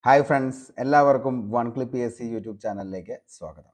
Hi friends, എല്ലാവർക്കും one clip PSC YouTube ചാനലിലേക്ക് സ്വാഗതം.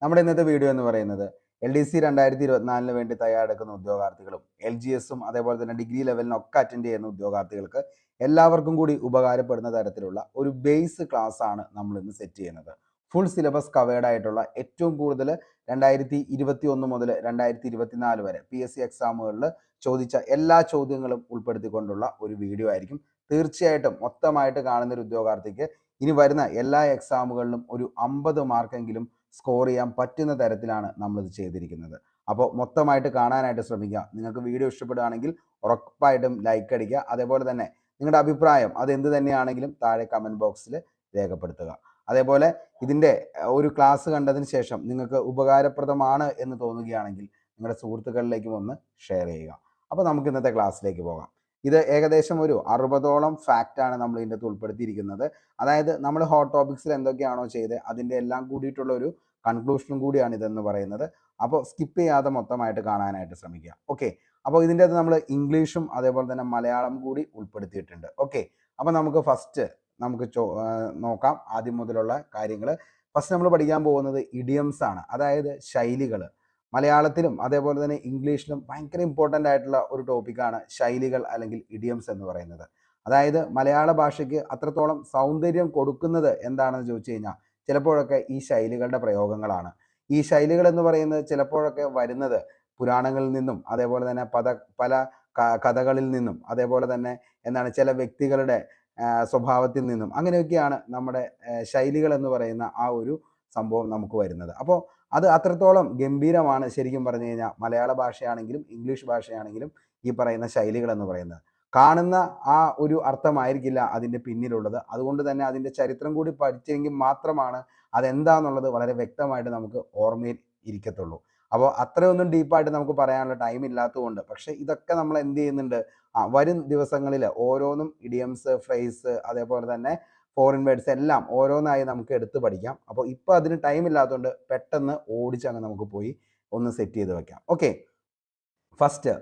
നമ്മുടെ ഇന്നത്തെ വീഡിയോ എന്ന് പറയുന്നത് LDC 2024 വേണ്ടി തയ്യാറെടുക്കുന്ന ഉദ്യോഗാർത്ഥികളും LGSും അതേപോലെ തന്നെ ഡിഗ്രി ലെവലിനൊക്കെ അറ്റൻഡ് ചെയ്യുന്ന ഉദ്യോഗാർത്ഥികൾക്ക് എല്ലാവർക്കും കൂടി ഉപകാരപ്പെടുന്ന തരത്തിലുള്ള ഒരു ബേസ് ക്ലാസ് ആണ് നമ്മൾ ഇന്ന് സെറ്റ് ചെയ്യുന്നത്. ഫുൾ സിലബസ് കവേർഡ് ആയിട്ടുള്ള ഏറ്റവും കൂടുതൽ 2021 മുതൽ 2024 വരെ PSC എക്സാമുകളിൽ ചോദിച്ച എല്ലാ ചോദ്യങ്ങളും ഉൾപ്പെടുത്തിക്കൊണ്ടുള്ള ഒരു വീഡിയോ ആയിരിക്കും. തീർച്ചയായിട്ടും മൊത്തമായിട്ട് കാണുന്ന ഒരു ഉദ്യോഗാർത്ഥിക്ക് ഇനി വരുന്ന എല്ലാ എക്സാമുകളിലും ഒരു 50 മാർക്കെങ്കിലും സ്കോർ ചെയ്യാൻ പറ്റുന്ന തരത്തിലാണ് നമ്മളിത് ചെയ്തിരിക്കുന്നത്. അപ്പോൾ മൊത്തമായിട്ട് കാണാനായിട്ട് ശ്രമിക്കുക. നിങ്ങൾക്ക് വീഡിയോ ഇഷ്ടപ്പെടുകയാണെങ്കിൽ ഉറപ്പായിട്ടും ലൈക്ക് അടിക്കുക. അതേപോലെ തന്നെ നിങ്ങളുടെ അഭിപ്രായം അതെന്ത് തന്നെയാണെങ്കിലും താഴെ കമൻറ്റ് ബോക്സിൽ രേഖപ്പെടുത്തുക. അതേപോലെ ഇതിൻ്റെ ഒരു ക്ലാസ് കണ്ടതിന് ശേഷം നിങ്ങൾക്ക് ഉപകാരപ്രദമാണ് എന്ന് തോന്നുകയാണെങ്കിൽ നിങ്ങളുടെ സുഹൃത്തുക്കളിലേക്കും ഒന്ന് ഷെയർ ചെയ്യുക. അപ്പോൾ നമുക്ക് ഇന്നത്തെ ക്ലാസ്സിലേക്ക് പോകാം. ഇത് ഏകദേശം ഒരു 60ഓളം ഫാക്റ്റാണ് നമ്മൾ ഇതിൻ്റെ അകത്ത് ഉൾപ്പെടുത്തിയിരിക്കുന്നത്. അതായത് നമ്മൾ ഹോട്ട് ടോപ്പിക്സിൽ എന്തൊക്കെയാണോ ചെയ്തത് അതിൻ്റെ എല്ലാം കൂടിയിട്ടുള്ള ഒരു കൺക്ലൂഷനും കൂടിയാണ് ഇതെന്ന് പറയുന്നത്. അപ്പോൾ സ്കിപ്പ് ചെയ്യാതെ മൊത്തമായിട്ട് കാണാനായിട്ട് ശ്രമിക്കുക. ഓക്കെ, അപ്പോൾ ഇതിൻ്റെ അകത്ത് നമ്മൾ ഇംഗ്ലീഷും അതേപോലെ തന്നെ മലയാളം കൂടി ഉൾപ്പെടുത്തിയിട്ടുണ്ട്. ഓക്കെ, അപ്പോൾ നമുക്ക് ഫസ്റ്റ് നോക്കാം ആദ്യം മുതലുള്ള കാര്യങ്ങൾ. ഫസ്റ്റ് നമ്മൾ പഠിക്കാൻ പോകുന്നത് ഇഡിയംസ് ആണ്, അതായത് ശൈലികൾ. മലയാളത്തിലും അതേപോലെ തന്നെ ഇംഗ്ലീഷിലും ഭയങ്കര ഇമ്പോർട്ടൻ്റ് ആയിട്ടുള്ള ഒരു ടോപ്പിക്കാണ് ശൈലികൾ അല്ലെങ്കിൽ ഇഡിയംസ് എന്ന് പറയുന്നത്. അതായത് മലയാള ഭാഷയ്ക്ക് അത്രത്തോളം സൗന്ദര്യം കൊടുക്കുന്നത് എന്താണെന്ന് ചോദിച്ചു കഴിഞ്ഞാൽ ചിലപ്പോഴൊക്കെ ഈ ശൈലികളുടെ പ്രയോഗങ്ങളാണ്. ഈ ശൈലികൾ എന്ന് പറയുന്നത് ചിലപ്പോഴൊക്കെ വരുന്നത് പുരാണങ്ങളിൽ നിന്നും അതേപോലെ തന്നെ പല കഥകളിൽ നിന്നും അതേപോലെ തന്നെ ചില വ്യക്തികളുടെ സ്വഭാവത്തിൽ നിന്നും അങ്ങനെയൊക്കെയാണ് നമ്മുടെ ശൈലികൾ എന്ന് പറയുന്ന ആ ഒരു സംഭവം നമുക്ക് വരുന്നത്. അപ്പോൾ അത് അത്രത്തോളം ഗംഭീരമാണ് ശരിക്കും പറഞ്ഞു കഴിഞ്ഞാൽ മലയാള ഭാഷയാണെങ്കിലും ഇംഗ്ലീഷ് ഭാഷയാണെങ്കിലും ഈ പറയുന്ന ശൈലികൾ എന്ന് പറയുന്നത്. കാണുന്ന ആ ഒരു അർത്ഥമായിരിക്കില്ല അതിൻ്റെ പിന്നിലുള്ളത്. അതുകൊണ്ട് തന്നെ അതിൻ്റെ ചരിത്രം കൂടി പഠിച്ചെങ്കിൽ മാത്രമാണ് അതെന്താന്നുള്ളത് വളരെ വ്യക്തമായിട്ട് നമുക്ക് ഓർമ്മയിൽ ഇരിക്കത്തുള്ളൂ. അപ്പോൾ അത്രയൊന്നും ഡീപ്പായിട്ട് നമുക്ക് പറയാനുള്ള ടൈം ഇല്ലാത്തതുകൊണ്ട് പക്ഷേ ഇതൊക്കെ നമ്മൾ എന്ത് ചെയ്യുന്നുണ്ട്, വരും ദിവസങ്ങളിൽ ഓരോന്നും ഇഡിയംസ്, ഫ്രേസ്, അതേപോലെ തന്നെ ഫോറിൻ വേർഡ്സ് എല്ലാം ഓരോന്നായി നമുക്ക് എടുത്ത് പഠിക്കാം. അപ്പോൾ ഇപ്പോൾ അതിന് ടൈം ഇല്ലാത്തതുകൊണ്ട് പെട്ടെന്ന് ഓടിച്ചങ്ങ് നമുക്ക് പോയി ഒന്ന് സെറ്റ് ചെയ്ത് വെക്കാം. Okay, first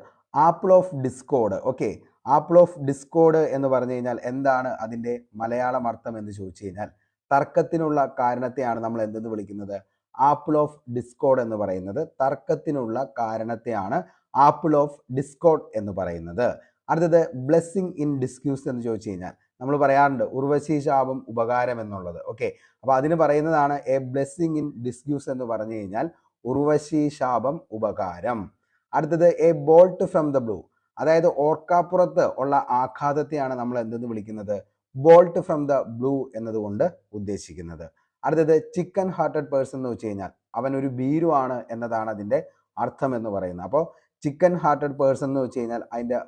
apple of Discord. Okay, apple of Discord എന്ന് പറഞ്ഞു കഴിഞ്ഞാൽ എന്താണ് അതിൻ്റെ മലയാളം അർത്ഥം എന്ന് ചോദിച്ചു കഴിഞ്ഞാൽ തർക്കത്തിനുള്ള കാരണത്തെയാണ് നമ്മൾ എന്തെന്ന് വിളിക്കുന്നത്, ആപ്പിൾ ഓഫ് ഡിസ്കോഡ് എന്ന് പറയുന്നത്. തർക്കത്തിനുള്ള കാരണത്തെയാണ് ആപ്പിൾ ഓഫ് ഡിസ്കോഡ് എന്ന് പറയുന്നത്. അടുത്തത് ബ്ലെസ്സിങ് ഇൻ ഡിസ്ക്യൂസ് എന്ന് ചോദിച്ചു കഴിഞ്ഞാൽ നമ്മൾ പറയാറുണ്ട് ഉർവശി ശാപം ഉപകാരം എന്നുള്ളത്. ഓക്കെ, അപ്പോൾ അതിന് പറയുന്നതാണ് എ ബ്ലെസ്സിങ് ഇൻ ഡിസ്ക്യൂസ് എന്ന് പറഞ്ഞു കഴിഞ്ഞാൽ ഉർവശി ശാപം ഉപകാരം. അടുത്തത് A bolt from the blue, അതായത് ഓർക്കാപ്പുറത്ത് ഉള്ള ആഘാതത്തെയാണ് നമ്മൾ എന്തെന്ന് വിളിക്കുന്നത്, ബോൾട്ട് ഫ്രം ദ ബ്ലൂ എന്നതുകൊണ്ട് ഉദ്ദേശിക്കുന്നത്. അടുത്തത് ചിക്കൻ ഹാർട്ടഡ് പേഴ്സൺ എന്ന് വെച്ച് കഴിഞ്ഞാൽ അവൻ ഒരു ഭീരുവാണ് എന്നതാണ് അതിൻ്റെ അർത്ഥം എന്ന് പറയുന്നത്. അപ്പോൾ ചിക്കൻ ഹാർട്ടഡ് പേഴ്സൺ എന്ന് വെച്ച് കഴിഞ്ഞാൽ അതിൻ്റെ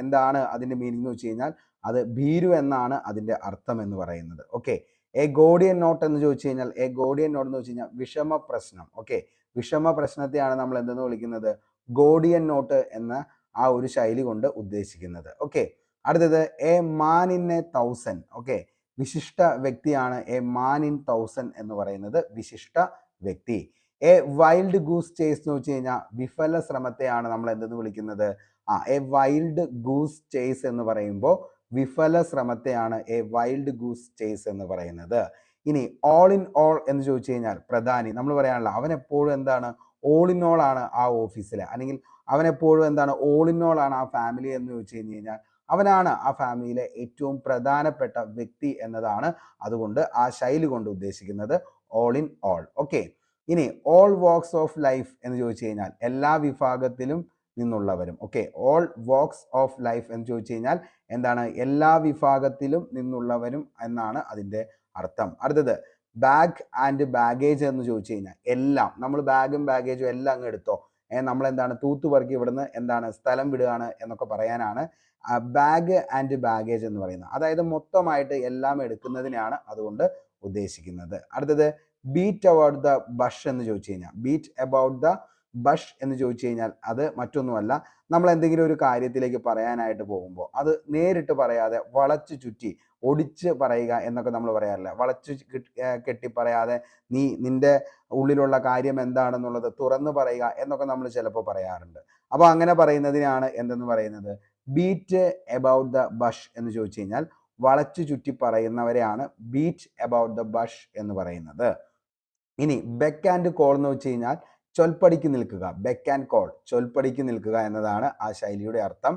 എന്താണ് അതിൻ്റെ മീനിങ് എന്ന് വെച്ച് കഴിഞ്ഞാൽ അത് ഭീരു എന്നാണ് അതിൻ്റെ അർത്ഥം എന്ന് പറയുന്നത്. ഓക്കെ, എ ഗോഡിയൻ നോട്ട് എന്ന് ചോദിച്ചു കഴിഞ്ഞാൽ എ ഗോഡിയൻ നോട്ട് എന്ന് വെച്ച് കഴിഞ്ഞാൽ വിഷമ പ്രശ്നം. ഓക്കെ, വിഷമ പ്രശ്നത്തെയാണ് നമ്മൾ എന്തെന്ന് വിളിക്കുന്നത്, ഗോഡിയൻ നോട്ട് എന്ന ആ ഒരു ശൈലി കൊണ്ട് ഉദ്ദേശിക്കുന്നത്. ഓക്കെ, അടുത്തത് a man in A thousand. Okay, വിശിഷ്ട വ്യക്തിയാണ് എ മാൻ ഇൻ തൗസൻഡ് എന്ന് പറയുന്നത് വിശിഷ്ട വ്യക്തി. എ വൈൽഡ് ഗൂസ് ചേസ് എന്ന് വെച്ച് കഴിഞ്ഞാൽ വിഫല ശ്രമത്തെയാണ് നമ്മൾ എന്തെന്ന് വിളിക്കുന്നത്, എ വൈൽഡ് ഗൂസ് ചേസ് എന്ന് പറയുമ്പോൾ വിഫല ശ്രമത്തെയാണ് എ വൈൽഡ് ഗൂസ് ചേസ് എന്ന് പറയുന്നത്. ഇനി ഓൾ ഇൻ ഓൾ എന്ന് ചോദിച്ചു കഴിഞ്ഞാൽ പ്രധാനി, നമ്മൾ പറയാനുള്ള അവൻ എപ്പോഴും എന്താണ് ഓൾ ഇൻ ഓൾ ആണ് ആ ഓഫീസിലെ, അല്ലെങ്കിൽ അവൻ എപ്പോഴും എന്താണ് ഓൾ ഇൻ ഓൾ ആണ് ആ ഫാമിലി എന്ന് ചോദിച്ചു കഴിഞ്ഞാൽ അവനാണ് ആ ഫാമിലിയിലെ ഏറ്റവും പ്രധാനപ്പെട്ട വ്യക്തി എന്നതാണ് അതുകൊണ്ട് ആ ശൈലി കൊണ്ട് ഉദ്ദേശിക്കുന്നത് ഓൾ ഇൻ ഓൾ. ഓക്കെ, ഇനി ഓൾ വാക്സ് ഓഫ് ലൈഫ് എന്ന് ചോദിച്ചു കഴിഞ്ഞാൽ എല്ലാ വിഭാഗത്തിലും നിന്നുള്ളവരും. Okay, all walks of life എന്ന് ചോദിച്ചു കഴിഞ്ഞാൽ എന്താണ്, എല്ലാ വിഭാഗത്തിലും നിന്നുള്ളവരും എന്നാണ് അതിൻ്റെ അർത്ഥം. അടുത്തത് ബാഗ് ആൻഡ് ബാഗേജ് എന്ന് ചോദിച്ചു കഴിഞ്ഞാൽ എല്ലാം, നമ്മൾ ബാഗും ബാഗേജും എല്ലാം അങ്ങ് എടുത്തോ, നമ്മൾ എന്താണ് തൂത്തുപറക്കി ഇവിടുന്ന് എന്താണ് സ്ഥലം വിടുകയാണ് എന്നൊക്കെ പറയാനാണ് ബാഗ് ആൻഡ് ബാഗേജ് എന്ന് പറയുന്നത്. അതായത് മൊത്തമായിട്ട് എല്ലാം എടുക്കുന്നതിനാണ് അതുകൊണ്ട് ഉദ്ദേശിക്കുന്നത്. അടുത്തത് ബീറ്റ് അബൌട്ട് ദ ബഷ് എന്ന് ചോദിച്ചു കഴിഞ്ഞാൽ ബീറ്റ് അബൌട്ട് ദ ബഷ് എന്ന് ചോദിച്ചു കഴിഞ്ഞാൽ അത് മറ്റൊന്നുമല്ല, നമ്മൾ എന്തെങ്കിലും ഒരു കാര്യത്തിലേക്ക് പറയാനായിട്ട് പോകുമ്പോൾ അത് നേരിട്ട് പറയാതെ വളച്ചു ചുറ്റി ഒടിച്ച് പറയുക എന്നൊക്കെ നമ്മൾ പറയാറില്ല. വളച്ചു കെട്ടി പറയാതെ നിന്റെ ഉള്ളിലുള്ള കാര്യം എന്താണെന്നുള്ളത് തുറന്നു പറയുക എന്നൊക്കെ നമ്മൾ ചിലപ്പോൾ പറയാറുണ്ട്. അപ്പോൾ അങ്ങനെ പറയുന്നതിനാണ് എന്തെന്ന് പറയുന്നത്, ബീറ്റ് അബൌട്ട് ദ ബഷ് എന്ന് ചോദിച്ചു കഴിഞ്ഞാൽ വളച്ചു ചുറ്റി പറയുന്നവരെയാണ് ബീറ്റ് അബൌട്ട് ദ ബഷ് എന്ന് പറയുന്നത്. ഇനി ബെക്ക് ആൻഡ് കോൾ എന്ന് വെച്ച് കഴിഞ്ഞാൽ ചൊൽപ്പടിക്ക് നിൽക്കുക. ബെക്ക് ആൻഡ് കോൾ ചൊൽപ്പടിക്ക് നിൽക്കുക എന്നതാണ് ആ ശൈലിയുടെ അർത്ഥം.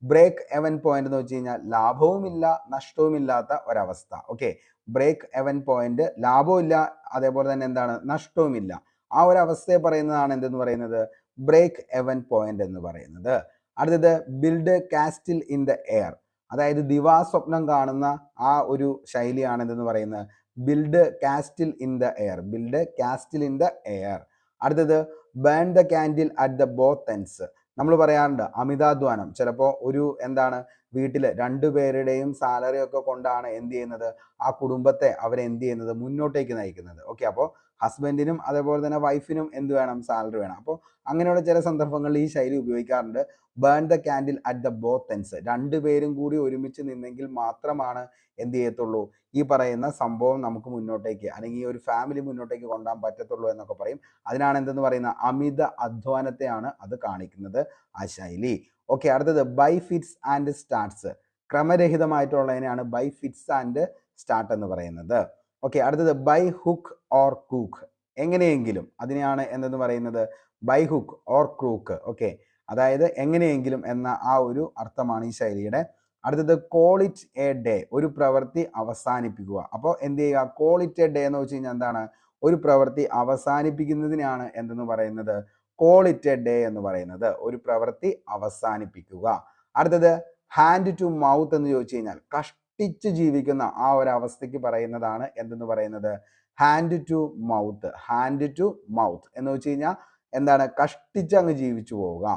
ബ്രേക്ക് എവൻ പോയിന്റ് എന്ന് വെച്ച് കഴിഞ്ഞാൽ ലാഭവുമില്ല നഷ്ടവുമില്ലാത്ത ഒരവസ്ഥ. ഓക്കെ, ബ്രേക്ക് എവൻ പോയിന്റ് ലാഭവുമില്ല, അതേപോലെ തന്നെ എന്താണ്, നഷ്ടവുമില്ല. ആ ഒരു അവസ്ഥയെ പറയുന്നതാണ് എന്തെന്ന് പറയുന്നത്, ബ്രേക്ക് എവൻ പോയിന്റ് എന്ന് പറയുന്നത്. അടുത്തത് build castle in the air, അതായത് ദിവാസ്വപ്നം കാണുന്ന ആ ഒരു ശൈലിയാണ് എന്തെന്ന് പറയുന്നത്, build castle in the air. Build castle in the air. അടുത്തത് burn the candle at the both ends. നമ്മൾ പറയാറുണ്ട് അമിതാധ്വാനം. ചിലപ്പോൾ ഒരു എന്താണ് വീട്ടിൽ രണ്ടുപേരുടെയും സാലറി ഒക്കെ കൊണ്ടാണ് എന്ത് ചെയ്യുന്നത്, ആ കുടുംബത്തെ അവരെന്ത് ചെയ്യുന്നത്, മുന്നോട്ടേക്ക് നയിക്കുന്നത്. ഓക്കെ, അപ്പോൾ ഹസ്ബൻഡിനും അതേപോലെ തന്നെ വൈഫിനും എന്ത് വേണം, സാലറി വേണം. അപ്പോൾ അങ്ങനെയുള്ള ചില സന്ദർഭങ്ങളിൽ ഈ ശൈലി ഉപയോഗിക്കാറുണ്ട്. Burn the candle at the both ends. രണ്ടുപേരും കൂടി ഒരുമിച്ച് നിന്നെങ്കിൽ മാത്രമാണ് എന്ത് ചെയ്യത്തുള്ളൂ, ഈ പറയുന്ന സംഭവം നമുക്ക് മുന്നോട്ടേക്ക് അല്ലെങ്കിൽ ഈ ഒരു ഫാമിലി മുന്നോട്ടേക്ക് കൊണ്ടുപോകാൻ പറ്റത്തുള്ളൂ എന്നൊക്കെ പറയും. അതിനാണ് എന്തെന്ന് പറയുന്ന അമിത അധ്വാനത്തെയാണ് അത് കാണിക്കുന്നത് ആ ശൈലി. ഓക്കെ, അടുത്തത് ബൈ ഫിറ്റ്സ് ആൻഡ് സ്റ്റാർട്ട്സ്. ക്രമരഹിതമായിട്ടുള്ളതിനെയാണ് ബൈ ഫിറ്റ്സ് ആൻഡ് സ്റ്റാർട്ട് എന്ന് പറയുന്നത്. ഓക്കെ, അടുത്തത് ബൈ ഹുക്ക് ഓർ ക്രൂക്ക്. എങ്ങനെയെങ്കിലും, അതിനെയാണ് എന്തെന്ന് പറയുന്നത്, by hook or crook. Okay, അതായത് എങ്ങനെയെങ്കിലും എന്ന ആ ഒരു അർത്ഥമാണ് ഈ ശൈലിയുടെ. അടുത്തത് കോൾ ഇറ്റ് എ ഡേ, ഒരു പ്രവൃത്തി അവസാനിപ്പിക്കുക. അപ്പോൾ എന്ത് ചെയ്യുക, കോൾ ഇറ്റ് എ ഡേ എന്ന് വെച്ച് കഴിഞ്ഞാൽ എന്താണ്, ഒരു പ്രവൃത്തി അവസാനിപ്പിക്കുന്നതിനാണ് എന്തെന്ന് പറയുന്നത്, കോൾ ഇറ്റ് എ ഡേ എന്ന് പറയുന്നത്, ഒരു പ്രവൃത്തി അവസാനിപ്പിക്കുക. അടുത്തത് ഹാൻഡ് ടു മൗത്ത് എന്ന് ചോദിച്ചു കഴിഞ്ഞാൽ കഷ്ടിച്ച് ജീവിക്കുന്ന ആ ഒരു അവസ്ഥയ്ക്ക് പറയുന്നതാണ് എന്തെന്ന് പറയുന്നത്, hand to mouth. Hand to mouth എന്ന് വെച്ച് കഴിഞ്ഞാൽ എന്താണ്, കഷ്ടിച്ച് അങ്ങ് ജീവിച്ചു പോവുക.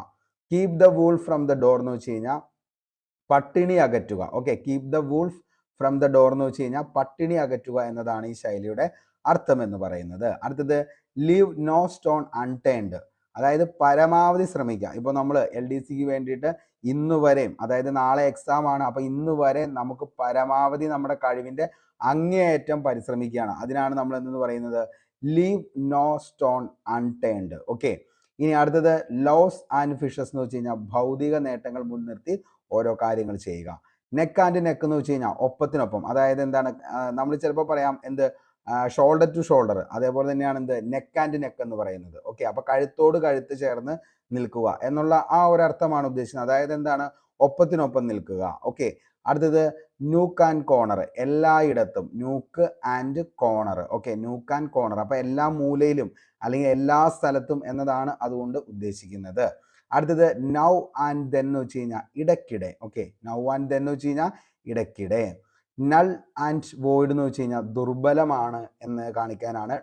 Keep the wolf from the door എന്ന് വെച്ച് കഴിഞ്ഞാൽ പട്ടിണി അകറ്റുക. Okay, keep the wolf from the door എന്ന് വെച്ച് കഴിഞ്ഞാൽ പട്ടിണി അകറ്റുക എന്നതാണ് ഈ ശൈലിയുടെ അർത്ഥം എന്ന് പറയുന്നത്. അടുത്തത് ലീവ് നോ സ്റ്റോൺ അൺടേൺഡ്, അതായത് പരമാവധി ശ്രമിക്കുക. ഇപ്പോൾ നമ്മൾ LDCക്ക് വേണ്ടിയിട്ട് ഇന്ന് വരെയും, അതായത് നാളെ എക്സാം ആണ്, അപ്പോൾ ഇന്ന് വരെ നമുക്ക് പരമാവധി നമ്മുടെ കഴിവിൻ്റെ അങ്ങേയറ്റം പരിശ്രമിക്കുകയാണ്. അതിനാണ് നമ്മൾ എന്തെന്ന് പറയുന്നത്, leave no stone unturned. Okay, ഇനി അടുത്തത് ലോസ് ആൻഡ് ഫിഷസ് എന്ന് വെച്ച് കഴിഞ്ഞാൽ ഭൗതിക നേട്ടങ്ങൾ മുൻനിർത്തി ഓരോ കാര്യങ്ങൾ ചെയ്യുക. നെക്ക് ആൻഡ് നെക്ക് എന്ന് വെച്ച് കഴിഞ്ഞാൽ ഒപ്പത്തിനൊപ്പം, അതായത് എന്താണ്, നമ്മൾ ചിലപ്പോൾ പറയാം എന്ത്, ഷോൾഡർ ടു ഷോൾഡർ. അതേപോലെ തന്നെയാണ് എന്ത്, നെക്ക് ആൻഡ് നെക്ക് എന്ന് പറയുന്നത്. ഓക്കെ, അപ്പോൾ കഴുത്തോട് കഴുത്ത് ചേർന്ന് നിൽക്കുക എന്നുള്ള ആ ഒരു അർത്ഥമാണ് ഉദ്ദേശിക്കുന്നത്. അതായത് എന്താണ്, ഒപ്പത്തിനൊപ്പം നിൽക്കുക. ഓക്കെ, അടുത്തത് ന്യൂക്ക് ആൻഡ് കോർണർ, എല്ലായിടത്തും. Nook and corner. Okay, nook and corner, അപ്പോൾ എല്ലാ മൂലയിലും അല്ലെങ്കിൽ എല്ലാ സ്ഥലത്തും എന്നതാണ് അതുകൊണ്ട് ഉദ്ദേശിക്കുന്നത്. അടുത്തത് നൗ ആൻഡ് ദെൻ എന്ന് വെച്ച് കഴിഞ്ഞാൽ ഇടയ്ക്കിടെ. ഓക്കെ, നൗ ആൻഡ് ദെൻ എന്ന് വെച്ച് കഴിഞ്ഞാൽ ഇടയ്ക്കിടെ. നൾ ആൻഡ് വോയിഡ് എന്ന് വെച്ച് കഴിഞ്ഞാൽ ദുർബലമാണ് എന്ന് കാണിക്കാനാണ്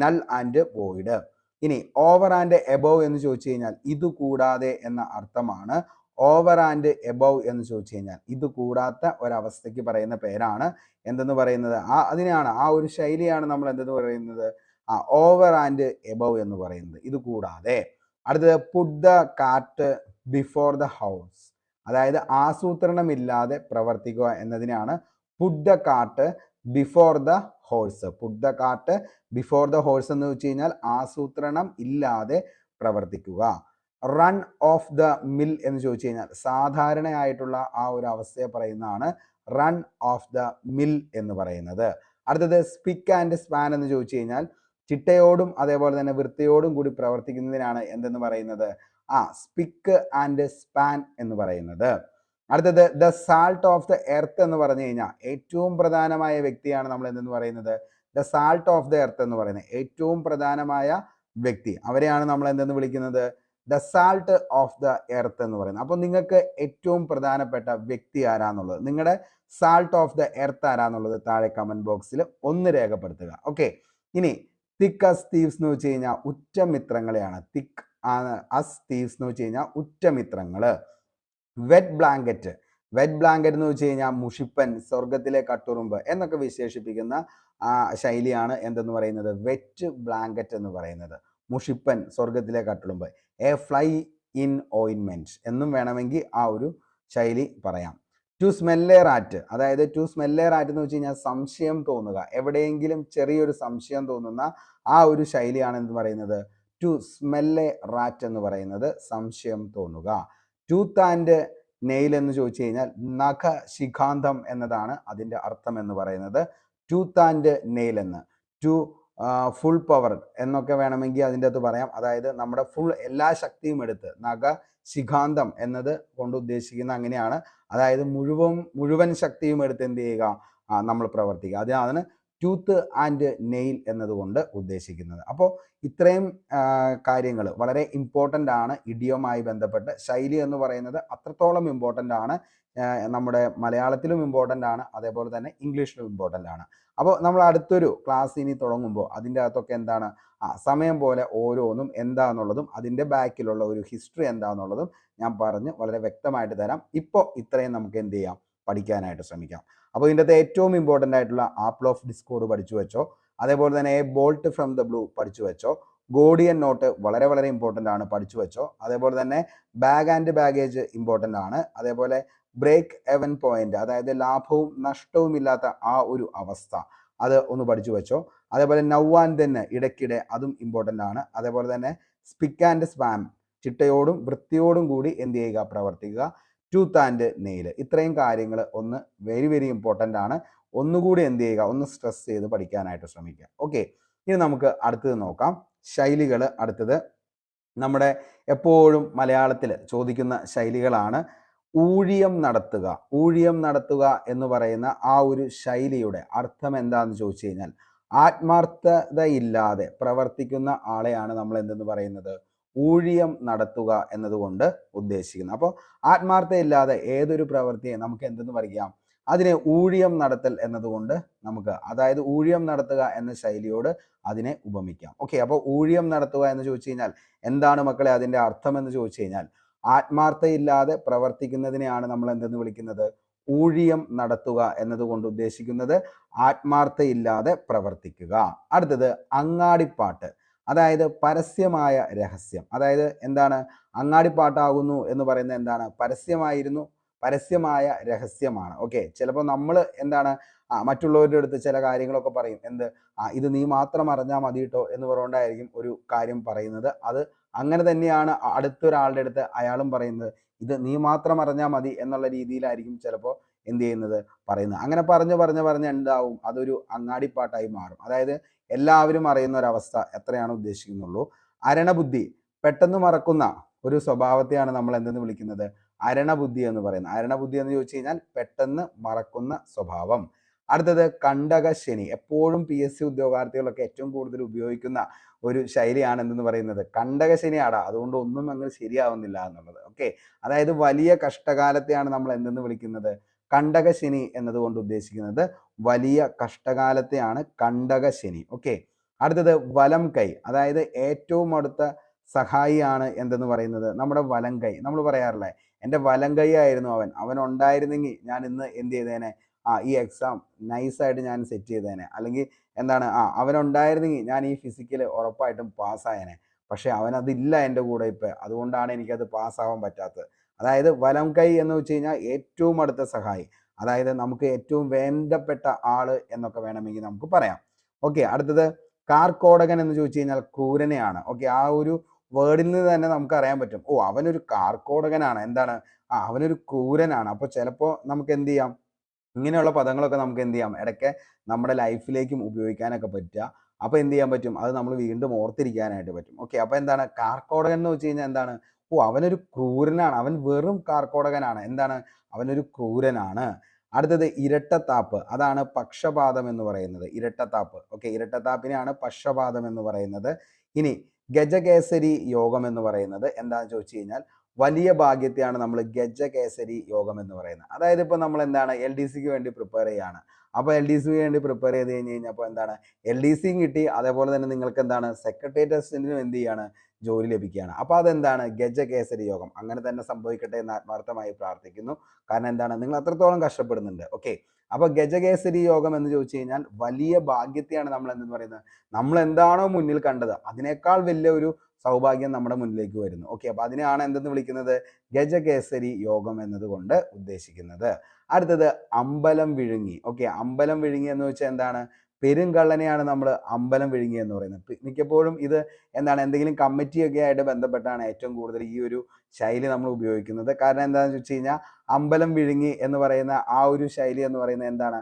നൾ ആൻഡ് വോയിഡ്. ഇനി ഓവർ ആൻഡ് എബവ് എന്ന് ചോദിച്ചു കഴിഞ്ഞാൽ ഇത് കൂടാതെ എന്ന അർത്ഥമാണ്. ഓവർ ആൻഡ് എബവ് എന്ന് ചോദിച്ചു കഴിഞ്ഞാൽ ഇത് കൂടാത്ത ഒരവസ്ഥയ്ക്ക് പറയുന്ന പേരാണ് എന്തെന്ന് പറയുന്നത്, അതിനെയാണ് ആ ഒരു ശൈലിയാണ് നമ്മൾ എന്തെന്ന് പറയുന്നത്, ഓവർ ആൻഡ് എബവ് എന്ന് പറയുന്നത്, ഇത് കൂടാതെ. അടുത്തത് put the cat before the house, അതായത് ആസൂത്രണമില്ലാതെ പ്രവർത്തിക്കുക എന്നതിനാണ് put the cart before the horse. Put the cart before the horse എന്ന് വെച്ച് കഴിഞ്ഞാൽ ആസൂത്രണം ഇല്ലാതെ പ്രവർത്തിക്കുക. റൺ ഓഫ് ദ മിൽ എന്ന് ചോദിച്ചു കഴിഞ്ഞാൽ സാധാരണയായിട്ടുള്ള ആ ഒരു അവസ്ഥയെ പറയുന്നതാണ് റൺ ഓഫ് ദ മിൽ എന്ന് പറയുന്നത്. അടുത്തത് സ്പിക്ക് ആൻഡ് സ്പാൻ എന്ന് ചോദിച്ചു കഴിഞ്ഞാൽ ചിട്ടയോടും അതേപോലെ തന്നെ വൃത്തിയോടും കൂടി പ്രവർത്തിക്കുന്നതിനാണ് എന്തെന്ന് പറയുന്നത്, സ്പിക്ക് ആൻഡ് സ്പാൻ എന്ന് പറയുന്നത്. അടുത്തത് the salt of the earth എന്ന് പറഞ്ഞു കഴിഞ്ഞാൽ ഏറ്റവും പ്രധാനമായ വ്യക്തിയാണ് നമ്മൾ എന്തെന്ന് പറയുന്നത്, the salt of the earth എന്ന് പറയുന്നത് ഏറ്റവും പ്രധാനമായ വ്യക്തി, അവരെയാണ് നമ്മൾ എന്തെന്ന് വിളിക്കുന്നത്, the salt of the earth എന്ന് പറയുന്നത്. അപ്പോൾ നിങ്ങൾക്ക് ഏറ്റവും പ്രധാനപ്പെട്ട വ്യക്തി ആരാന്നുള്ളത്, നിങ്ങളുടെ സാൾട്ട് ഓഫ് ദ എർത്ത് ആരാന്നുള്ളത് താഴെ കമന്റ് ബോക്സിൽ ഒന്ന് രേഖപ്പെടുത്തുക. ഓക്കെ, ഇനി തിക്ക് അസ് തീവ്സ് എന്ന് വെച്ച് കഴിഞ്ഞാൽ ഉറ്റമിത്രങ്ങളെയാണ്. തിക്ക് അസ് തീവ്സ് എന്ന് വെച്ച് കഴിഞ്ഞാൽ ഉറ്റമിത്രങ്ങള്. വെറ്റ് ബ്ലാങ്കറ്റ് എന്ന് വെച്ച് കഴിഞ്ഞാൽ മുഷിപ്പൻ, സ്വർഗത്തിലെ കട്ടുറുമ്പ് എന്നൊക്കെ വിശേഷിപ്പിക്കുന്ന ശൈലിയാണ് എന്തെന്ന് പറയുന്നത്, വെറ്റ് ബ്ലാങ്കറ്റ് എന്ന് പറയുന്നത്. മുഷിപ്പൻ, സ്വർഗത്തിലെ കട്ടുറുമ്പ്. എ ഫ്ലൈ ഇൻ ഓയിൻമെന്റ് എന്നും വേണമെങ്കിൽ ആ ഒരു ശൈലി പറയാം. ടു സ്മെൽ എ റാറ്റ്, അതായത് ടു സ്മെൽ എ റാറ്റ് എന്ന് വെച്ച് കഴിഞ്ഞാൽ സംശയം തോന്നുക, എവിടെയെങ്കിലും ചെറിയൊരു സംശയം തോന്നുന്ന ആ ഒരു ശൈലിയാണ് എന്ന് പറയുന്നത് ടു സ്മെൽ എ റാറ്റ് എന്ന് പറയുന്നത്, സംശയം തോന്നുക. ടൂത്ത് ആൻഡ് നെയിൽ എന്ന് ചോദിച്ചു കഴിഞ്ഞാൽ നഖ ശിഖാന്തം എന്നതാണ് അതിൻ്റെ അർത്ഥം എന്ന് പറയുന്നത്. ടൂത്ത് ആൻഡ് നെയിൽ എന്ന്, ടു ഫുൾ പവർ എന്നൊക്കെ വേണമെങ്കിൽ അതിൻ്റെ അകത്ത് പറയാം. അതായത് നമ്മുടെ ഫുൾ എല്ലാ ശക്തിയും എടുത്ത്, നഖ ശിഖാന്തം എന്നത് കൊണ്ട് ഉദ്ദേശിക്കുന്ന അങ്ങനെയാണ്. അതായത് മുഴുവൻ ശക്തിയും എടുത്ത് എന്ത് ചെയ്യുക, നമ്മൾ പ്രവർത്തിക്കുക. അതാണ് ടൂത്ത് ആൻഡ് നെയിൽ എന്നതുകൊണ്ട് ഉദ്ദേശിക്കുന്നത്. അപ്പോൾ ഇത്രയും കാര്യങ്ങൾ വളരെ ഇമ്പോർട്ടൻ്റ് ആണ്. ഇഡിയോമായി ബന്ധപ്പെട്ട് ശൈലി എന്ന് പറയുന്നത് അത്രത്തോളം ഇമ്പോർട്ടൻ്റ് ആണ്. നമ്മുടെ മലയാളത്തിലും ഇമ്പോർട്ടൻ്റ് ആണ്, അതേപോലെ തന്നെ ഇംഗ്ലീഷിലും ഇമ്പോർട്ടൻ്റ് ആണ്. അപ്പോൾ നമ്മൾ അടുത്തൊരു ക്ലാസ് ഇനി തുടങ്ങുമ്പോൾ അതിൻ്റെ അകത്തൊക്കെ എന്താണ്, സമയം പോലെ ഓരോന്നും എന്താണെന്നുള്ളതും അതിൻ്റെ ബാക്കിലുള്ള ഒരു ഹിസ്റ്ററി എന്താണെന്നുള്ളതും ഞാൻ പറഞ്ഞ് വളരെ വ്യക്തമായിട്ട് തരാം. ഇപ്പോൾ ഇത്രയും നമുക്ക് എന്ത് ചെയ്യാം, പഠിക്കാനായിട്ട് ശ്രമിക്കാം. അപ്പോൾ ഇതിൻ്റെ അകത്ത് ഏറ്റവും ഇമ്പോർട്ടൻ്റ് ആയിട്ടുള്ള ആപ്പിൾ ഓഫ് ഡിസ്കോർഡ് പഠിച്ചു വെച്ചോ. അതേപോലെ തന്നെ A bolt from the blue പഠിച്ചു വെച്ചോ. ഗോഡിയൻ നോട്ട് വളരെ വളരെ ഇമ്പോർട്ടൻ്റ് ആണ്, പഠിച്ചു വെച്ചോ. അതേപോലെ തന്നെ ബാഗ് ആൻഡ് ബാഗേജ് ഇമ്പോർട്ടൻ്റ് ആണ്. അതേപോലെ ബ്രേക്ക് എവൻ പോയിന്റ്, അതായത് ലാഭവും നഷ്ടവും ഇല്ലാത്ത ആ ഒരു അവസ്ഥ, അത് ഒന്ന് പഠിച്ചു വെച്ചോ. അതേപോലെ നൗ ആൻഡ് ദെൻ ഇടയ്ക്കിടെ, അതും ഇമ്പോർട്ടൻ്റ് ആണ്. അതേപോലെ തന്നെ സ്പിക്ക് ആൻഡ് സ്പാം, ചിട്ടയോടും വൃത്തിയോടും കൂടി എന്ത് ചെയ്യുക, പ്രവർത്തിക്കുക. ടൂത്ത് ആൻഡ് നെയിൽ, ഇത്രയും കാര്യങ്ങൾ ഒന്ന് വെരി വെരി ഇമ്പോർട്ടൻ്റ് ആണ്. ഒന്നുകൂടി എന്ത് ചെയ്യുക, ഒന്ന് സ്ട്രെസ് ചെയ്ത് പഠിക്കാനായിട്ട് ശ്രമിക്കുക. ഓക്കെ, ഇനി നമുക്ക് അടുത്തത് നോക്കാം. ശൈലികൾ അടുത്തത് നമ്മുടെ എപ്പോഴും മലയാളത്തിൽ ചോദിക്കുന്ന ശൈലികളാണ്. ഊഴിയം നടത്തുക. ഊഴിയം നടത്തുക എന്ന് പറയുന്ന ആ ഒരു ശൈലിയുടെ അർത്ഥം എന്താണെന്ന് ചോദിച്ചു കഴിഞ്ഞാൽ, ആത്മാർത്ഥതയില്ലാതെ പ്രവർത്തിക്കുന്ന ആളെയാണ് നമ്മൾ എന്തെന്ന് പറയുന്നത്, ഊഴിയം നടത്തുക എന്നതുകൊണ്ട് ഉദ്ദേശിക്കുന്നത്. അപ്പോൾ ആത്മാർത്ഥതയില്ലാതെ ഏതൊരു പ്രവൃത്തിയെ നമുക്ക് എന്തെന്ന് പറയാം, അതിനെ ഊഴിയം നടത്തൽ എന്നതുകൊണ്ട് നമുക്ക്, അതായത് ഊഴിയം നടത്തുക എന്ന ശൈലിയോട് അതിനെ ഉപമിക്കാം. ഓക്കെ, അപ്പോൾ ഊഴിയം നടത്തുക എന്ന് ചോദിച്ചു കഴിഞ്ഞാൽ എന്താണ് മക്കളെ അതിൻ്റെ അർത്ഥം എന്ന് ചോദിച്ചു കഴിഞ്ഞാൽ, ആത്മാർത്ഥതയില്ലാതെ പ്രവർത്തിക്കുന്നതിനെയാണ് നമ്മൾ എന്തെന്ന് വിളിക്കുന്നത്, ഊഴിയം നടത്തുക എന്നതുകൊണ്ട് ഉദ്ദേശിക്കുന്നത് ആത്മാർത്ഥതയില്ലാതെ പ്രവർത്തിക്കുക. അടുത്തത് അങ്ങാടിപ്പാട്ട്, അതായത് പരസ്യമായ രഹസ്യം. അതായത് എന്താണ് അങ്ങാടിപ്പാട്ടാകുന്നു എന്ന് പറയുന്നത്, എന്താണ്, പരസ്യമായ രഹസ്യമാണ്. ഓക്കെ, ചിലപ്പോൾ നമ്മൾ എന്താണ് മറ്റുള്ളവരുടെ അടുത്ത് ചില കാര്യങ്ങളൊക്കെ പറയും, എന്ത്, ഇത് നീ മാത്രം അറിഞ്ഞാൽ മതി കേട്ടോ എന്ന് പറഞ്ഞുകൊണ്ടായിരിക്കും ഒരു കാര്യം പറയുന്നത്. അത് അങ്ങനെ തന്നെയാണ് അടുത്തൊരാളുടെ അടുത്ത് അയാളും പറയുന്നത്, ഇത് നീ മാത്രം അറിഞ്ഞാൽ മതി എന്നുള്ള രീതിയിലായിരിക്കും ചിലപ്പോൾ എന്ത് ചെയ്യുന്നത്, പറയുന്നത്. അങ്ങനെ പറഞ്ഞ് എന്താവും, അതൊരു അങ്ങാടിപ്പാട്ടായി മാറും. അതായത് എല്ലാവരും അറിയുന്ന ഒരവസ്ഥ എത്രയാണ് ഉദ്ദേശിക്കുന്നുള്ളൂ. അരണബുദ്ധി, പെട്ടെന്ന് മറക്കുന്ന ഒരു സ്വഭാവത്തെയാണ് നമ്മൾ എന്തെന്ന് വിളിക്കുന്നത്, അരണബുദ്ധി എന്ന് പറയുന്നത്. അരണബുദ്ധി എന്ന് ചോദിച്ചു കഴിഞ്ഞാൽ പെട്ടെന്ന് മറക്കുന്ന സ്വഭാവം. അടുത്തത് കണ്ടകശനി, എപ്പോഴും PSC ഉദ്യോഗാർത്ഥികളൊക്കെ ഏറ്റവും കൂടുതൽ ഉപയോഗിക്കുന്ന ഒരു ശൈലിയാണ് എന്തെന്ന് പറയുന്നത്, കണ്ടകശനിയാടാ, അതുകൊണ്ട് ഒന്നും അങ്ങനെ ശരിയാവുന്നില്ല എന്നുള്ളത്. ഓക്കെ, അതായത് വലിയ കഷ്ടകാലത്തെയാണ് നമ്മൾ എന്തെന്ന് വിളിക്കുന്നത്, കണ്ടകശനി എന്നതുകൊണ്ട് ഉദ്ദേശിക്കുന്നത് വലിയ കഷ്ടകാലത്തെയാണ് കണ്ടകശനി. ഓക്കെ, അടുത്തത് വലം കൈ, അതായത് ഏറ്റവും അടുത്ത സഹായിയാണ് എന്തെന്ന് പറയുന്നത് നമ്മുടെ വലം കൈ. നമ്മൾ പറയാറില്ലേ, എൻ്റെ വലം കൈ ആയിരുന്നു അവൻ ഉണ്ടായിരുന്നെങ്കിൽ ഞാൻ ഇന്ന് എന്ത് ചെയ്തേനെ, ഈ എക്സാം നൈസായിട്ട് ഞാൻ സെറ്റ് ചെയ്തേനെ, അല്ലെങ്കിൽ എന്താണ്, അവനുണ്ടായിരുന്നെങ്കിൽ ഞാൻ ഈ ഫിസിക്കൽ ഉറപ്പായിട്ടും പാസ്സായേനെ, പക്ഷെ അവനതില്ല എൻ്റെ കൂടെ ഇപ്പം, അതുകൊണ്ടാണ് എനിക്കത് പാസ്സാവാൻ പറ്റാത്തത്. അതായത് വലം കൈ എന്ന് വെച്ച് കഴിഞ്ഞാൽ ഏറ്റവും അടുത്ത സഹായി, അതായത് നമുക്ക് ഏറ്റവും വേണ്ടപ്പെട്ട ആള് എന്നൊക്കെ വേണമെങ്കിൽ നമുക്ക് പറയാം. ഓക്കെ, അടുത്തത് കാർക്കോടകൻ എന്ന് ചോദിച്ചു കഴിഞ്ഞാൽ ക്രൂരനെയാണ്. ഓക്കെ, ആ ഒരു വേർഡിൽ നിന്ന് തന്നെ നമുക്ക് അറിയാൻ പറ്റും, അവനൊരു കാർക്കോടകനാണ്, എന്താണ്, അവനൊരു ക്രൂരനാണ്. അപ്പോൾ ചിലപ്പോൾ നമുക്ക് എന്ത് ചെയ്യാം, ഇങ്ങനെയുള്ള പദങ്ങളൊക്കെ നമുക്ക് എന്ത് ചെയ്യാം, ഇടയ്ക്ക് നമ്മുടെ ലൈഫിലേക്കും ഉപയോഗിക്കാനൊക്കെ പറ്റുക. അപ്പോൾ എന്ത് ചെയ്യാൻ പറ്റും, അത് നമ്മൾ വീണ്ടും ഓർത്തിരിക്കാനായിട്ട് പറ്റും. ഓക്കെ, അപ്പോൾ എന്താണ് കാർക്കോടകൻ എന്ന് വെച്ച് കഴിഞ്ഞാൽ എന്താണ്, അവനൊരു ക്രൂരനാണ്, അവൻ വെറും കാർക്കോടകനാണ്, എന്താണ്, അവനൊരു ക്രൂരനാണ്. അടുത്തത് ഇരട്ടത്താപ്പ്, അതാണ് പക്ഷപാതം എന്ന് പറയുന്നത്, ഇരട്ടത്താപ്പ്. ഓക്കെ, ഇരട്ടത്താപ്പിനെയാണ് പക്ഷപാതം എന്ന് പറയുന്നത്. ഇനി ഗജകേസരി യോഗം എന്ന് പറയുന്നത് എന്താണെന്ന് ചോദിച്ചു കഴിഞ്ഞാൽ, വലിയ ഭാഗ്യത്തെയാണ് നമ്മൾ ഗജകേസരി യോഗം എന്ന് പറയുന്നത്. അതായത് ഇപ്പോൾ നമ്മൾ എന്താണ് LDCക്ക് വേണ്ടി പ്രിപ്പയർ ചെയ്യുകയാണ്. അപ്പോൾ LDCക്ക് വേണ്ടി പ്രിപ്പയർ ചെയ്ത് കഴിഞ്ഞപ്പോൾ എന്താണ്, LDCയും കിട്ടി, അതേപോലെ തന്നെ നിങ്ങൾക്ക് എന്താണ് സെക്രട്ടേറിയറ്റ് അസിസ്റ്റന്റിനും എന്ത് ചെയ്യാണ്, ജോലി ലഭിക്കുകയാണ്. അപ്പോൾ അതെന്താണ് ഗജകേസരി യോഗം. അങ്ങനെ തന്നെ സംഭവിക്കട്ടെ എന്ന് ആത്മാർത്ഥമായി പ്രാർത്ഥിക്കുന്നു. കാരണം എന്താണ്, നിങ്ങൾ അത്രത്തോളം കഷ്ടപ്പെടുന്നുണ്ട്. ഓക്കെ, അപ്പോൾ ഗജകേസരി യോഗം എന്ന് ചോദിച്ചു കഴിഞ്ഞാൽ വലിയ ഭാഗ്യത്തെയാണ് നമ്മൾ എന്തെന്ന് പറയുന്നത്, നമ്മൾ എന്താണോ മുന്നിൽ കണ്ടത് അതിനേക്കാൾ വലിയ ഒരു സൗഭാഗ്യം നമ്മുടെ മുന്നിലേക്ക് വരുന്നു. ഓക്കെ, അപ്പോൾ അതിനെയാണ് എന്തെന്ന് വിളിക്കുന്നത്, ഗജകേസരി യോഗം എന്നതുകൊണ്ട് ഉദ്ദേശിക്കുന്നത്. അടുത്തത് അമ്പലം വിഴുങ്ങി. ഓക്കെ, അമ്പലം വിഴുങ്ങി എന്ന് വെച്ചാൽ എന്താണ്, പെരുങ്കള്ളനെയാണ് നമ്മൾ അമ്പലം വിഴുങ്ങി എന്ന് പറയുന്നത്. മിക്കപ്പോഴും ഇത് എന്താണ്, എന്തെങ്കിലും കമ്മിറ്റിയൊക്കെ ആയിട്ട് ബന്ധപ്പെട്ടാണ് ഏറ്റവും കൂടുതൽ ഈ ഒരു ശൈലി നമ്മൾ ഉപയോഗിക്കുന്നത്. കാരണം എന്താണെന്ന് വെച്ച് കഴിഞ്ഞാൽ അമ്പലം വിഴുങ്ങി എന്ന് പറയുന്ന ആ ഒരു ശൈലി എന്ന് പറയുന്നത് എന്താണ്,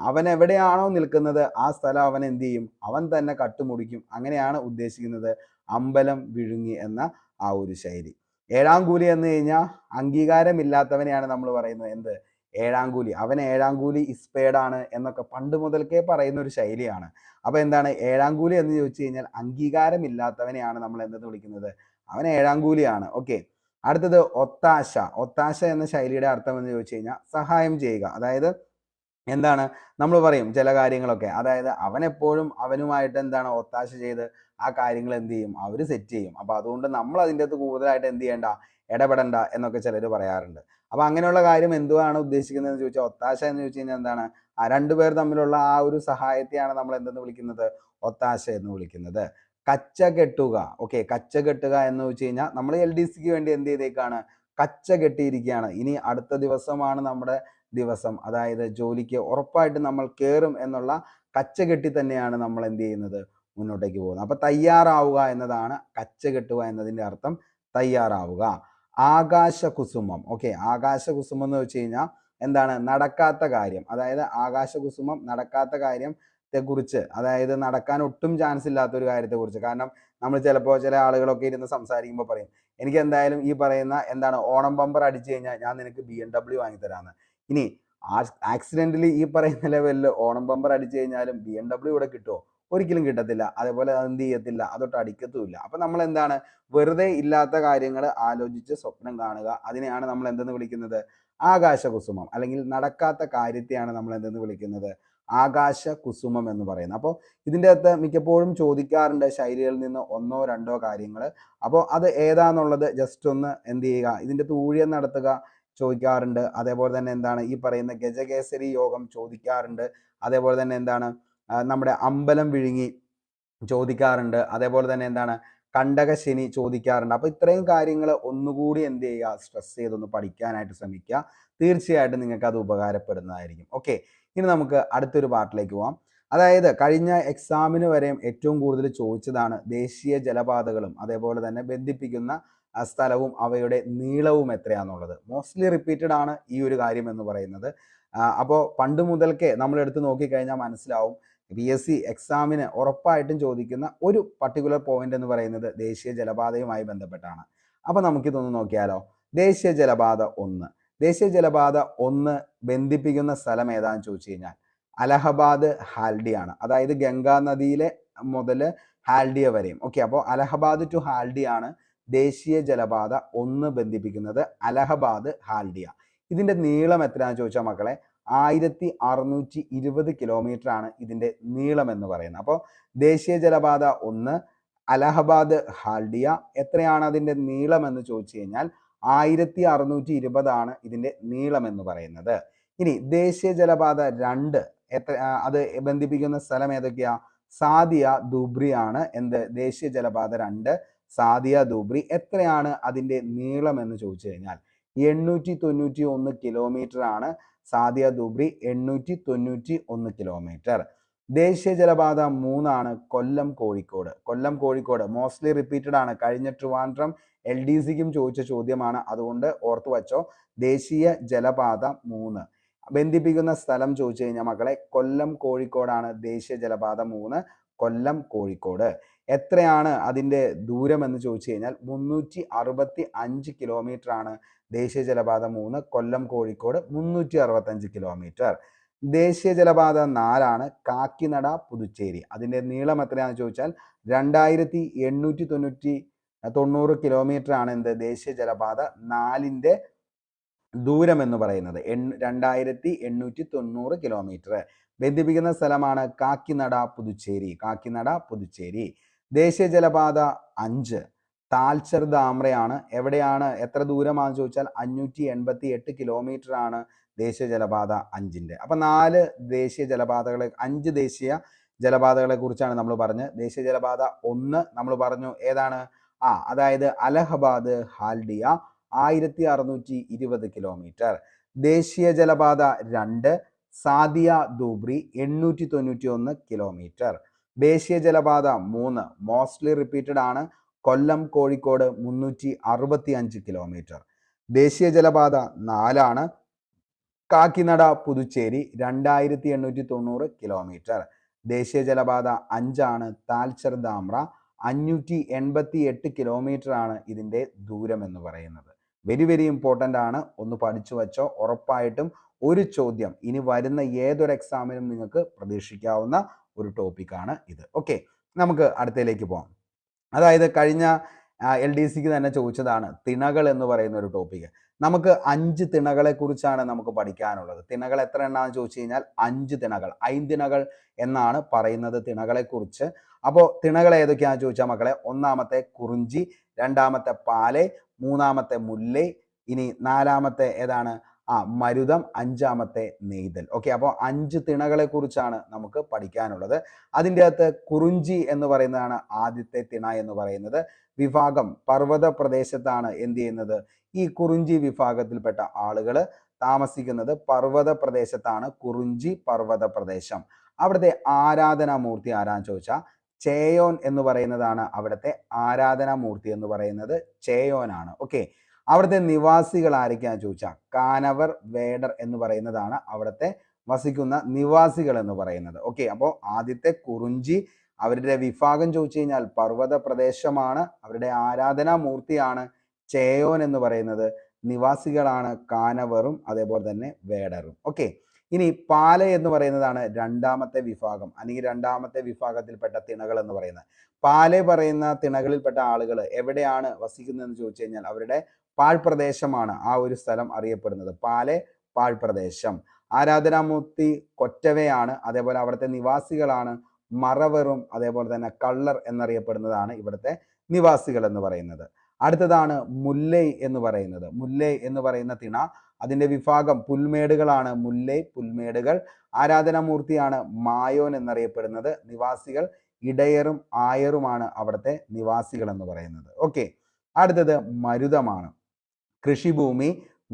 അവൻ എവിടെയാണോ നിൽക്കുന്നത് ആ സ്ഥലം അവൻ എന്ത് ചെയ്യും, അവൻ തന്നെ കട്ടുമുടിക്കും. അങ്ങനെയാണ് ഉദ്ദേശിക്കുന്നത് അമ്പലം വിഴുങ്ങി എന്ന ആ ഒരു ശൈലി. ഏഴാം കൂലി എന്ന് കഴിഞ്ഞാൽ അംഗീകാരമില്ലാത്തവനെയാണ് നമ്മൾ പറയുന്നത് എന്ത്, ഏഴാം കൂലി. അവൻ ഏഴാം കൂലി ഇസ്പേഡാണ് എന്നൊക്കെ പണ്ട് മുതൽക്കേ പറയുന്ന ഒരു ശൈലിയാണ്. അപ്പൊ എന്താണ് ഏഴാം കൂലി എന്ന് ചോദിച്ചു കഴിഞ്ഞാൽ അംഗീകാരമില്ലാത്തവനെയാണ് നമ്മൾ എന്തെന്ന് വിളിക്കുന്നത്, അവൻ ഏഴാം കൂലിയാണ്. ഓക്കെ. അടുത്തത് ഒത്താശ. ഒത്താശ എന്ന ശൈലിയുടെ അർത്ഥം എന്ന് ചോദിച്ചു കഴിഞ്ഞാൽ സഹായം ചെയ്യുക. അതായത് എന്താണ്, നമ്മൾ പറയും ചില കാര്യങ്ങളൊക്കെ, അതായത് അവൻ എപ്പോഴും അവനുമായിട്ട് എന്താണ് ഒത്താശ ചെയ്ത് ആ കാര്യങ്ങൾ എന്ത് ചെയ്യും, അവർ സെറ്റ് ചെയ്യും. അപ്പൊ അതുകൊണ്ട് നമ്മൾ അതിൻ്റെ അകത്ത് കൂടുതലായിട്ട് എന്ത് ചെയ്യണ്ട, ഇടപെടണ്ട എന്നൊക്കെ ചിലർ പറയാറുണ്ട്. അപ്പൊ അങ്ങനെയുള്ള കാര്യം എന്തുവാണ് ഉദ്ദേശിക്കുന്നത് എന്ന് ചോദിച്ചാൽ, ഒത്താശ എന്ന് ചോദിച്ചു കഴിഞ്ഞാൽ എന്താണ്, രണ്ടുപേർ തമ്മിലുള്ള ആ ഒരു സഹായത്തെയാണ് നമ്മൾ എന്തെന്ന് വിളിക്കുന്നത്, ഒത്താശ എന്ന് വിളിക്കുന്നത്. കച്ച കെട്ടുക. ഓക്കെ, കച്ച കെട്ടുക എന്ന് വെച്ച് കഴിഞ്ഞാൽ നമ്മൾ LDCക്ക് വേണ്ടി എന്ത് ചെയ്തേക്കാണ്, കച്ച കെട്ടിയിരിക്കുകയാണ്. ഇനി അടുത്ത ദിവസമാണ് നമ്മുടെ ദിവസം, അതായത് ജോലിക്ക് ഉറപ്പായിട്ട് നമ്മൾ കയറും എന്നുള്ള കച്ച കെട്ടി തന്നെയാണ് നമ്മൾ എന്ത് ചെയ്യുന്നത്, മുന്നോട്ടേക്ക് പോകുന്നത്. അപ്പൊ തയ്യാറാവുക എന്നതാണ് കച്ച കെട്ടുക എന്നതിന്റെ അർത്ഥം, തയ്യാറാവുക. ആകാശകുസുമം. ഓക്കെ, ആകാശകുസുമം എന്ന് വെച്ച് കഴിഞ്ഞാൽ എന്താണ്, നടക്കാത്ത കാര്യം. അതായത് ആകാശകുസുമം നടക്കാത്ത കാര്യത്തെ കുറിച്ച്, അതായത് നടക്കാൻ ഒട്ടും ചാൻസ് ഇല്ലാത്ത ഒരു കാര്യത്തെ കുറിച്ച്. കാരണം നമ്മൾ ചിലപ്പോൾ ചില ആളുകളൊക്കെ ഇരുന്ന് സംസാരിക്കുമ്പോൾ പറയും, എനിക്ക് എന്തായാലും ഈ പറയുന്ന എന്താണ് ഓണം ബമ്പർ അടിച്ചു കഴിഞ്ഞാൽ ഞാൻ നിനക്ക് BMW വാങ്ങിത്തരാന്ന്. ഇനി ആക്സിഡന്റലി ഈ പറയുന്ന ലെവലിൽ ഓണം ബമ്പർ അടിച്ചു കഴിഞ്ഞാലും BMW ഇവിടെ കിട്ടുമോ, ഒരിക്കലും കിട്ടത്തില്ല. അതേപോലെ എന്ത് ചെയ്യത്തില്ല, അതൊട്ട് അടിക്കത്തുമില്ല. അപ്പൊ നമ്മൾ എന്താണ്, വെറുതെ ഇല്ലാത്ത കാര്യങ്ങൾ ആലോചിച്ച് സ്വപ്നം കാണുക. അതിനെയാണ് നമ്മൾ എന്തെന്ന് വിളിക്കുന്നത്, ആകാശകുസുമം. അല്ലെങ്കിൽ നടക്കാത്ത കാര്യത്തെയാണ് നമ്മൾ എന്തെന്ന് വിളിക്കുന്നത്, ആകാശകുസുമം എന്ന് പറയുന്നത്. അപ്പോൾ ഇതിൻ്റെ അകത്ത് മിക്കപ്പോഴും ചോദിക്കാറുണ്ട് ശൈലികളിൽ നിന്ന് ഒന്നോ രണ്ടോ കാര്യങ്ങൾ. അപ്പോൾ അത് ഏതാന്നുള്ളത് ജസ്റ്റ് ഒന്ന് എന്ത് ചെയ്യുക, ഇതിൻ്റെ ഊഴിയം നടത്തുക ചോദിക്കാറുണ്ട്. അതേപോലെ തന്നെ എന്താണ് ഈ പറയുന്ന ഗജകേസരി യോഗം ചോദിക്കാറുണ്ട്. അതേപോലെ തന്നെ എന്താണ് നമ്മുടെ അമ്പലം വിഴുങ്ങി ചോദിക്കാറുണ്ട്. അതേപോലെ തന്നെ എന്താണ് കണ്ടകശനി ചോദിക്കാറുണ്ട്. അപ്പൊ ഇത്രയും കാര്യങ്ങൾ ഒന്നുകൂടി എന്ത് ചെയ്യുക, സ്ട്രെസ് ചെയ്തൊന്ന് പഠിക്കാനായിട്ട് ശ്രമിക്കുക. തീർച്ചയായിട്ടും നിങ്ങൾക്ക് അത് ഉപകാരപ്പെടുന്നതായിരിക്കും. ഓക്കെ, ഇനി നമുക്ക് അടുത്തൊരു പാർട്ടിലേക്ക് പോവാം. അതായത് കഴിഞ്ഞ എക്സാമിന് വരെയും ഏറ്റവും കൂടുതൽ ചോദിച്ചതാണ് ദേശീയ ജലപാതകളും അതേപോലെ തന്നെ ബന്ധിപ്പിക്കുന്ന സ്ഥലവും അവയുടെ നീളവും എത്രയാണെന്നുള്ളത്. മോസ്റ്റ്ലി റിപ്പീറ്റഡ് ആണ് ഈ ഒരു കാര്യം എന്ന് പറയുന്നത്. അപ്പോൾ പണ്ട് മുതൽക്കേ നമ്മൾ എടുത്ത് നോക്കിക്കഴിഞ്ഞാൽ മനസ്സിലാവും PSC എക്സാമിന് ഉറപ്പായിട്ടും ചോദിക്കുന്ന ഒരു പർട്ടിക്കുലർ പോയിന്റ് എന്ന് പറയുന്നത് ദേശീയ ജലപാതയുമായി ബന്ധപ്പെട്ടാണ്. അപ്പൊ നമുക്കിതൊന്ന് നോക്കിയാലോ. ദേശീയ ജലപാത 1. ദേശീയ ജലപാത 1 ബന്ധിപ്പിക്കുന്ന സ്ഥലം ഏതാണെന്ന് ചോദിച്ചു കഴിഞ്ഞാൽ അലഹബാദ് ഹാൽഡിയാണ്. അതായത് ഗംഗാ നദിയിലെ മുതൽ ഹാൽഡിയ വരെയും. ഓക്കെ, അപ്പോൾ അലഹബാദ് ടു ഹാൽഡിയാണ് ദേശീയ ജലപാത 1 ബന്ധിപ്പിക്കുന്നത്, അലഹബാദ് ഹാൽഡിയ. ഇതിന്റെ നീളം എത്രയാണെന്ന് ചോദിച്ചാൽ മക്കളെ 1620 കിലോമീറ്റർ ആണ് ഇതിന്റെ നീളം എന്ന് പറയുന്നത്. അപ്പോൾ ദേശീയ ജലപാത 1 അലഹബാദ് ഹാൽഡിയ എത്രയാണ് അതിന്റെ നീളം എന്ന് ചോദിച്ചു കഴിഞ്ഞാൽ 1620 ആണ് ഇതിന്റെ നീളം എന്ന് പറയുന്നത്. ഇനി ദേശീയ ജലപാത 2 അത് ബന്ധിപ്പിക്കുന്ന സ്ഥലം ഏതൊക്കെയാ, സാദിയ ധൂബ്രി ആണ് എന്ത് ദേശീയ ജലപാത 2 സാദിയ ധൂബ്രി. എത്രയാണ് അതിന്റെ നീളം എന്ന് ചോദിച്ചു കഴിഞ്ഞാൽ 891 കിലോമീറ്റർ ആണ് സാദിയ ധൂബ്രി, 891 കിലോമീറ്റർ. ദേശീയ ജലപാത 3 ആണ് കൊല്ലം കോഴിക്കോട്. കൊല്ലം കോഴിക്കോട് മോസ്റ്റ്ലി റിപ്പീറ്റഡ് ആണ്. കഴിഞ്ഞ ട്രിവാൻഡ്രം LDCക്കും ചോദിച്ച ചോദ്യമാണ്, അതുകൊണ്ട് ഓർത്തു വച്ചോ. ദേശീയ ജലപാത 3 ബന്ധിപ്പിക്കുന്ന സ്ഥലം ചോദിച്ചു കഴിഞ്ഞാൽ മക്കളെ കൊല്ലം കോഴിക്കോടാണ് ദേശീയ ജലപാത 3 കൊല്ലം കോഴിക്കോട്. എത്രയാണ് അതിന്റെ ദൂരം എന്ന് ചോദിച്ചു കഴിഞ്ഞാൽ 365 കിലോമീറ്റർ ആണ് ദേശീയ ജലപാത 3 കൊല്ലം കോഴിക്കോട്, 365 കിലോമീറ്റർ. ദേശീയ ജലപാത 4 ആണ് കാക്കിനട പുതുച്ചേരി. അതിന്റെ നീളം എത്രയാണെന്ന് ചോദിച്ചാൽ 2890 കിലോമീറ്റർ ആണ് എന്ത് ദേശീയ ജലപാത 4ന്റെ ദൂരം എന്ന് പറയുന്നത്. 2890 കിലോമീറ്റർ ബന്ധിപ്പിക്കുന്ന സ്ഥലമാണ് കാക്കിനട പുതുച്ചേരി. കാക്കിനട പുതുച്ചേരി. ദേശീയ ജലപാത 5 താൽച്ചർ ധാമ്രയാണ്. എവിടെയാണ്, എത്ര ദൂരമാണെന്ന് ചോദിച്ചാൽ 588 കിലോമീറ്റർ ആണ് ദേശീയ ജലപാത 5ന്റെ. അപ്പൊ 5 ദേശീയ ജലപാതകളെ കുറിച്ചാണ് നമ്മൾ പറഞ്ഞത്. ദേശീയ ജലപാത 1 നമ്മൾ പറഞ്ഞു ഏതാണ്, അതായത് അലഹബാദ് ഹാൽഡിയ 1620 കിലോമീറ്റർ. ദേശീയ ജലപാത 2 സാദിയ ധൂബ്രി 891 കിലോമീറ്റർ. ദേശീയ ജലപാത 3 മോസ്റ്റ്ലി റിപ്പീറ്റഡ് ആണ്, കൊല്ലം കോഴിക്കോട് 365 കിലോമീറ്റർ. ദേശീയ ജലപാത 4 കാക്കിനട പുതുച്ചേരി 2890 കിലോമീറ്റർ. ദേശീയ ജലപാത 5 താൽച്ചർ ധാമ്ര 588 കിലോമീറ്റർ ആണ് ഇതിൻ്റെ ദൂരം എന്ന് പറയുന്നത്. വെരി വെരി ഇമ്പോർട്ടൻ്റ് ആണ്, ഒന്ന് പഠിച്ചു വച്ചോ. ഉറപ്പായിട്ടും ഒരു ചോദ്യം ഇനി വരുന്ന ഏതൊരു എക്സാമിനും നിങ്ങൾക്ക് പ്രതീക്ഷിക്കാവുന്ന ഒരു ടോപ്പിക്കാണ് ഇത്. ഓക്കെ, നമുക്ക് അടുത്തതിലേക്ക് പോകാം. അതായത് കഴിഞ്ഞ LDCക്ക് തന്നെ ചോദിച്ചതാണ് തിണകൾ എന്ന് പറയുന്ന ഒരു ടോപ്പിക്ക്. നമുക്ക് 5 തിണകളെ കുറിച്ചാണ് നമുക്ക് പഠിക്കാനുള്ളത്. തിണകൾ എത്ര എണ്ണാന്ന് ചോദിച്ചു കഴിഞ്ഞാൽ 5 തിണകൾ, ഐന്തിണകൾ എന്നാണ് പറയുന്നത് തിണകളെ കുറിച്ച്. അപ്പോൾ തിണകൾ ഏതൊക്കെയാണെന്ന് ചോദിച്ചാൽ മക്കളെ, ഒന്നാമത്തെ കുറിഞ്ചി, രണ്ടാമത്തെ പാലെ, മൂന്നാമത്തെ മുല്ലേ, ഇനി നാലാമത്തെ ഏതാണ് മരുതം, അഞ്ചാമത്തെ നെയ്തൽ. ഓക്കെ, അപ്പോൾ 5 തിണകളെ കുറിച്ചാണ് നമുക്ക് പഠിക്കാനുള്ളത്. അതിൻ്റെ അകത്ത് കുറിഞ്ചി എന്ന് പറയുന്നതാണ് ആദ്യത്തെ തിണ എന്ന് പറയുന്നത്. വിഭാഗം പർവ്വത പ്രദേശത്താണ് എന്ത് ചെയ്യുന്നത്, ഈ കുറിഞ്ചി വിഭാഗത്തിൽപ്പെട്ട ആളുകൾ താമസിക്കുന്നത് പർവ്വത പ്രദേശത്താണ്. കുറിഞ്ചി പർവ്വത പ്രദേശം. അവിടുത്തെ ആരാധനാമൂർത്തി ആരാന്ന് ചോദിച്ചാൽ ചേയോൻ എന്ന് പറയുന്നതാണ് അവിടുത്തെ ആരാധനാമൂർത്തി എന്ന് പറയുന്നത് ചേയോനാണ്. ഓക്കെ, അവിടുത്തെ നിവാസികൾ ആരൊക്കെയാന്ന് ചോദിച്ചാൽ കാനവർ, വേടർ എന്ന് പറയുന്നതാണ് അവിടുത്തെ വസിക്കുന്ന നിവാസികൾ എന്ന് പറയുന്നത്. ഓക്കെ, അപ്പോൾ ആദ്യത്തെ കുറിഞ്ചി, അവരുടെ വിഭാഗം ചോദിച്ചു കഴിഞ്ഞാൽ പർവ്വത പ്രദേശമാണ്, അവരുടെ ആരാധനാമൂർത്തിയാണ് ചേയോൻ എന്ന് പറയുന്നത്, നിവാസികളാണ് കാനവറും അതേപോലെ തന്നെ വേടറും. ഓക്കെ, ഇനി പാല എന്ന് പറയുന്നതാണ് രണ്ടാമത്തെ വിഭാഗം, അല്ലെങ്കിൽ രണ്ടാമത്തെ വിഭാഗത്തിൽപ്പെട്ട തിണകൾ എന്ന് പറയുന്നത്. പാല പറയുന്ന തിണകളിൽപ്പെട്ട ആളുകൾ എവിടെയാണ് വസിക്കുന്നതെന്ന് ചോദിച്ചു കഴിഞ്ഞാൽ അവരുടെ പാഴ്പ്രദേശമാണ് ആ ഒരു സ്ഥലം അറിയപ്പെടുന്നത്. പാലെ പാഴ്പ്രദേശം. ആരാധനാമൂർത്തി കൊറ്റവയാണ്, അതേപോലെ അവിടുത്തെ നിവാസികളാണ് മറവറും അതേപോലെ തന്നെ കള്ളർ എന്നറിയപ്പെടുന്നതാണ് ഇവിടുത്തെ നിവാസികൾ എന്ന് പറയുന്നത്. അടുത്തതാണ് മുല്ലൈ എന്ന് പറയുന്നത്. മുല്ലൈ എന്ന് പറയുന്ന തിണ, അതിൻ്റെ വിഭാഗം പുൽമേടുകളാണ്. മുല്ലൈ പുൽമേടുകൾ. ആരാധനാമൂർത്തിയാണ് മായോൻ എന്നറിയപ്പെടുന്നത്. നിവാസികൾ ഇടയറും ആയറുമാണ് അവിടുത്തെ നിവാസികൾ എന്ന് പറയുന്നത്. ഓക്കെ, അടുത്തത് മരുതമാണ്. കൃഷിഭൂമി,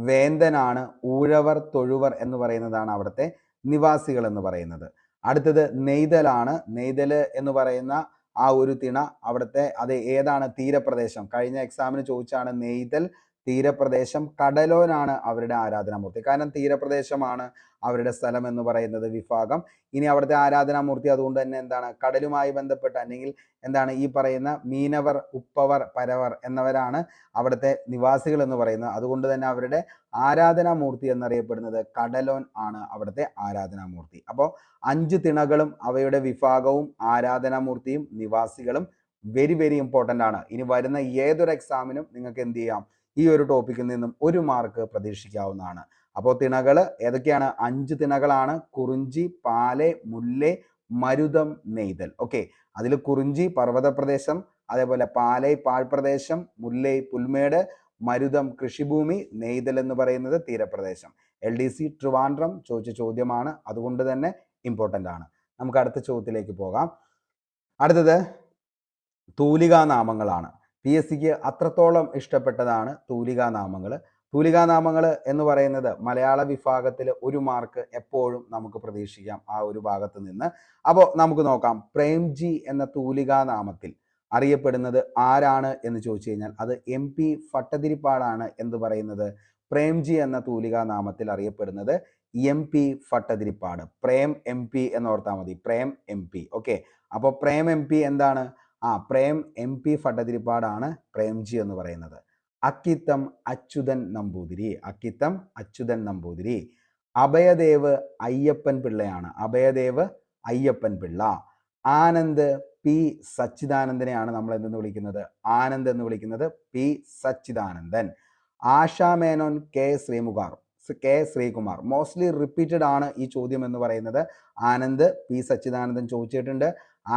വേന്തനാണ്. ഊഴവർ, തൊഴുവർ എന്ന് പറയുന്നതാണ് അവിടുത്തെ നിവാസികൾ എന്ന് പറയുന്നത്. അടുത്തത് നെയ്തലാണ്. നെയ്തൽ എന്ന് പറയുന്ന ആ ഒരു തിണ അവിടുത്തെ അത് ഏതാണ്, തീരപ്രദേശം. കഴിഞ്ഞ എക്സാമിന് ചോദിച്ചാണ് നെയ്തൽ തീരപ്രദേശം. കടലോനാണ് അവരുടെ ആരാധനാമൂർത്തി, കാരണം തീരപ്രദേശമാണ് അവരുടെ സ്ഥലം എന്ന് പറയുന്നത് വിഭാഗം. ഇനി അവിടുത്തെ ആരാധനാമൂർത്തി അതുകൊണ്ട് തന്നെ എന്താണ്, കടലുമായി ബന്ധപ്പെട്ട അല്ലെങ്കിൽ എന്താണ് ഈ പറയുന്ന മീനവർ, ഉപ്പവർ, പരവർ എന്നവരാണ് അവിടുത്തെ നിവാസികൾ എന്ന് പറയുന്നത്. അതുകൊണ്ട് തന്നെ അവരുടെ ആരാധനാമൂർത്തി എന്നറിയപ്പെടുന്നത് കടലോൻ ആണ് അവിടുത്തെ ആരാധനാമൂർത്തി. അപ്പോൾ 5 തിണകളും അവയുടെ വിഭാഗവും ആരാധനാമൂർത്തിയും നിവാസികളും വെരി വെരി ഇമ്പോർട്ടൻ്റ് ആണ്. ഇനി വരുന്ന ഏതൊരു എക്സാമിനും നിങ്ങൾക്ക് എന്ത് ചെയ്യാം, ഈ ഒരു ടോപ്പിക്കിൽ നിന്നും 1 മാർക്ക് പ്രതീക്ഷിക്കാവുന്നതാണ്. അപ്പോൾ തിണകൾ ഏതൊക്കെയാണ്? 5 തിണകളാണ്. കുറിഞ്ചി, പാലെ, മുല്ലേ, മരുതം, നെയ്തൽ. ഓക്കെ, അതിൽ കുറിഞ്ചി പർവ്വത പ്രദേശം, അതേപോലെ പാലൈ പാഴ്പ്രദേശം, മുല്ലൈ പുൽമേട്, മരുതം കൃഷിഭൂമി, നെയ്തൽ എന്ന് പറയുന്നത് തീരപ്രദേശം. LDC ട്രിവാൻഡ്രം ചോദിച്ച ചോദ്യമാണ്, അതുകൊണ്ട് തന്നെ ഇമ്പോർട്ടൻ്റ് ആണ്. നമുക്ക് അടുത്ത ചോദ്യത്തിലേക്ക് പോകാം. അടുത്തത് തൂലികാനാമങ്ങളാണ്. PSCക്ക് അത്രത്തോളം ഇഷ്ടപ്പെട്ടതാണ് തൂലികാനാമങ്ങൾ. തൂലികാനാമങ്ങൾ എന്ന് പറയുന്നത് മലയാള വിഭാഗത്തിൽ 1 മാർക്ക് എപ്പോഴും നമുക്ക് പ്രതീക്ഷിക്കാം ആ ഒരു ഭാഗത്ത് നിന്ന്. അപ്പോൾ നമുക്ക് നോക്കാം, പ്രേംജി എന്ന തൂലികാനാമത്തിൽ അറിയപ്പെടുന്നത് ആരാണ് എന്ന് ചോദിച്ചു കഴിഞ്ഞാൽ അത് MP ഭട്ടതിരിപ്പാടാണ് എന്ന് പറയുന്നത്. പ്രേംജി എന്ന തൂലികാനാമത്തിൽ അറിയപ്പെടുന്നത് MP ഭട്ടതിരിപ്പാട്. പ്രേം MP എന്നോർത്താൽ മതി, പ്രേം MP. ഓക്കെ, അപ്പോൾ പ്രേം MP എന്താണ്? പ്രേം MP ഭട്ടതിരിപ്പാടാണ് പ്രേംജി എന്ന് പറയുന്നത്. അക്കിത്തം അച്യുതൻ നമ്പൂതിരി. അക്കിത്തം അച്യുതൻ നമ്പൂതിരി. അഭയദേവ് അയ്യപ്പൻ പിള്ളയാണ്. അഭയദേവ് അയ്യപ്പൻ പിള്ള. ആനന്ദ് P സച്ചിദാനന്ദനെയാണ് നമ്മൾ എന്തെന്ന് വിളിക്കുന്നത്? ആനന്ദ് എന്ന് വിളിക്കുന്നത് P Sachidanandan. ASHA Menon K Sreekumar. Mostly repeated ആണ് ഈ ചോദ്യം എന്ന് പറയുന്നത്. ആനന്ദ് P സച്ചിദാനന്ദൻ ചോദിച്ചിട്ടുണ്ട്.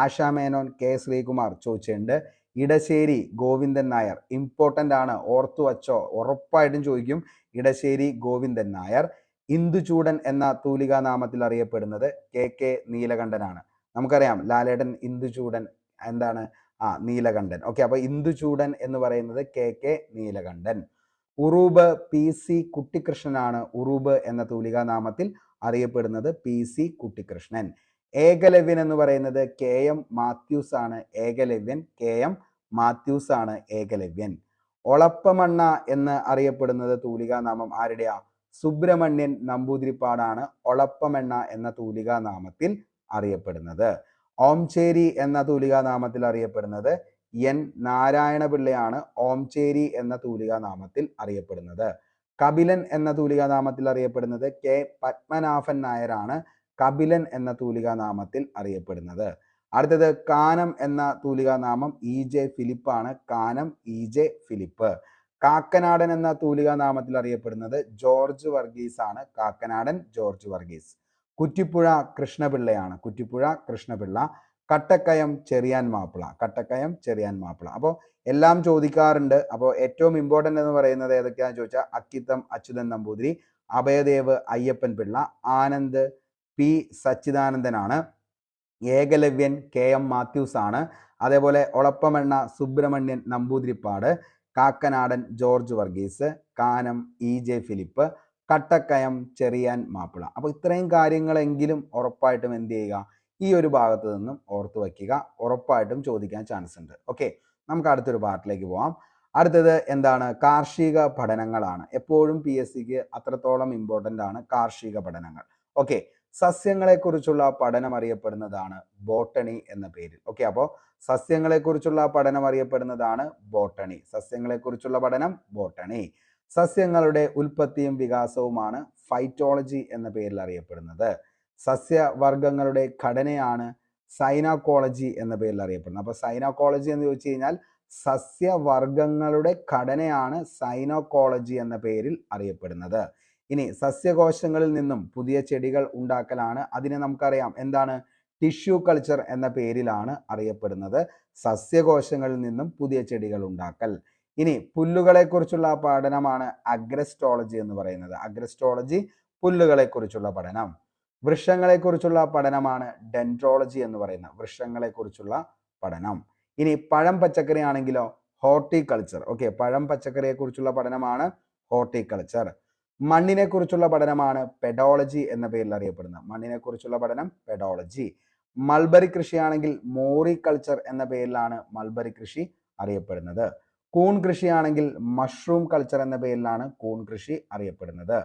ആശാ മേനോൻ K ശ്രീകുമാർ ചോദിച്ചിട്ടുണ്ട്. ഇടശ്ശേരി ഗോവിന്ദൻ നായർ ഇമ്പോർട്ടൻ്റ് ആണ്, ഓർത്തു വച്ചോ, ഉറപ്പായിട്ടും ചോദിക്കും. ഇടശ്ശേരി ഗോവിന്ദൻ നായർ. ഇന്ദുചൂടൻ എന്ന തൂലികാനാമത്തിൽ അറിയപ്പെടുന്നത് KK നീലകണ്ഠനാണ്. നമുക്കറിയാം ലാലേട്ടൻ ഇന്ദുചൂടൻ എന്താണ്? നീലകണ്ഠൻ. ഓക്കെ, അപ്പോൾ ഇന്ദുചൂടൻ എന്ന് പറയുന്നത് KK നീലകണ്ഠൻ. ഉറൂബ് PC കുട്ടിക്കൃഷ്ണനാണ് ഉറൂബ് എന്ന തൂലികാനാമത്തിൽ അറിയപ്പെടുന്നത് PC കുട്ടിക്കൃഷ്ണൻ. ഏകലവ്യൻ എന്ന് പറയുന്നത് KM മാത്യൂസ് ആണ് ഏകലവ്യൻ. KM മാത്യൂസ് ആണ് ഏകലവ്യൻ. ഒളപ്പമണ്ണ എന്ന് അറിയപ്പെടുന്നത് തൂലികാനാമം ആരുടെയാ? സുബ്രഹ്മണ്യൻ നമ്പൂതിരിപ്പാടാണ് ഒളപ്പമെണ്ണ എന്ന തൂലികാനാമത്തിൽ അറിയപ്പെടുന്നത്. ഓംചേരി എന്ന തൂലികാനാമത്തിൽ അറിയപ്പെടുന്നത് N നാരായണപിള്ളയാണ് ഓംചേരി എന്ന തൂലികാനാമത്തിൽ അറിയപ്പെടുന്നത്. കപിലൻ എന്ന തൂലികാനാമത്തിൽ അറിയപ്പെടുന്നത് K പത്മനാഭൻ നായരാണ് കപിലൻ എന്ന തൂലികാനാമത്തിൽ അറിയപ്പെടുന്നത്. അടുത്തത് കാനം എന്ന തൂലികാനാമം EJ ഫിലിപ്പാണ്. കാനം EJ ഫിലിപ്പ്. കാക്കനാടൻ എന്ന തൂലികാനാമത്തിൽ അറിയപ്പെടുന്നത് ജോർജ് വർഗീസ് ആണ്. കാക്കനാടൻ ജോർജ് വർഗീസ്. കുറ്റിപ്പുഴ കൃഷ്ണപിള്ളയാണ്. കുറ്റിപ്പുഴ കൃഷ്ണപിള്ള. കട്ടക്കയം ചെറിയാൻ മാപ്പിള. കട്ടക്കയം ചെറിയാൻ മാപ്പിള. അപ്പോൾ എല്ലാം ചോദിക്കാറുണ്ട്. അപ്പോൾ ഏറ്റവും ഇമ്പോർട്ടൻ്റ് എന്ന് പറയുന്നത് ഏതൊക്കെയാണെന്ന് ചോദിച്ചാൽ അക്കിത്തം അച്യുതൻ നമ്പൂതിരി, അഭയദേവ് അയ്യപ്പൻ പിള്ള, ആനന്ദ് P സച്ചിദാനന്ദനാണ്, ഏകലവ്യൻ KM മാത്യൂസ് ആണ്, അതേപോലെ ഒളപ്പമെണ്ണ സുബ്രഹ്മണ്യൻ നമ്പൂതിരിപ്പാട്, കാക്കനാടൻ ജോർജ് വർഗീസ്, കാനം EJ ഫിലിപ്പ്, കട്ടക്കയം ചെറിയാൻ മാപ്പിള. അപ്പോൾ ഇത്രയും കാര്യങ്ങളെങ്കിലും ഉറപ്പായിട്ടും എന്ത് ചെയ്യുക, ഈ ഒരു ഭാഗത്ത് നിന്നും ഓർത്തു വയ്ക്കുക. ഉറപ്പായിട്ടും ചോദിക്കാൻ ചാൻസ് ഉണ്ട്. ഓക്കെ, നമുക്ക് അടുത്തൊരു പാർട്ടിലേക്ക് പോവാം. അടുത്തത് എന്താണ്? കാർഷിക പഠനങ്ങളാണ്. എപ്പോഴും PSCക്ക് അത്രത്തോളം ഇമ്പോർട്ടൻ്റ് ആണ് കാർഷിക പഠനങ്ങൾ. ഓക്കെ, സസ്യങ്ങളെക്കുറിച്ചുള്ള പഠനം അറിയപ്പെടുന്നതാണ് ബോട്ടണി എന്ന പേരിൽ. ഓക്കെ, അപ്പോൾ സസ്യങ്ങളെക്കുറിച്ചുള്ള പഠനം അറിയപ്പെടുന്നതാണ് ബോട്ടണി. സസ്യങ്ങളെക്കുറിച്ചുള്ള പഠനം ബോട്ടണി. സസ്യങ്ങളുടെ ഉൽപ്പത്തിയും വികാസവുമാണ് ഫൈറ്റോളജി എന്ന പേരിൽ അറിയപ്പെടുന്നത്. സസ്യവർഗങ്ങളുടെ ഘടനയാണ് സൈനോക്കോളജി എന്ന പേരിൽ അറിയപ്പെടുന്നത്. അപ്പോൾ സൈനോക്കോളജി എന്ന് ചോദിച്ചു കഴിഞ്ഞാൽ സസ്യവർഗങ്ങളുടെ ഘടനയാണ് സൈനോക്കോളജി എന്ന പേരിൽ അറിയപ്പെടുന്നത്. ഇനി സസ്യകോശങ്ങളിൽ നിന്നും പുതിയ ചെടികൾ ഉണ്ടാക്കലാണ്. അതിനെ നമുക്കറിയാം എന്താണ്? ടിഷ്യൂ കൾച്ചർ എന്ന പേരിലാണ് അറിയപ്പെടുന്നത്. സസ്യകോശങ്ങളിൽ നിന്നും പുതിയ ചെടികൾ ഉണ്ടാക്കൽ. ഇനി പുല്ലുകളെ കുറിച്ചുള്ള പഠനമാണ് അഗ്രസ്റ്റോളജി എന്ന് പറയുന്നത്. അഗ്രസ്റ്റോളജി പുല്ലുകളെ കുറിച്ചുള്ള പഠനം. വൃക്ഷങ്ങളെ കുറിച്ചുള്ള പഠനമാണ് ഡെൻഡ്രോളജി എന്ന് പറയുന്നത്. വൃക്ഷങ്ങളെ കുറിച്ചുള്ള പഠനം. ഇനി പഴം പച്ചക്കറി ആണെങ്കിലോ ഹോർട്ടിക്കൾച്ചർ. ഓക്കെ, പഴം പച്ചക്കറിയെ കുറിച്ചുള്ള പഠനമാണ് ഹോർട്ടിക്കൾച്ചർ. മണ്ണിനെ കുറിച്ചുള്ള പഠനമാണ് പെഡോളജി എന്ന പേരിൽ അറിയപ്പെടുന്നത്. മണ്ണിനെ കുറിച്ചുള്ള പഠനം പെഡോളജി. മൾബറി കൃഷിയാണെങ്കിൽ മോറിക്കൾച്ചർ എന്ന പേരിലാണ് മൾബറി കൃഷി അറിയപ്പെടുന്നത്. കൂൺ കൃഷിയാണെങ്കിൽ മഷ്റൂം കൾച്ചർ എന്ന പേരിലാണ് കൂൺ കൃഷി അറിയപ്പെടുന്നത്.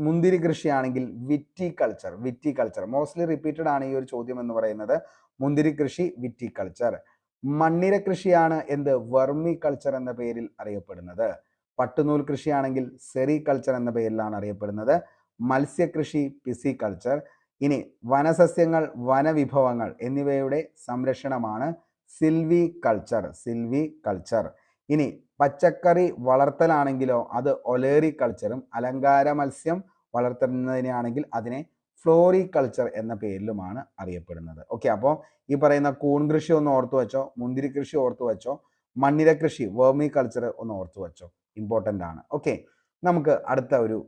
മുന്തിരി കൃഷിയാണെങ്കിൽ വിറ്റിക്കൾച്ചർ. വിറ്റിക്കൾച്ചർ മോസ്റ്റ്ലി റിപ്പീറ്റഡ് ആണ് ഈ ഒരു ചോദ്യം എന്ന് പറയുന്നത്. മുന്തിരി കൃഷി വിറ്റിക്കൾച്ചർ. മണ്ണിര കൃഷിയാണ് എന്ത്? വെർമി കൾച്ചർ എന്ന പേരിൽ അറിയപ്പെടുന്നത്. പട്ടുനൂൽ കൃഷിയാണെങ്കിൽ സെറികൾച്ചർ എന്ന പേരിലാണ് അറിയപ്പെടുന്നത്. മത്സ്യകൃഷി പിസികൾച്ചർ. ഇനി വനസസ്യങ്ങൾ വനവിഭവങ്ങൾ എന്നിവയുടെ സംരക്ഷണമാണ് സിൽവി കൾച്ചർ. സിൽവി കൾച്ചർ. ഇനി പച്ചക്കറി വളർത്തലാണെങ്കിലോ അത് ഒലേറി കൾച്ചറും, അലങ്കാര മത്സ്യം വളർത്തുന്നതിനാണെങ്കിൽ അതിനെ ഫ്ലോറികൾച്ചർ എന്ന പേരിലുമാണ് അറിയപ്പെടുന്നത്. ഓക്കെ, അപ്പോൾ ഈ പറയുന്ന കൂൺ കൃഷി ഒന്ന് ഓർത്തു വെച്ചോ, മുന്തിരി കൃഷി ഓർത്തു വെച്ചോ, മണ്ണിര കൃഷി വേർമി കൾച്ചർ ഒന്ന് ഓർത്തു വെച്ചോ, ഇമ്പോർട്ടൻ്റ് ആണ്. ഓക്കെ, നമുക്ക് അടുത്ത ഒരു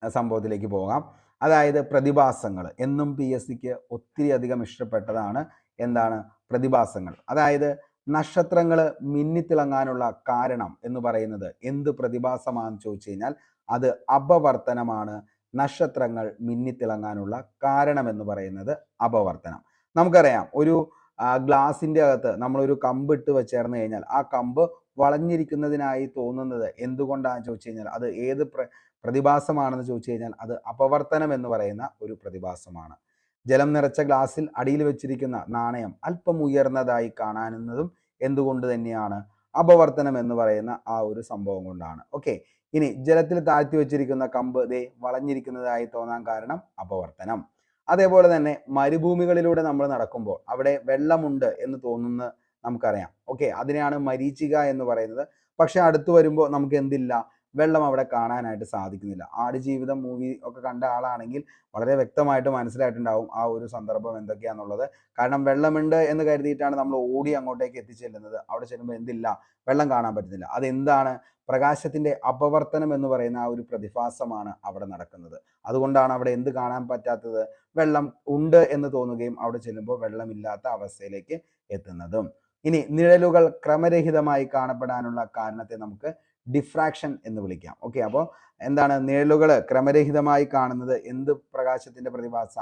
സംഭവത്തിലേക്ക് പോകാം. അതായത് പ്രതിഭാസങ്ങൾ. എന്നും PSCക്ക് ഒത്തിരി അധികം ഇഷ്ടപ്പെട്ടതാണ്. എന്താണ് പ്രതിഭാസങ്ങൾ? അതായത് നക്ഷത്രങ്ങൾ മിന്നിത്തിളങ്ങാനുള്ള കാരണം എന്ന് പറയുന്നത് എന്ത് പ്രതിഭാസമാണെന്ന് ചോദിച്ചു കഴിഞ്ഞാൽ അത് അപവർത്തനമാണ്. നക്ഷത്രങ്ങൾ മിന്നിത്തിളങ്ങാനുള്ള കാരണം എന്ന് പറയുന്നത് അപവർത്തനം. നമുക്കറിയാം ഒരു ഗ്ലാസിൻ്റെ അകത്ത് നമ്മളൊരു കമ്പ് ഇട്ട് വെച്ചേർന്ന് കഴിഞ്ഞാൽ ആ കമ്പ് വളഞ്ഞിരിക്കുന്നതിനായി തോന്നുന്നത് എന്തുകൊണ്ടാണെന്ന് ചോദിച്ചു കഴിഞ്ഞാൽ അത് ഏത് പ്രതിഭാസമാണെന്ന് ചോദിച്ചു കഴിഞ്ഞാൽ അത് അപവർത്തനം എന്ന് പറയുന്ന ഒരു പ്രതിഭാസമാണ്. ജലം നിറച്ച ഗ്ലാസ്സിൽ അടിയിൽ വെച്ചിരിക്കുന്ന നാണയം അല്പം ഉയർന്നതായി കാണാനുന്നതും എന്തുകൊണ്ട് തന്നെയാണ്? അപവർത്തനം എന്ന് പറയുന്ന ആ ഒരു സംഭവം കൊണ്ടാണ്. ഓക്കെ, ഇനി ജലത്തിൽ താഴ്ത്തി വെച്ചിരിക്കുന്ന കമ്പ് ദേ വളഞ്ഞിരിക്കുന്നതായി തോന്നാൻ കാരണം അപവർത്തനം. അതേപോലെ തന്നെ മരുഭൂമികളിലൂടെ നമ്മൾ നടക്കുമ്പോൾ അവിടെ വെള്ളമുണ്ട് എന്ന് തോന്നുന്ന നമുക്കറിയാം. ഓക്കെ, അതിനെയാണ് മരീചിക എന്ന് പറയുന്നത്. പക്ഷെ അടുത്ത് വരുമ്പോൾ നമുക്ക് എന്തില്ല? വെള്ളം അവിടെ കാണാനായിട്ട് സാധിക്കുന്നില്ല. ആടുജീവിതം മൂവി ഒക്കെ കണ്ട ആളാണെങ്കിൽ വളരെ വ്യക്തമായിട്ട് മനസ്സിലായിട്ടുണ്ടാവും ആ ഒരു സന്ദർഭം എന്തൊക്കെയാണെന്നുള്ളത്. കാരണം വെള്ളമുണ്ട് എന്ന് കരുതിയിട്ടാണ് നമ്മൾ ഓടി അങ്ങോട്ടേക്ക് എത്തിച്ചെല്ലുന്നത്. അവിടെ ചെല്ലുമ്പോൾ എന്തില്ല? വെള്ളം കാണാൻ പറ്റുന്നില്ല. അതെന്താണ്? പ്രകാശത്തിന്റെ അപവർത്തനം എന്ന് പറയുന്ന ആ ഒരു പ്രതിഭാസമാണ് അവിടെ നടക്കുന്നത്. അതുകൊണ്ടാണ് അവിടെ എന്ത് കാണാൻ പറ്റാത്തത്? വെള്ളം ഉണ്ട് എന്ന് തോന്നുകയും അവിടെ ചെല്ലുമ്പോൾ വെള്ളമില്ലാത്ത അവസ്ഥയിലേക്ക് എത്തുന്നതും. ഇനി നിഴലുകൾ ക്രമരഹിതമായി കാണപ്പെടാനുള്ള കാരണത്തെ നമുക്ക് ഡിഫ്രാക്ഷൻ എന്ന് വിളിക്കാം. ഓക്കെ, അപ്പോൾ എന്താണ് നിഴലുകൾ ക്രമരഹിതമായി കാണുന്നത് എന്ത് പ്രകാശത്തിന്റെ പ്രതിഭാസ?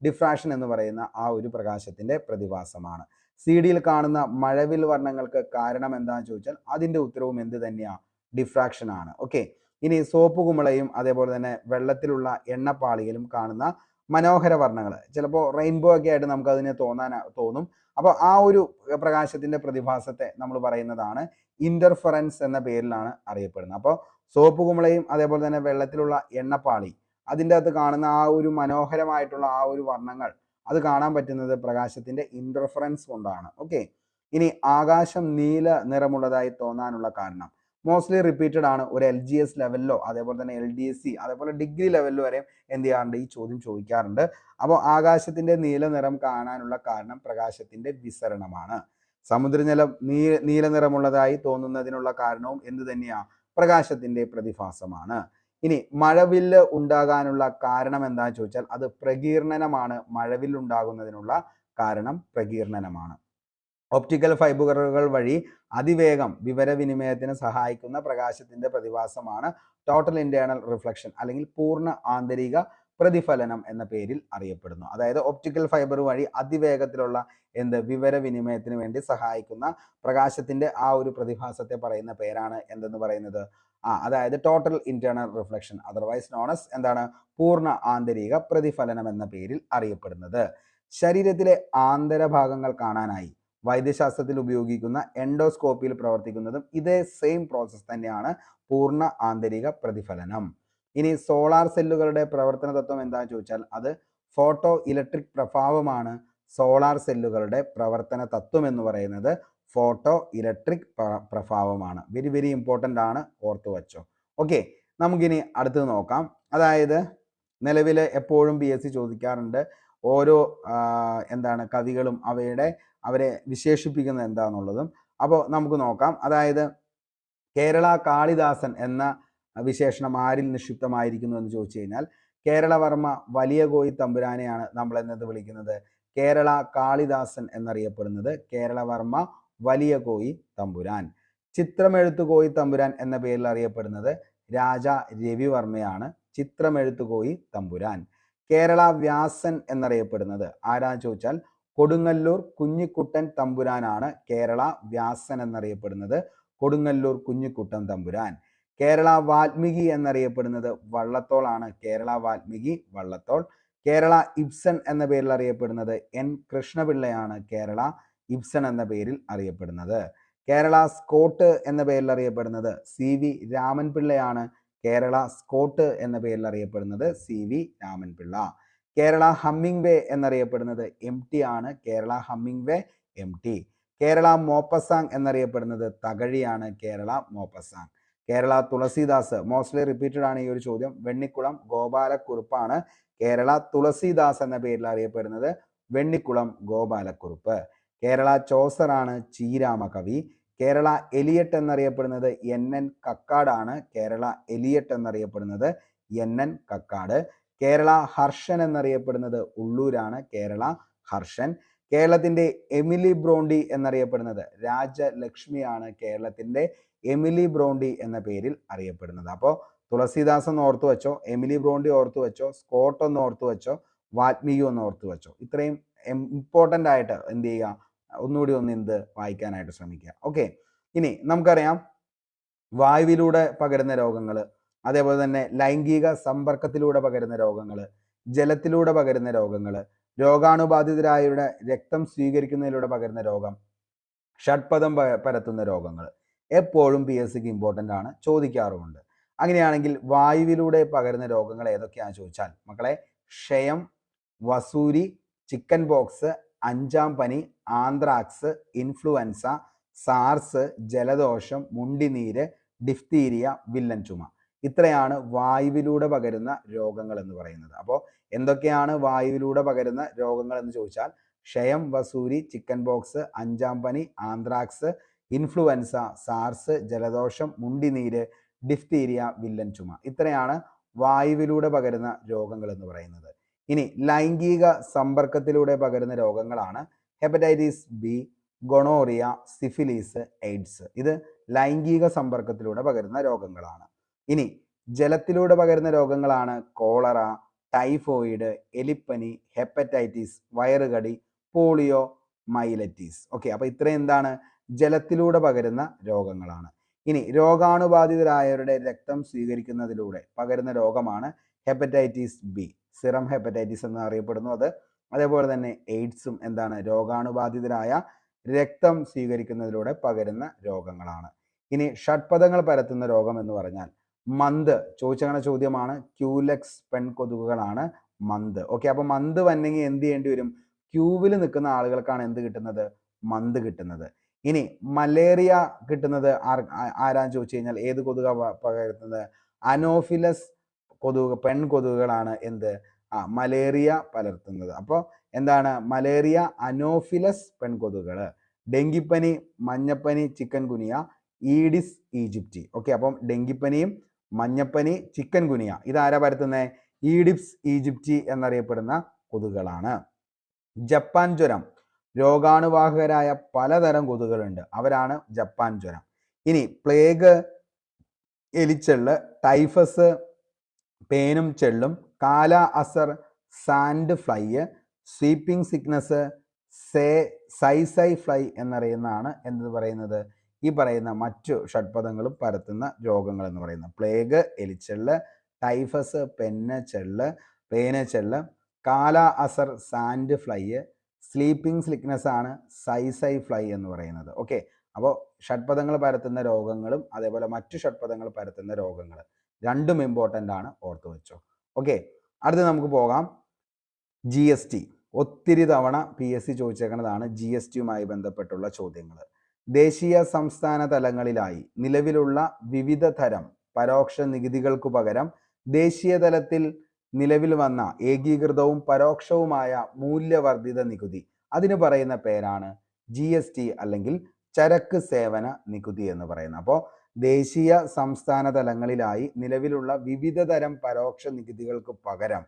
ഡിഫ്രാക്ഷൻ എന്ന് പറയുന്ന ആ ഒരു പ്രകാശത്തിന്റെ പ്രതിഭാസമാണ്. സി ഡിയിൽ കാണുന്ന മഴവിൽ വർണ്ണങ്ങൾക്ക് കാരണം എന്താണെന്ന് ചോദിച്ചാൽ അതിന്റെ ഉത്തരവും എന്ത് തന്നെയാ? ഡിഫ്രാക്ഷൻ ആണ്. ഓക്കെ, ഇനി സോപ്പ് കുമിളയും അതേപോലെ തന്നെ വെള്ളത്തിലുള്ള എണ്ണപ്പാളിയിലും കാണുന്ന മനോഹര വർണ്ണങ്ങൾ, ചിലപ്പോൾ റെയിൻബോ ഒക്കെ ആയിട്ട് നമുക്ക് അതിനെ തോന്നും. അപ്പോൾ ആ ഒരു പ്രകാശത്തിന്റെ പ്രതിഭാസത്തെ നമ്മൾ പറയുന്നതാണ് ഇന്റർഫറൻസ് എന്ന പേരിലാണ് അറിയപ്പെടുന്നത്. അപ്പോൾ സോപ്പ് കുമിളയും അതേപോലെ തന്നെ വെള്ളത്തിലുള്ള എണ്ണപ്പാളി, അതിൻ്റെ അകത്ത് കാണുന്ന ആ ഒരു മനോഹരമായിട്ടുള്ള ആ ഒരു വർണ്ണങ്ങൾ, അത് കാണാൻ പറ്റുന്നത് പ്രകാശത്തിന്റെ ഇന്റർഫറൻസ് കൊണ്ടാണ്. ഓക്കെ, ഇനി ആകാശം നീല നിറമുള്ളതായി തോന്നാനുള്ള കാരണം മോസ്റ്റ്ലി റിപ്പീറ്റഡ് ആണ്. ഒരു LGS ലെവലിലോ അതേപോലെ തന്നെ LDSC അതേപോലെ ഡിഗ്രി ലെവലിലോ വരെ എന്ത് ചെയ്യാറുണ്ട്? ഈ ചോദ്യം ചോദിക്കാറുണ്ട്. അപ്പോൾ ആകാശത്തിന്റെ നീല നിറം കാണാനുള്ള കാരണം പ്രകാശത്തിന്റെ വിസരണമാണ്. സമുദ്രജലം നീല നിറമുള്ളതായി തോന്നുന്നതിനുള്ള കാരണവും എന്ത് തന്നെയാ? പ്രകാശത്തിന്റെ പ്രതിഭാസമാണ്. ഇനി മഴവില്ല് ഉണ്ടാകാനുള്ള കാരണം എന്താണെന്ന് ചോദിച്ചാൽ അത് പ്രകീർണനമാണ്. മഴവില്ല് ഉണ്ടാകുന്നതിനുള്ള കാരണം പ്രകീർണനമാണ്. ഒപ്റ്റിക്കൽ ഫൈബറുകൾ വഴി അതിവേഗം വിവരവിനിമയത്തിന് സഹായിക്കുന്ന പ്രകാശത്തിന്റെ പ്രതിഭാസമാണ് ടോട്ടൽ ഇന്റേണൽ റിഫ്ലക്ഷൻ അല്ലെങ്കിൽ പൂർണ്ണ ആന്തരിക പ്രതിഫലനം എന്ന പേരിൽ അറിയപ്പെടുന്നു. അതായത് ഒപ്റ്റിക്കൽ ഫൈബർ വഴി അതിവേഗത്തിലുള്ള വിവരവിനിമയത്തിന് വേണ്ടി സഹായിക്കുന്ന പ്രകാശത്തിന്റെ ആ ഒരു പ്രതിഭാസത്തെ പറയുന്ന പേരാണ് എന്തെന്ന് പറയുന്നത്? അതായത് total internal reflection, otherwise known as എന്താണ്? പൂർണ്ണ ആന്തരിക പ്രതിഫലനം എന്ന പേരിൽ അറിയപ്പെടുന്നത്. ശരീരത്തിലെ ആന്തരഭാഗങ്ങൾ കാണാനായി വൈദ്യശാസ്ത്രത്തിൽ ഉപയോഗിക്കുന്ന എൻഡോസ്കോപ്പിയിൽ പ്രവർത്തിക്കുന്നതും ഇതേ സെയിം പ്രോസസ് തന്നെയാണ് പൂർണ്ണ ആന്തരിക പ്രതിഫലനം. ഇനി സോളാർ സെല്ലുകളുടെ പ്രവർത്തന തത്വം എന്താണെന്ന് ചോദിച്ചാൽ അത് ഫോട്ടോ ഇലക്ട്രിക് പ്രഭാവമാണ്. സോളാർ സെല്ലുകളുടെ പ്രവർത്തന തത്വം എന്ന് പറയുന്നത് ഫോട്ടോ ഇലക്ട്രിക് പ്രഭാവമാണ്. വെരി വെരി ഇമ്പോർട്ടൻ്റ് ആണ്, ഓർത്തു വച്ചോ. ഓക്കെ, നമുക്കിനി അടുത്തത് നോക്കാം. അതായത് നിലവിൽ എപ്പോഴും PSC ചോദിക്കാറുണ്ട് ഓരോ കവികളും അവരെ വിശേഷിപ്പിക്കുന്നത് എന്താണെന്നുള്ളതും. അപ്പോൾ നമുക്ക് നോക്കാം. അതായത് കേരള കാളിദാസൻ എന്ന വിശേഷണം ആരിൽ നിക്ഷിപ്തമായിരിക്കുന്നു എന്ന് ചോദിച്ചു കഴിഞ്ഞാൽ കേരളവർമ്മ വലിയ കോയി തമ്പുരാനെയാണ് നമ്മൾ എന്നത് വിളിക്കുന്നത് കേരള കാളിദാസൻ എന്നറിയപ്പെടുന്നത് കേരളവർമ്മ വലിയ കോയി തമ്പുരാൻ. ചിത്രമെഴുത്തു കോയി തമ്പുരാൻ എന്ന പേരിൽ അറിയപ്പെടുന്നത് രാജ രവിവർമ്മയാണ്. ചിത്രമെഴുത്തു കോയി തമ്പുരാൻ. കേരള വ്യാസൻ എന്നറിയപ്പെടുന്നത് ആരാന്ന് ചോദിച്ചാൽ കൊടുങ്ങല്ലൂർ കുഞ്ഞിക്കുട്ടൻ തമ്പുരാനാണ്. കേരള വ്യാസൻ എന്നറിയപ്പെടുന്നത് കൊടുങ്ങല്ലൂർ കുഞ്ഞിക്കുട്ടൻ തമ്പുരാൻ. കേരള വാൽമീകി എന്നറിയപ്പെടുന്നത് വള്ളത്തോളാണ്. കേരള വാൽമീകി വള്ളത്തോൾ. കേരള ഇബ്സൺ എന്ന പേരിൽ അറിയപ്പെടുന്നത് N കൃഷ്ണപിള്ളയാണ്. കേരള ഇബ്സൺ എന്ന പേരിൽ അറിയപ്പെടുന്നത്. കേരള സ്കോട്ട് എന്ന പേരിൽ അറിയപ്പെടുന്നത് CV രാമൻപിള്ളയാണ്. കേരള സ്കോട്ട് എന്ന പേരിൽ അറിയപ്പെടുന്നത് CV Ramanpillai. Kerala Hemingway എന്നറിയപ്പെടുന്നത് MT ആണ്. Kerala Hemingway MT. Kerala Maupassant എന്നറിയപ്പെടുന്നത് തകഴിയാണ്. Kerala Maupassant. Kerala Tulsidas, mostly repeated ആണ് ഈ ഒരു ചോദ്യം, വെണ്ണിക്കുളം ഗോപാലക്കുറുപ്പാണ്. കേരള തുളസീദാസ് എന്ന പേരിൽ അറിയപ്പെടുന്നത് വെണ്ണിക്കുളം ഗോപാലക്കുറുപ്പ്. കേരള ചോസറാണ് ചീരാമകവി. കേരള എലിയട്ട് എന്നറിയപ്പെടുന്നത് NN കക്കാടാണ്. കേരള എലിയട്ട് എന്നറിയപ്പെടുന്നത് NN കക്കാട്. കേരള ഹർഷൻ എന്നറിയപ്പെടുന്നത് ഉള്ളൂരാണ്. കേരള ഹർഷൻ. കേരളത്തിന്റെ എമിലി ബ്രോണ്ടി എന്നറിയപ്പെടുന്നത് രാജലക്ഷ്മിയാണ്. കേരളത്തിന്റെ എമിലി ബ്രോണ്ടി എന്ന പേരിൽ അറിയപ്പെടുന്നത്. അപ്പോൾ തുളസീദാസ് ഒന്ന് ഓർത്തു വെച്ചോ, എമിലി ബ്രോണ്ടി ഓർത്തു വെച്ചോ, സ്കോട്ട് ഒന്ന് ഓർത്തു വെച്ചോ, വാൽമീകി ഒന്ന് ഓർത്തു വെച്ചോ. ഇത്രയും ഇമ്പോർട്ടൻ്റ് ആയിട്ട് എന്ത് ചെയ്യുക, ഒന്നുകൂടി ഒന്ന് വായിക്കാനായിട്ട് ശ്രമിക്കുക. ഓക്കെ, ഇനി നമുക്കറിയാം വായുവിലൂടെ പകരുന്ന രോഗങ്ങൾ, അതേപോലെ തന്നെ ലൈംഗിക സമ്പർക്കത്തിലൂടെ പകരുന്ന രോഗങ്ങൾ, ജലത്തിലൂടെ പകരുന്ന രോഗങ്ങൾ, രോഗാണുബാധിതരായവരുടെ രക്തം സ്വീകരിക്കുന്നതിലൂടെ പകരുന്ന രോഗം, ഷഡ്പദം പരത്തുന്ന രോഗങ്ങൾ എപ്പോഴും PSCക്ക് ഇമ്പോർട്ടൻ്റ് ആണ്, ചോദിക്കാറുമുണ്ട്. അങ്ങനെയാണെങ്കിൽ വായുവിലൂടെ പകരുന്ന രോഗങ്ങൾ ഏതൊക്കെയാണെന്ന് ചോദിച്ചാൽ മക്കളെ ക്ഷയം, വസൂരി, ചിക്കൻ ബോക്സ്, അഞ്ചാം പനി, ആന്ത്രാക്സ്, ഇൻഫ്ലുവൻസ, സാർസ്, ജലദോഷം, മുണ്ടിനീര്, ഡിഫ്തീരിയ, വില്ലൻ ചുമ. ഇത്രയാണ് വായുവിലൂടെ പകരുന്ന രോഗങ്ങൾ എന്ന് പറയുന്നത്. അപ്പോൾ എന്തൊക്കെയാണ് വായുവിലൂടെ പകരുന്ന രോഗങ്ങൾ എന്ന് ചോദിച്ചാൽ ക്ഷയം, വസൂരി, ചിക്കൻ ബോക്സ്, അഞ്ചാം പനി, ആന്ത്രാക്സ്, ഇൻഫ്ലുവൻസ, സാർസ്, ജലദോഷം, മുണ്ടിനീര്, ഡിഫ്തീരിയ, വില്ലൻ ചുമ. ഇത്രയാണ് വായുവിലൂടെ പകരുന്ന രോഗങ്ങൾ എന്ന് പറയുന്നത്. ഇനി ലൈംഗിക സമ്പർക്കത്തിലൂടെ പകരുന്ന രോഗങ്ങളാണ് hepatitis B, gonorrhoea, syphilis, AIDS. ഇത് ലൈംഗിക സമ്പർക്കത്തിലൂടെ പകരുന്ന രോഗങ്ങളാണ്. ഇനി ജലത്തിലൂടെ പകരുന്ന രോഗങ്ങളാണ് കോളറ, ടൈഫോയിഡ്, എലിപ്പനി, ഹെപ്പറ്റൈറ്റിസ്, വയറുകടി, പോളിയോ, മൈലറ്റീസ്. ഓക്കെ, അപ്പോൾ ഇത്രയും എന്താണ് ജലത്തിലൂടെ പകരുന്ന രോഗങ്ങളാണ്. ഇനി രോഗാണുബാധിതരായവരുടെ രക്തം സ്വീകരിക്കുന്നതിലൂടെ പകരുന്ന രോഗമാണ് ഹെപ്പറ്റൈറ്റിസ് ബി, സിറം ഹെപ്പറ്റൈറ്റിസ് എന്ന് അറിയപ്പെടുന്നു അത്. അതേപോലെ തന്നെ എയ്ഡ്സും എന്താണ് രോഗാണുബാധിതരായ രക്തം സ്വീകരിക്കുന്നതിലൂടെ പകരുന്ന രോഗങ്ങളാണ്. ഇനി ഷഡ്പദങ്ങൾ പരത്തുന്ന രോഗം എന്ന് പറഞ്ഞാൽ മന്ത്, ചോദിച്ചങ്ങനെ ചോദ്യമാണ്. ക്യൂലെക്സ് പെൺകൊതുകുകളാണ് മന്ത്. ഓക്കെ, അപ്പോൾ മന്ത് വന്നെങ്കിൽ എന്ത് ചെയ്യേണ്ടി വരും? ക്യൂവിൽ നിൽക്കുന്ന ആളുകൾക്കാണ് എന്ത് കിട്ടുന്നത്? മന്ത് കിട്ടുന്നത്. ഇനി മലേറിയ കിട്ടുന്നത് ആരാന്ന് ചോദിച്ചു കഴിഞ്ഞാൽ ഏത് കൊതുക പകരുന്നത്? അനോഫിലസ് കൊതുക്, പെൺകൊതുകുകളാണ് എന്ത് മലേറിയ പലർത്തുന്നത്. അപ്പോൾ എന്താണ് മലേറിയ? അനോഫിലസ് പെൺകൊതുകുകൾ. ഡെങ്കിപ്പനി, മഞ്ഞപ്പനി, ചിക്കൻ ഗുനിയ, ഈഡിസ് ഈജിപ്റ്റി. ഓക്കെ, അപ്പം ഡെങ്കിപ്പനിയും മഞ്ഞപ്പനി, ചിക്കൻ ഗുനിയ ഇതാരാ പരത്തുന്നത്? ഈഡിപ്സ് ഈജിപ്റ്റി എന്നറിയപ്പെടുന്ന കൊതുകുകളാണ്. ജപ്പാൻ ജ്വരം, രോഗാണുവാഹകരായ പലതരം കൊതുകുകളുണ്ട്, അവരാണ് ജപ്പാൻ ജ്വരം. ഇനി പ്ലേഗ്, എലിച്ചെള്ള്, ടൈഫസ്, പേനും ചെള്ളും, kala azar, sand fly, sleeping sickness, സൈസൈ ഫ്ലൈ എന്നറിയുന്നതാണ് എന്ത് പറയുന്നത്? ഈ പറയുന്ന മറ്റു ഷഡ്പദങ്ങളും പരത്തുന്ന രോഗങ്ങൾ എന്ന് പറയുന്നത് പ്ലേഗ്, എലിച്ചെള്ള്, ടൈഫസ്, പേനച്ചെള്ള്, കാല azar, sand fly, sleeping sickness ആണ് സൈസൈ ഫ്ലൈ എന്ന് പറയുന്നത്. ഓക്കെ, അപ്പോൾ ഷഡ്പദങ്ങൾ പരത്തുന്ന രോഗങ്ങളും അതേപോലെ മറ്റു ഷഡ്പദങ്ങൾ പരത്തുന്ന രോഗങ്ങൾ രണ്ടും ഇമ്പോർട്ടൻ്റ് ആണ്, ഓർത്തു വെച്ചോ. ഓക്കെ, അടുത്ത് നമുക്ക് പോകാം. GST ഒത്തിരി തവണ PSC ചോദിച്ചേക്കുന്നതാണ് GSTയുമായി ബന്ധപ്പെട്ടുള്ള ചോദ്യങ്ങൾ. ദേശീയ സംസ്ഥാന തലങ്ങളിലായി നിലവിലുള്ള വിവിധ തരം പരോക്ഷ നികുതികൾക്കു പകരം ദേശീയ തലത്തിൽ നിലവിൽ വന്ന ഏകീകൃതവും പരോക്ഷവുമായ മൂല്യവർദ്ധിത നികുതി, അതിന് പറയുന്ന പേരാണ് GST അല്ലെങ്കിൽ ചരക്ക് സേവന നികുതി എന്ന് പറയുന്നത്. അപ്പോൾ ദേശീയ സംസ്ഥാന തലങ്ങളിലായി നിലവിലുള്ള വിവിധ തരം പരോക്ഷ നികുതികൾക്ക് പകരം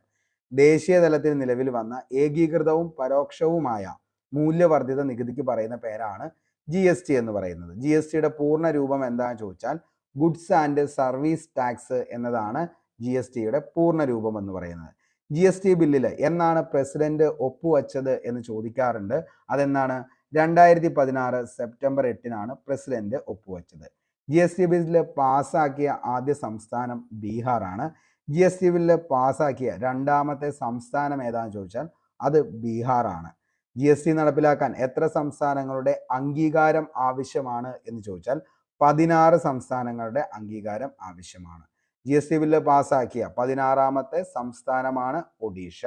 ദേശീയ തലത്തിൽ നിലവിൽ വന്ന ഏകീകൃതവും പരോക്ഷവുമായ മൂല്യവർദ്ധിത നികുതിക്ക് പറയുന്ന പേരാണ് GST എന്ന് പറയുന്നത്. GSTയുടെ പൂർണ്ണ രൂപം എന്താണെന്ന് ചോദിച്ചാൽ ഗുഡ്സ് ആൻഡ് സർവീസ് ടാക്സ് എന്നതാണ് GSTയുടെ പൂർണ്ണ രൂപം എന്ന് പറയുന്നത്. GST ബില്ലിൽ എന്നാണ് പ്രസിഡന്റ് ഒപ്പുവച്ചത് എന്ന് ചോദിക്കാറുണ്ട്. അതെന്നാണ്? 2016 സെപ്റ്റംബർ 8-നാണ് പ്രസിഡന്റ് ഒപ്പുവച്ചത്. GST ബില്ല് പാസ്സാക്കിയ ആദ്യ സംസ്ഥാനം ബീഹാറാണ്. GST ബില്ല് പാസ്സാക്കിയ രണ്ടാമത്തെ സംസ്ഥാനം ഏതാണെന്ന് ചോദിച്ചാൽ അത് ബീഹാറാണ്. GST നടപ്പിലാക്കാൻ എത്ര സംസ്ഥാനങ്ങളുടെ അംഗീകാരം ആവശ്യമാണ് എന്ന് ചോദിച്ചാൽ 16 സംസ്ഥാനങ്ങളുടെ അംഗീകാരം ആവശ്യമാണ്. GST ബില്ല് പാസ്സാക്കിയ 16ാമത്തെ സംസ്ഥാനമാണ് ഒഡീഷ.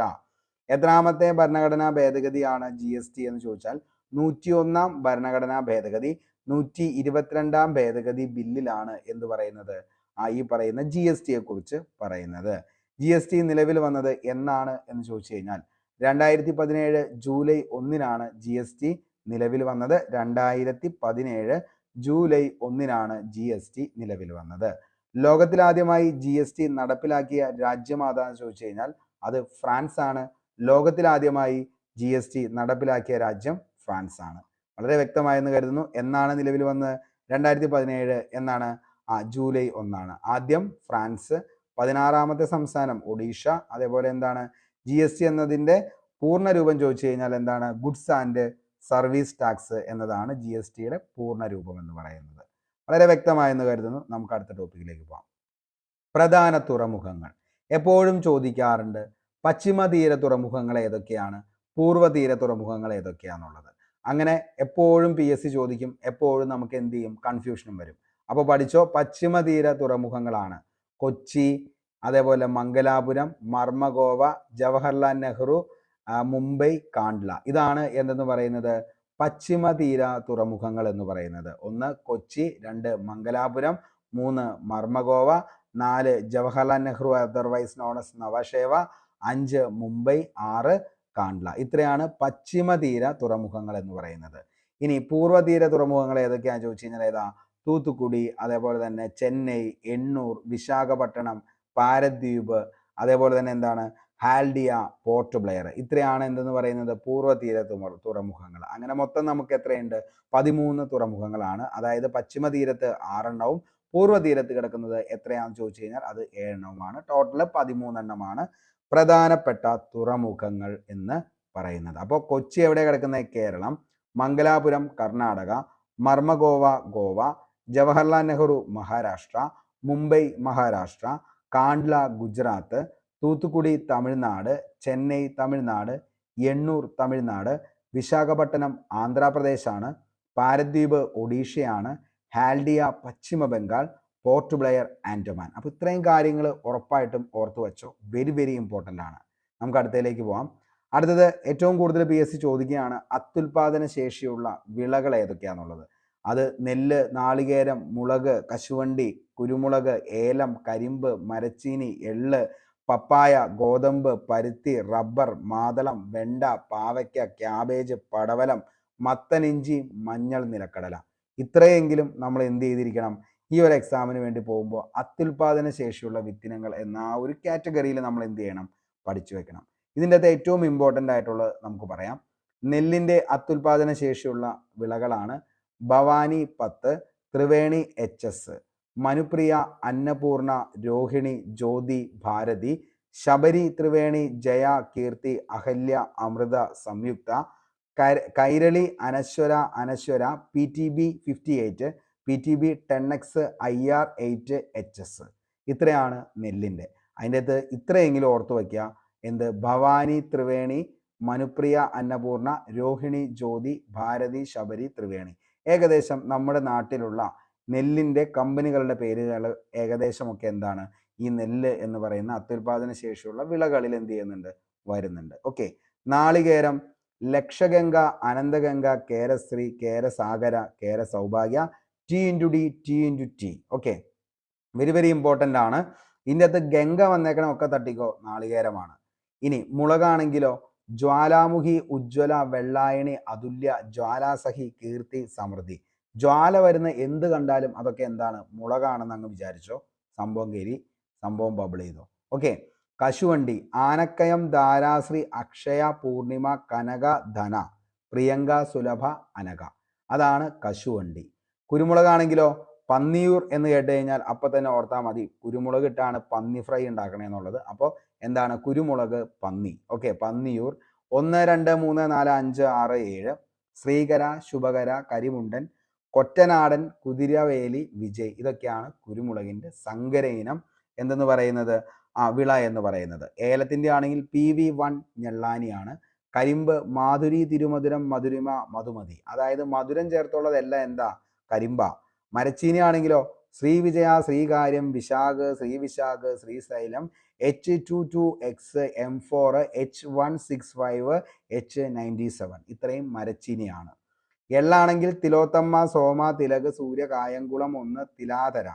എത്രാമത്തെ ഭരണഘടനാ ഭേദഗതിയാണ് GST എന്ന് ചോദിച്ചാൽ 101-ാം ഭരണഘടനാ ഭേദഗതി, 122-ാം ഭേദഗതി ബില്ലിലാണ് എന്ത് പറയുന്നത്? ഈ പറയുന്ന GSTയെ കുറിച്ച് പറയുന്നത്. GST നിലവിൽ വന്നത് എന്നാണ് എന്ന് ചോദിച്ചു കഴിഞ്ഞാൽ 2017 ജൂലൈ 1-നാണ് GST നിലവിൽ വന്നത്. 2017 ജൂലൈ 1-നാണ് GST നിലവിൽ വന്നത്. ലോകത്തിലാദ്യമായി GST നടപ്പിലാക്കിയ രാജ്യം ഏതാണെന്ന് ചോദിച്ചു കഴിഞ്ഞാൽ അത് ഫ്രാൻസ് ആണ്. ലോകത്തിലാദ്യമായി GST നടപ്പിലാക്കിയ രാജ്യം ഫ്രാൻസ് ആണ്. വളരെ വ്യക്തമായെന്ന് കരുതുന്നു. എന്നാണ് നിലവിൽ വന്നത്? 2017 എന്നാണ്? ജൂലൈ 1-നാണ്. ആദ്യം ഫ്രാൻസ്, 16ാമത്തെ സംസ്ഥാനം ഒഡീഷ. അതേപോലെ എന്താണ് GST എന്നതിൻ്റെ പൂർണ്ണ രൂപം ചോദിച്ചു കഴിഞ്ഞാൽ എന്താണ്? ഗുഡ്സ് ആൻഡ് സർവീസ് ടാക്സ് എന്നതാണ് GSTയുടെ പൂർണ്ണ രൂപം എന്ന് പറയുന്നത്. വളരെ വ്യക്തമായെന്ന് കരുതുന്നു. നമുക്ക് അടുത്ത ടോപ്പിക്കിലേക്ക് പോകാം. പ്രധാന തുറമുഖങ്ങൾ എപ്പോഴും ചോദിക്കാറുണ്ട്. പശ്ചിമ തീര തുറമുഖങ്ങൾ ഏതൊക്കെയാണ്, പൂർവ്വ തീര തുറമുഖങ്ങൾ ഏതൊക്കെയാണെന്നുള്ളത്. അങ്ങനെ എപ്പോഴും PSC ചോദിക്കും. എപ്പോഴും നമുക്ക് എന്ത് ചെയ്യും? കൺഫ്യൂഷനും വരും. അപ്പോൾ പഠിച്ചോ. പശ്ചിമ തീര തുറമുഖങ്ങളാണ് കൊച്ചി, അതേപോലെ മംഗലാപുരം, മർമഗോവ, ജവഹർലാൽ നെഹ്റു, മുംബൈ, കാണ്ട്ല. ഇതാണ് എന്തെന്ന് പറയുന്നത്? പശ്ചിമ തീര തുറമുഖങ്ങൾ എന്ന് പറയുന്നത്. 1 Kochi, 2 Mangalapuram, 3 Mormugao, 4 Jawaharlal Nehru otherwise known as Navasheva, 5 Mumbai, 6 Kandla. ഇത്രയാണ് പശ്ചിമ തീര തുറമുഖങ്ങൾ എന്ന് പറയുന്നത്. ഇനി പൂർവ്വ തീര തുറമുഖങ്ങൾ ഏതൊക്കെയാണെന്ന് ചോദിച്ചു കഴിഞ്ഞാൽ ഏതാ? തൂത്തുക്കുടി, അതേപോലെ തന്നെ ചെന്നൈ, എണ്ണൂർ, വിശാഖപട്ടണം, പാരദ്വീപ്, അതേപോലെ തന്നെ എന്താണ് ഹാൽഡിയ, പോർട്ട് ബ്ലെയർ. ഇത്രയാണ് എന്തെന്ന് പറയുന്നത് പൂർവ്വ തീര തുറമുഖങ്ങൾ. അങ്ങനെ മൊത്തം നമുക്ക് എത്രയുണ്ട്? 13 തുറമുഖങ്ങളാണ്. അതായത് പശ്ചിമ തീരത്ത് 6 പൂർവ്വ തീരത്ത് കിടക്കുന്നത് എത്രയാണെന്ന് ചോദിച്ചു കഴിഞ്ഞാൽ അത് 7 ടോട്ടൽ 13 പ്രധാനപ്പെട്ട തുറമുഖങ്ങൾ എന്ന് പറയുന്നത്. അപ്പോൾ കൊച്ചി എവിടെ കിടക്കുന്നത്? കേരളം. മംഗലാപുരം കർണാടക, മർമഗോവ ഗോവ, ജവഹർലാൽ നെഹ്റു മഹാരാഷ്ട്ര, മുംബൈ മഹാരാഷ്ട്ര, കാണ്ട്ല ഗുജറാത്ത്, തൂത്തുക്കുടി തമിഴ്നാട്, ചെന്നൈ തമിഴ്നാട്, എണ്ണൂർ തമിഴ്നാട്, വിശാഖപട്ടണം ആന്ധ്രാപ്രദേശാണ്, പാരദ്വീപ് ഒഡീഷയാണ്, ഹാൽഡിയ പശ്ചിമ ബംഗാൾ, പോർട്ട് ബ്ലെയർ ആൻഡമാൻ. അപ്പോൾ ഇത്രയും കാര്യങ്ങൾ ഉറപ്പായിട്ടും ഓർത്തു വെച്ചോ. വെരി വെരി ഇമ്പോർട്ടൻ്റ് ആണ്. നമുക്ക് അടുത്തതിലേക്ക് പോകാം. അടുത്തത് ഏറ്റവും കൂടുതൽ PSC ചോദിക്കുകയാണ് അത്യുൽപാദന ശേഷിയുള്ള വിളകൾ ഏതൊക്കെയാണെന്നുള്ളത്. അത് നെല്ല്, നാളികേരം, മുളക്, കശുവണ്ടി, കുരുമുളക്, ഏലം, കരിമ്പ്, മരച്ചീനി, എള്ള്, പപ്പായ, ഗോതമ്പ്, പരുത്തി, റബ്ബർ, മാതളം, വെണ്ട, പാവയ്ക്ക, ക്യാബേജ്, പടവലം, മത്തനിഞ്ചി, മഞ്ഞൾ, നിലക്കടല. ഇത്രയെങ്കിലും നമ്മൾ എന്ത് ചെയ്തിരിക്കണം? ഈ ഒരു എക്സാമിന് വേണ്ടി പോകുമ്പോൾ അത്യുൽപാദന ശേഷിയുള്ള വിത്തിനങ്ങൾ എന്ന ആ ഒരു കാറ്റഗറിയിൽ നമ്മൾ എന്ത് ചെയ്യണം? പഠിച്ചു വെക്കണം. ഇതിൻ്റെ അകത്ത് ഏറ്റവും ഇമ്പോർട്ടൻ്റ് ആയിട്ടുള്ളത് നമുക്ക് പറയാം. നെല്ലിൻ്റെ അത്യുൽപാദന ശേഷിയുള്ള വിളകളാണ് ഭവാനി 10, ത്രിവേണി HS, മനുപ്രിയ, അന്നപൂർണ, രോഹിണി, ജ്യോതി, ഭാരതി, ശബരി, ത്രിവേണി, ജയ, കീർത്തി, അഹല്യ, അമൃത, സംയുക്ത, കൈരളി, അനശ്വര, PTB 58, PTB 10X, IR 8 HS. ഇത്രയാണ് നെല്ലിൻ്റെ. അതിൻ്റെ അകത്ത് ഇത്രയെങ്കിലും ഓർത്തു വയ്ക്കുക. എന്ത്? ഭവാനി, ത്രിവേണി, മനുപ്രിയ, അന്നപൂർണ, രോഹിണി, ജ്യോതി, ഭാരതി, ശബരി, ത്രിവേണി. ഏകദേശം നമ്മുടെ നാട്ടിലുള്ള നെല്ലിൻ്റെ കമ്പനികളുടെ പേരുകൾ ഏകദേശമൊക്കെ എന്താണ്? ഈ നെല്ല് എന്ന് പറയുന്ന അത്യുൽപാദന ശേഷിയുള്ള വിളകളിൽ എന്ത് ചെയ്യുന്നുണ്ട്? വരുന്നുണ്ട്. ഓക്കെ. നാളികേരം Lakshaganga, Ananthaganga, Kerasree, Kerasagara, Kera Soubhagya, T×D, T×T. Okay, very very important ആണ്. ഇതിൻ്റെ അകത്ത് ഗംഗ വന്നേക്കണം ഒക്കെ തട്ടിക്കോ, നാളികേരമാണ്. ഇനി മുളകാണെങ്കിലോ ജ്വാലാമുഖി, ഉജ്ജ്വല, വെള്ളായണി, അതുല്യ, ജ്വാലാസഹി, കീർത്തി, സമൃദ്ധി. ജ്വാല വരുന്ന എന്ത് കണ്ടാലും അതൊക്കെ എന്താണ്? മുളകാണെന്ന് അങ്ങ് വിചാരിച്ചോ. സംഭവം കേരി, സംഭവം ബബിൾ ചെയ്തോ. ഓക്കെ. കശുവണ്ടി ആനക്കയം, ധാരാശ്രീ, അക്ഷയ, പൂർണിമ, കനക, ധന, പ്രിയങ്ക, സുലഭ, അനക. അതാണ് കശുവണ്ടി. കുരുമുളകാണെങ്കിലോ പന്നിയൂർ എന്ന് കേട്ട് കഴിഞ്ഞാൽ അപ്പം തന്നെ ഓർത്താൽ മതി കുരുമുളക് ഇട്ടാണ് പന്നി ഫ്രൈ ഉണ്ടാക്കണേ എന്നുള്ളത്. അപ്പോൾ എന്താണ്? കുരുമുളക്, പന്നി. ഓക്കെ, പന്നിയൂർ. 1, 2, 3, 4, 5, 6, 7. ശ്രീകര, ശുഭകര, കരിമുണ്ടൻ, കൊറ്റനാടൻ, കുതിരവേലി, വിജയ്. ഇതൊക്കെയാണ് കുരുമുളകിൻ്റെ സങ്കര ഇനം എന്തെന്ന് പറയുന്നത്, വിള എന്ന് പറയുന്നത്. ഏലത്തിൻ്റെ ആണെങ്കിൽ PV1 ഞെള്ളാനിയാണ്. കരിമ്പ് മാധുരി, തിരുമധുരം, മധുരിമ, മധുമതി. അതായത് മധുരം ചേർത്തുള്ളതെല്ലാം എന്താ? കരിമ്പ. മരച്ചീനി ആണെങ്കിലോ Srivijaya, Sreekaryam, Vishakh, Sreevisakh, Srisailam, H22X, M4, H165, H97. ഇത്രയും മരച്ചീനിയാണ്. എള്ളാണെങ്കിൽ തിലോത്തമ്മ, സോമ, തിലക്, സൂര്യ, കായംകുളം 1, തിലാധര.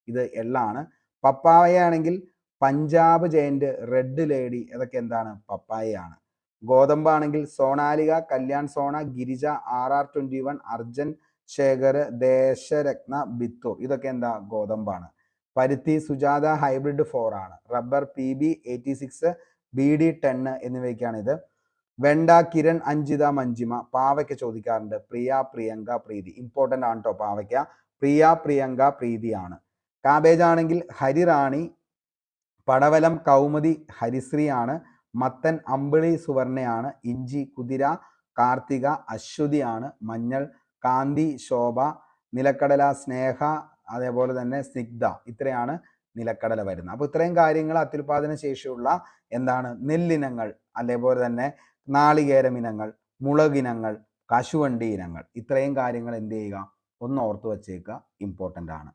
ഇത് എള്ളാണ്. പപ്പായ ആണെങ്കിൽ പഞ്ചാബ് ജയന്റ്, റെഡ് ലേഡി. ഇതൊക്കെ എന്താണ്? പപ്പായയാണ്. ഗോതമ്പാണെങ്കിൽ സോണാലിക, കല്യാൺ സോണ, ഗിരിജ, RR21, അർജൻ, ശേഖർ, ദേശരത്ന, ബിത്തൂർ. ഇതൊക്കെ എന്താ? ഗോതമ്പാണ്. പരുത്തി സുജാത ഹൈബ്രിഡ് 4 ആണ്. റബ്ബർ PB 86, BD 10 എന്നിവയ്ക്കാണ് ഇത്. വെണ്ട കിരൺ, അഞ്ജിത, മഞ്ജിമ. പാവയ്ക്ക ചോദിക്കാറുണ്ട്. പ്രിയ, പ്രിയങ്ക, പ്രീതി. ഇമ്പോർട്ടൻ്റ് ആണ് കേട്ടോ. പാവയ്ക്ക പ്രിയ, പ്രിയങ്ക, പ്രീതിയാണ്. കാബേജ് ആണെങ്കിൽ ഹരിറാണി. പടവലം കൗമുദി ഹരിശ്രീ ആണ്. മത്തൻ അമ്പിളി സുവർണയാണ്. ഇഞ്ചി കുതിര, കാർത്തിക, അശ്വതിയാണ്. മഞ്ഞൾ കാന്തി, ശോഭ. നിലക്കടല സ്നേഹ, അതേപോലെ തന്നെ സ്നിഗ്ധ. ഇത്രയാണ് നിലക്കടല വരുന്നത്. അപ്പോൾ ഇത്രയും കാര്യങ്ങൾ അത്യുൽപാദന ശേഷിയുള്ള എന്താണ്? നെല്ലിനങ്ങൾ, അതേപോലെ തന്നെ നാളികേരം ഇനങ്ങൾ, മുളകിനങ്ങൾ, കശുവണ്ടി ഇനങ്ങൾ. ഇത്രയും കാര്യങ്ങൾ എന്ത് ചെയ്യുക? ഒന്ന് ഓർത്തു വച്ചേക്കുക, ഇമ്പോർട്ടൻ്റ് ആണ്.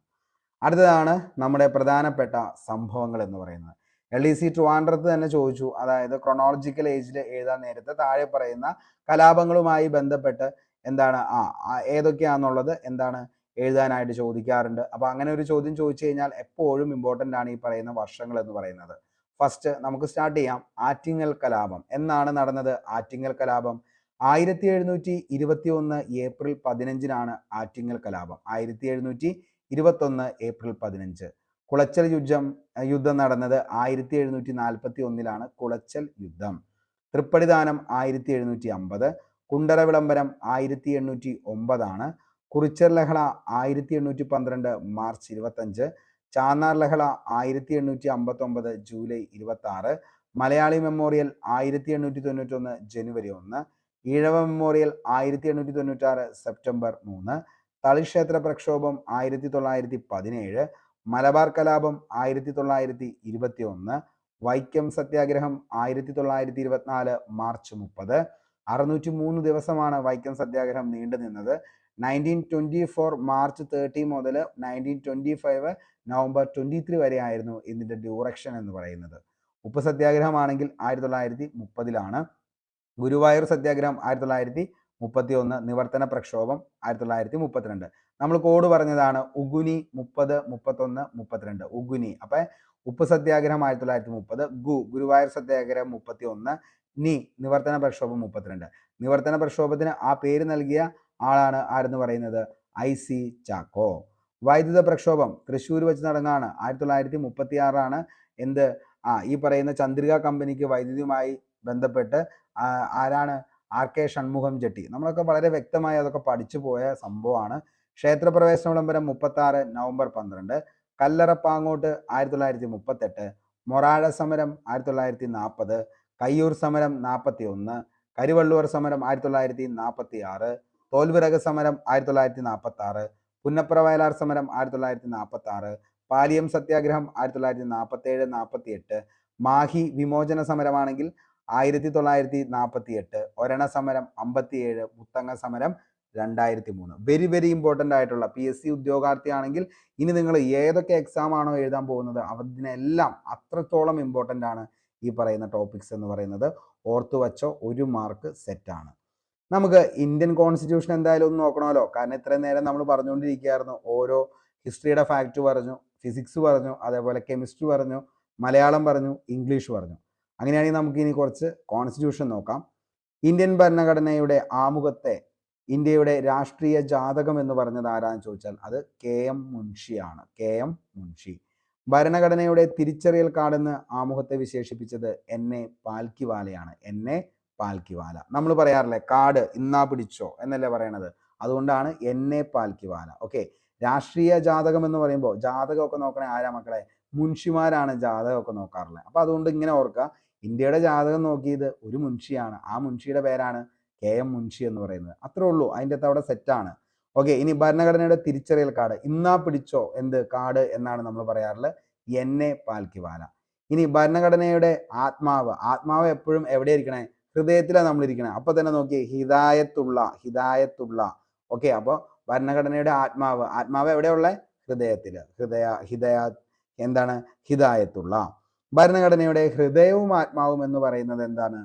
അടുത്തതാണ് നമ്മുടെ പ്രധാനപ്പെട്ട സംഭവങ്ങൾ എന്ന് പറയുന്നത്. LDC ട്രിവാൻഡ്രത്ത് തന്നെ ചോദിച്ചു. അതായത് ക്രൊണോളജിക്കൽ ഏജിൽ എഴുതാൻ നേരത്തെ താഴെ പറയുന്ന കലാപങ്ങളുമായി ബന്ധപ്പെട്ട് എന്താണ് ഏതൊക്കെയാണെന്നുള്ളത് എന്താണ് എഴുതാനായിട്ട് ചോദിക്കാറുണ്ട്. അപ്പോൾ അങ്ങനെ ഒരു ചോദ്യം ചോദിച്ചു കഴിഞ്ഞാൽ എപ്പോഴും ഇമ്പോർട്ടൻ്റ് ആണ് ഈ പറയുന്ന വർഷങ്ങൾ എന്ന് പറയുന്നത്. ഫസ്റ്റ് നമുക്ക് സ്റ്റാർട്ട് ചെയ്യാം. ആറ്റിങ്ങൽ കലാപം എന്നാണ് നടന്നത്? ആറ്റിങ്ങൽ കലാപം 1721 ഏപ്രിൽ 15 ആറ്റിങ്ങൽ കലാപം. 1721 ഏപ്രിൽ 15. കുളച്ചൽ യുദ്ധം നടന്നത് 1741 കുളച്ചൽ യുദ്ധം. തൃപ്പടിദാനം 1750. കുണ്ടറ വിളംബരം 1809. കുറിച്യർ ലഹള 1812 മാർച്ച് 25. ചാന്നാർ ലഹള 1859 ജൂലൈ 26. മലയാളി മെമ്മോറിയൽ 1891 ജനുവരി 1. Ezhava memorial 1896 September 3. തളിക്ഷേത്ര പ്രക്ഷോഭം 1917. മലബാർ കലാപം 1921. വൈക്കം സത്യാഗ്രഹം 1924 മാർച്ച് 30. 603 ദിവസമാണ് വൈക്കം സത്യാഗ്രഹം നീണ്ടു നിന്നത്. 1924 മാർച്ച് 30 മുതൽ 1925 നവംബർ 23 വരെ ആയിരുന്നു ഇതിൻ്റെ ഡ്യൂറേഷൻ എന്ന് പറയുന്നത്. ഉപ്പ് സത്യാഗ്രഹമാണെങ്കിൽ 1930 ഗുരുവായൂർ സത്യാഗ്രഹം 1931. നിവർത്തന പ്രക്ഷോഭം 1932. നമ്മൾ കോഡ് പറഞ്ഞതാണ് ഉഗുനി 30, 31, 32. ഉഗുനി. അപ്പം ഉപ്പ് സത്യാഗ്രഹം 1930, ഗുരുവായൂർ സത്യാഗ്രഹം 31, നിവർത്തന പ്രക്ഷോഭം 32. നിവർത്തന പ്രക്ഷോഭത്തിന് ആ പേര് നൽകിയ ആളാണ് ആരെന്ന് പറയുന്നത് IC ചാക്കോ. വൈദ്യുത പ്രക്ഷോഭം തൃശ്ശൂർ വെച്ച് നടന്നാണ്. 1936 എന്ത് ഈ പറയുന്ന ചന്ദ്രിക കമ്പനിക്ക് വൈദ്യുതിയുമായി ബന്ധപ്പെട്ട് ആരാണ് RK ഷൺമുഖം ചെട്ടി. നമ്മളൊക്കെ വളരെ വ്യക്തമായി അതൊക്കെ പഠിച്ചു പോയ സംഭവമാണ്. ക്ഷേത്രപ്രവേശന വിളംബരം 36 നവംബർ 12. കല്ലറപ്പാങ്ങോട്ട് 1938. മൊറാഴ സമരം 1940. കയ്യൂർ സമരം 41. കരിവള്ളുവർ സമരം 1946. തോൽവിറക് സമരം 1946. പുന്നപ്ര വയലാർ സമരം 1946. പാലിയം സത്യാഗ്രഹം 1947-48. മാഹി വിമോചന സമരമാണെങ്കിൽ 1948. ഒരണ സമരം 57. മുത്തങ്ങ സമരം 2003. വെരി വെരി ഇമ്പോർട്ടൻ്റ് ആയിട്ടുള്ള PSC ഉദ്യോഗാർത്ഥിയാണെങ്കിൽ ഇനി നിങ്ങൾ ഏതൊക്കെ എക്സാം ആണോ എഴുതാൻ പോകുന്നത് അതിനെല്ലാം അത്രത്തോളം ഇമ്പോർട്ടൻ്റ് ആണ് ഈ പറയുന്ന ടോപ്പിക്സ് എന്ന് പറയുന്നത്. ഓർത്തു വച്ചോ, 1 മാർക്ക് സെറ്റാണ്. നമുക്ക് ഇന്ത്യൻ കോൺസ്റ്റിറ്റ്യൂഷൻ എന്തായാലും ഒന്ന് നോക്കണമല്ലോ. കാരണം ഇത്രയും നേരം നമ്മൾ പറഞ്ഞുകൊണ്ടിരിക്കുകയായിരുന്നു. ഓരോ ഹിസ്റ്ററിയുടെ ഫാക്റ്റ് പറഞ്ഞു, ഫിസിക്സ് പറഞ്ഞു, അതേപോലെ കെമിസ്ട്രി പറഞ്ഞു, മലയാളം പറഞ്ഞു, ഇംഗ്ലീഷ് പറഞ്ഞു. അങ്ങനെയാണെങ്കിൽ നമുക്ക് ഇനി കുറച്ച് കോൺസ്റ്റിറ്റ്യൂഷൻ നോക്കാം. ഇന്ത്യൻ ഭരണഘടനയുടെ ആമുഖത്തെ ഇന്ത്യയുടെ രാഷ്ട്രീയ ജാതകം എന്ന് പറഞ്ഞത് ആരാന്ന് ചോദിച്ചാൽ അത് KM മുൻഷിയാണ്. KM മുൻഷി. ഭരണഘടനയുടെ തിരിച്ചറിയൽ കാർഡെന്ന് ആമുഖത്തെ വിശേഷിപ്പിച്ചത് NA പാൽക്കിവാലയാണ്. NA പാൽക്കിവാല. നമ്മൾ പറയാറില്ലേ കാർഡ് ഇന്നാ പിടിച്ചോ എന്നല്ലേ പറയണത്. അതുകൊണ്ടാണ് NA പാൽക്കിവാല. ഓക്കെ. രാഷ്ട്രീയ ജാതകം എന്ന് പറയുമ്പോൾ ജാതകമൊക്കെ നോക്കണേ ആരാ മക്കളെ? മുൻഷിമാരാണ് ജാതകമൊക്കെ നോക്കാറുള്ളത്. അപ്പം അതുകൊണ്ട് ഇങ്ങനെ ഓർക്കുക, ഇന്ത്യയുടെ ജാതകം നോക്കിയത് ഒരു മുൻഷിയാണ്. ആ മുൻഷിയുടെ പേരാണ് KM മുൻഷി എന്ന് പറയുന്നത്. അത്രേ ഉള്ളൂ. അതിൻ്റെ അകത്ത് അവിടെ സെറ്റാണ്. ഓക്കെ. ഇനി ഭരണഘടനയുടെ തിരിച്ചറിയൽ കാർഡ് ഇന്നാ പിടിച്ചോ എന്ത് കാർഡ് എന്നാണ് നമ്മൾ പറയാറുള്ളത്? NA പാൽക്കിവാല. ഇനി ഭരണഘടനയുടെ ആത്മാവ് എപ്പോഴും എവിടെ ഇരിക്കണേ? ഹൃദയത്തിലാണ് നമ്മൾ ഇരിക്കണേ. അപ്പൊ തന്നെ നോക്കി ഹിദായത്തുള്ള. ഓക്കെ. അപ്പോൾ ഭരണഘടനയുടെ ആത്മാവ് എവിടെയുള്ള? ഹൃദയത്തിൽ. എന്താണ്? ഹിദായത്തുള്ള. ഭരണഘടനയുടെ ഹൃദയവും ആത്മാവും എന്ന് പറയുന്നത് എന്താണ്?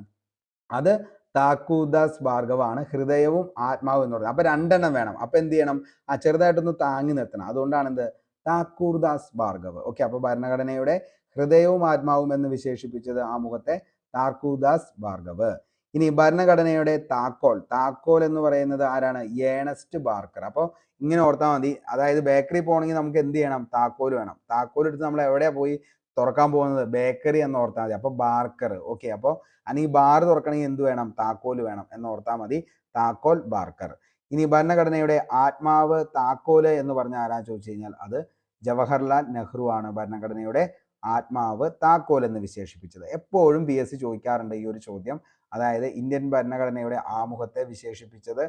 അത് താക്കൂദാസ് ഭാർഗവാണ്. ഹൃദയവും ആത്മാവും എന്ന് പറയുന്നത്. അപ്പൊ 2 എണ്ണം വേണം. അപ്പൊ എന്ത് ചെയ്യണം? ചെറുതായിട്ടൊന്ന് താങ്ങി നിർത്തണം. അതുകൊണ്ടാണ് എന്ത്? താക്കൂർദാസ് ഭാർഗവ്. ഓക്കെ. അപ്പൊ ഭരണഘടനയുടെ ഹൃദയവും ആത്മാവും എന്ന് വിശേഷിപ്പിച്ചത് ആമുഖത്തെ താക്കൂർദാസ് ഭാർഗവ്. ഇനി ഭരണഘടനയുടെ താക്കോൽ എന്ന് പറയുന്നത് ആരാണ്? Ernest Barker. അപ്പോൾ ഇങ്ങനെ ഓർത്താൽ മതി. അതായത് ബേക്കറി പോകണമെങ്കിൽ നമുക്ക് എന്ത് ചെയ്യണം? താക്കോൽ വേണം. താക്കോൽ എടുത്ത് നമ്മൾ എവിടെയാ പോയി തുറക്കാൻ പോകുന്നത്? ബേക്കറി എന്ന് ഓർത്താൽ മതി. അപ്പോൾ ബാർക്കർ. ഓക്കെ. അപ്പോൾ അല്ലെങ്കിൽ ബാർ തുറക്കണമെങ്കിൽ എന്ത് വേണം? താക്കോൽ വേണം എന്ന് ഓർത്താൽ മതി. താക്കോൽ ബാർക്കർ. ഇനി ഭരണഘടനയുടെ ആത്മാവ് താക്കോല് എന്ന് പറഞ്ഞ ആരാ ചോദിച്ചു കഴിഞ്ഞാൽ അത് ജവഹർലാൽ നെഹ്റു ആണ്. ഭരണഘടനയുടെ ആത്മാവ് താക്കോൽ എന്ന് വിശേഷിപ്പിച്ചത്. എപ്പോഴും PSC ചോദിക്കാറുണ്ട് ഈ ഒരു ചോദ്യം. അതായത് ഇന്ത്യൻ ഭരണഘടനയുടെ ആമുഖത്തെ വിശേഷിപ്പിച്ചത്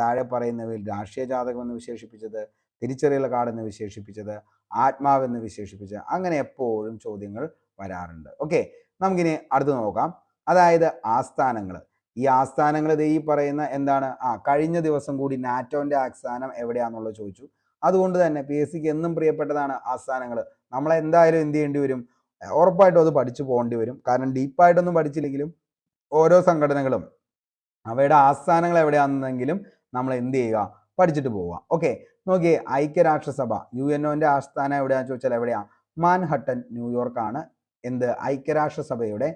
താഴെ പറയുന്നവയിൽ രാഷ്ട്രീയ ജാതകം എന്ന് വിശേഷിപ്പിച്ചത്, തിരിച്ചറിയൽ കാർഡ് എന്ന് വിശേഷിപ്പിച്ചത്, ആത്മാവെന്ന് വിശേഷിപ്പിച്ചത്, അങ്ങനെ എപ്പോഴും ചോദ്യങ്ങൾ വരാറുണ്ട്. ഓക്കെ. നമുക്കിനി അടുത്ത് നോക്കാം. അതായത് ആസ്ഥാനങ്ങൾ. ഈ ആസ്ഥാനങ്ങൾ ഈ പറയുന്ന എന്താണ്? കഴിഞ്ഞ ദിവസം കൂടി നാറ്റോന്റെ ആസ്ഥാനം എവിടെയാണെന്നുള്ളത് ചോദിച്ചു. അതുകൊണ്ട് തന്നെ PSCക്ക് എന്നും പ്രിയപ്പെട്ടതാണ് ആസ്ഥാനങ്ങൾ. നമ്മളെന്തായാലും എന്ത് ചെയ്യേണ്ടി വരും? ഉറപ്പായിട്ടും അത് പഠിച്ചു പോകേണ്ടി വരും. കാരണം ഡീപ്പായിട്ടൊന്നും പഠിച്ചില്ലെങ്കിലും ഓരോ സംഘടനകളും അവയുടെ ആസ്ഥാനങ്ങൾ എവിടെയാണെന്നെങ്കിലും നമ്മൾ എന്ത് ചെയ്യുക? പഠിച്ചിട്ട് പോവുക. ഓക്കെ. നോക്കിയേ, ഐക്യരാഷ്ട്രസഭ UNOന്റെ ആസ്ഥാനം എവിടെയാണെന്ന് ചോദിച്ചാൽ എവിടെയാ? മാൻഹട്ടൻ, ന്യൂയോർക്കാണ്. എന്ത്? ഐക്യരാഷ്ട്രസഭയുടെ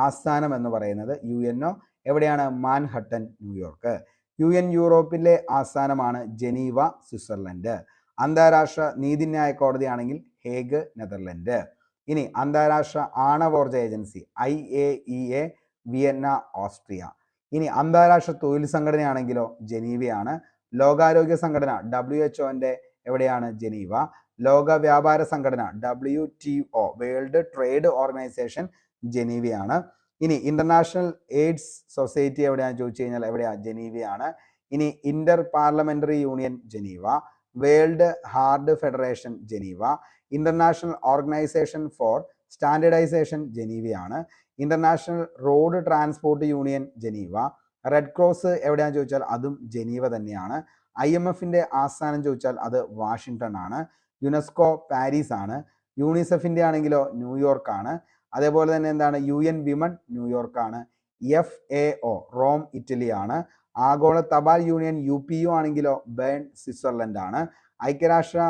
ആസ്ഥാനം എന്ന് പറയുന്നത് UNO എവിടെയാണ്? Manhattan, New York. UN യൂറോപ്പിലെ ആസ്ഥാനമാണ് ജനീവ, സ്വിറ്റ്സർലൻഡ്. അന്താരാഷ്ട്ര നീതിന്യായ കോടതിയാണെങ്കിൽ ഹേഗ് നെതർലൻഡ്. ഇനി അന്താരാഷ്ട്ര ആണവോർജ ഏജൻസി IAEA വിയന്ന ഓസ്ട്രിയ. ഇനി അന്താരാഷ്ട്ര തൊഴിൽ സംഘടനയാണെങ്കിലോ ജനീവയാണ്. ലോകാരോഗ്യ സംഘടന WHO എവിടെയാണ്? ജനീവ. ലോക വ്യാപാര സംഘടന WTO വേൾഡ് ട്രേഡ് ഓർഗനൈസേഷൻ ജനീവയാണ്. ഇനി ഇന്റർനാഷണൽ എയ്ഡ്സ് സൊസൈറ്റി എവിടെയാണെന്ന് ചോദിച്ചു കഴിഞ്ഞാൽ എവിടെയാ? ജനീവയാണ്. ഇനി inter parliamentary union Geneva, world heart federation Geneva, international organisation for standardisation ജനീവയാണ്. International road transport union Geneva. Red cross എവിടെയാണെന്ന് ചോദിച്ചാൽ അതും ജനീവ തന്നെയാണ്. IMFന്റെ ആസ്ഥാനം ചോദിച്ചാൽ അത് വാഷിങ്ടൺ ആണ്. യുനെസ്കോ പാരീസ് ആണ്. യൂണിസെഫിന്റെ ആണെങ്കിലോ ന്യൂയോർക്ക് ആണ്. അതേപോലെ തന്നെ എന്താണ്? UN വിമൺ ന്യൂയോർക്ക് ആണ്. FAO റോം ഇറ്റലി ആണ്. ആഗോള തപാൽ യൂണിയൻ UPU ആണെങ്കിലോ ബേൺ സ്വിറ്റ്സർലൻഡ് ആണ്. ഐക്യരാഷ്ട്ര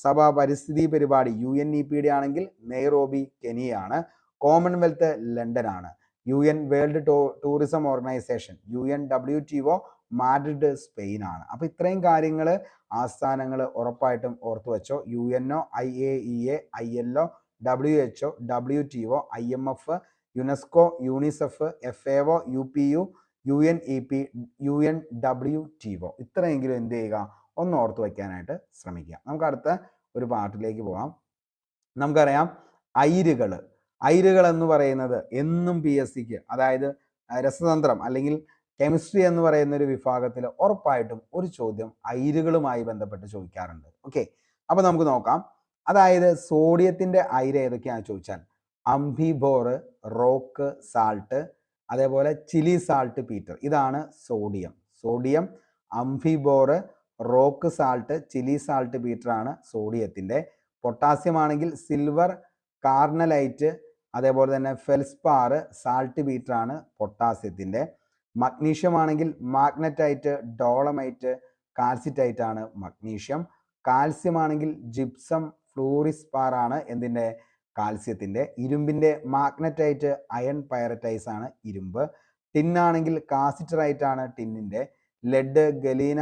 സഭ പരിസ്ഥിതി പരിപാടി UNEPയുടെ ആണെങ്കിൽ നെയ്റോബി കെനിയാണ്. കോമൺവെൽത്ത് ലണ്ടൻ ആണ്. UN world tourism organisation UNWTO Madrid Spain ആണ്. അപ്പോൾ ഇത്രയും കാര്യങ്ങൾ ആസ്ഥാനങ്ങൾ ഉറപ്പായിട്ടും ഓർത്തു വെച്ചോ. UNO, IAEA, ILO, WHO, WTO, IMF, UNESCO, UNICEF, FAO, UPU, UNEP, UNWTO ഇത്രയെങ്കിലും എന്ത് ചെയ്യുക? ഒന്ന് ഓർത്തു വയ്ക്കാനായിട്ട് ശ്രമിക്കുക. നമുക്ക് അടുത്ത ഒരു പാർട്ടിലേക്ക് പോകാം. നമുക്കറിയാം അയിരുകൾ എന്ന് പറയുന്നത് എന്നും PSCക്ക്, അതായത് രസതന്ത്രം അല്ലെങ്കിൽ കെമിസ്ട്രി എന്ന് പറയുന്ന ഒരു വിഭാഗത്തിൽ ഉറപ്പായിട്ടും ഒരു ചോദ്യം അയിരുകളുമായി ബന്ധപ്പെട്ട് ചോദിക്കാറുണ്ട്. ഓക്കെ, അപ്പൊ നമുക്ക് നോക്കാം. അതായത് സോഡിയത്തിന്റെ അയിര് ഏതൊക്കെയാണെന്ന് ചോദിച്ചാൽ അംഫിബോർ, റോക്ക് സാൾട്ട്, അതേപോലെ ചിലി സാൾട്ട് പീറ്റർ. ഇതാണ് sodium, amphibole, rock salt, Chile saltpetre ആണ് സോഡിയത്തിന്റെ. പൊട്ടാസ്യം ആണെങ്കിൽ സിൽവർ കാർണലൈറ്റ്, അതേപോലെ തന്നെ ഫെൽസ്പാർ, സാൾട്ട് പീറ്റർ ആണ് പൊട്ടാസ്യത്തിന്റെ. മഗ്നീഷ്യം ആണെങ്കിൽ മാഗ്നറ്റൈറ്റ്, ഡോളമൈറ്റ്, കാൽസിറ്റൈറ്റ് ആണ് മഗ്നീഷ്യം. കാൽസ്യം ആണെങ്കിൽ ജിപ്സം, ഫ്ലൂറിസ്പാർ ആണ് എന്തിന്റെ? കാൽസ്യത്തിന്റെ. ഇരുമ്പിന്റെ മാഗ്നറ്റൈറ്റ്, അയൺ പൈററ്റൈസ് ആണ് ഇരുമ്പ്. ടിന്നാണെങ്കിൽ കാസിറ്ററൈറ്റ് ആണ് ടിന്നിന്റെ. ലെഡ്, ഗലീന,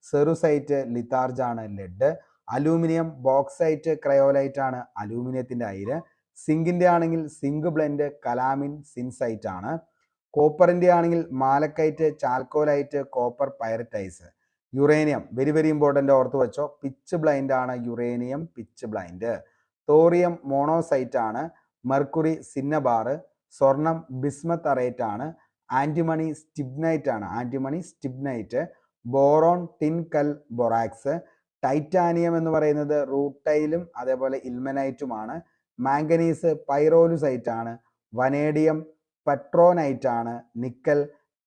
സെറുസൈറ്റ്, ലിത്താർജ് ആണ് ലെഡ്. അലൂമിനിയം ബോക്സൈറ്റ്, ക്രയോലൈറ്റ് ആണ് അലൂമിനിയത്തിന്റെ അയിര്. സിങ്കിന്റെ ആണെങ്കിൽ സിങ്ക് ബ്ലെൻഡ്, കലാമിൻ, സിൻസൈറ്റ് ആണ്. കോപ്പറിന്റെ ആണെങ്കിൽ malachite, chalcocite, copper pyrites. Uranium very very important, ഓർത്ത് വെച്ചോ, പിച്ച് ബ്ലൈൻഡ് ആണ് uranium, pitchblende. Thorium monazite ആണ്. Mercury cinnabar. സ്വർണം ബിസ്മത്ത് അറേറ്റ് ആണ്. ആന്റിമണി സ്റ്റിബ്നൈറ്റ് ആണ്, antimony stibnite. Boron tincal borax. Titanium എന്ന് പറയുന്നത് റൂട്ടൈലും അതേപോലെ ഇൽമനൈറ്റുമാണ്. മാംഗനീസ് പൈറോലുസൈറ്റ് ആണ്. വനേഡിയം പെട്രോനൈറ്റ് ആണ്. നിക്കൽ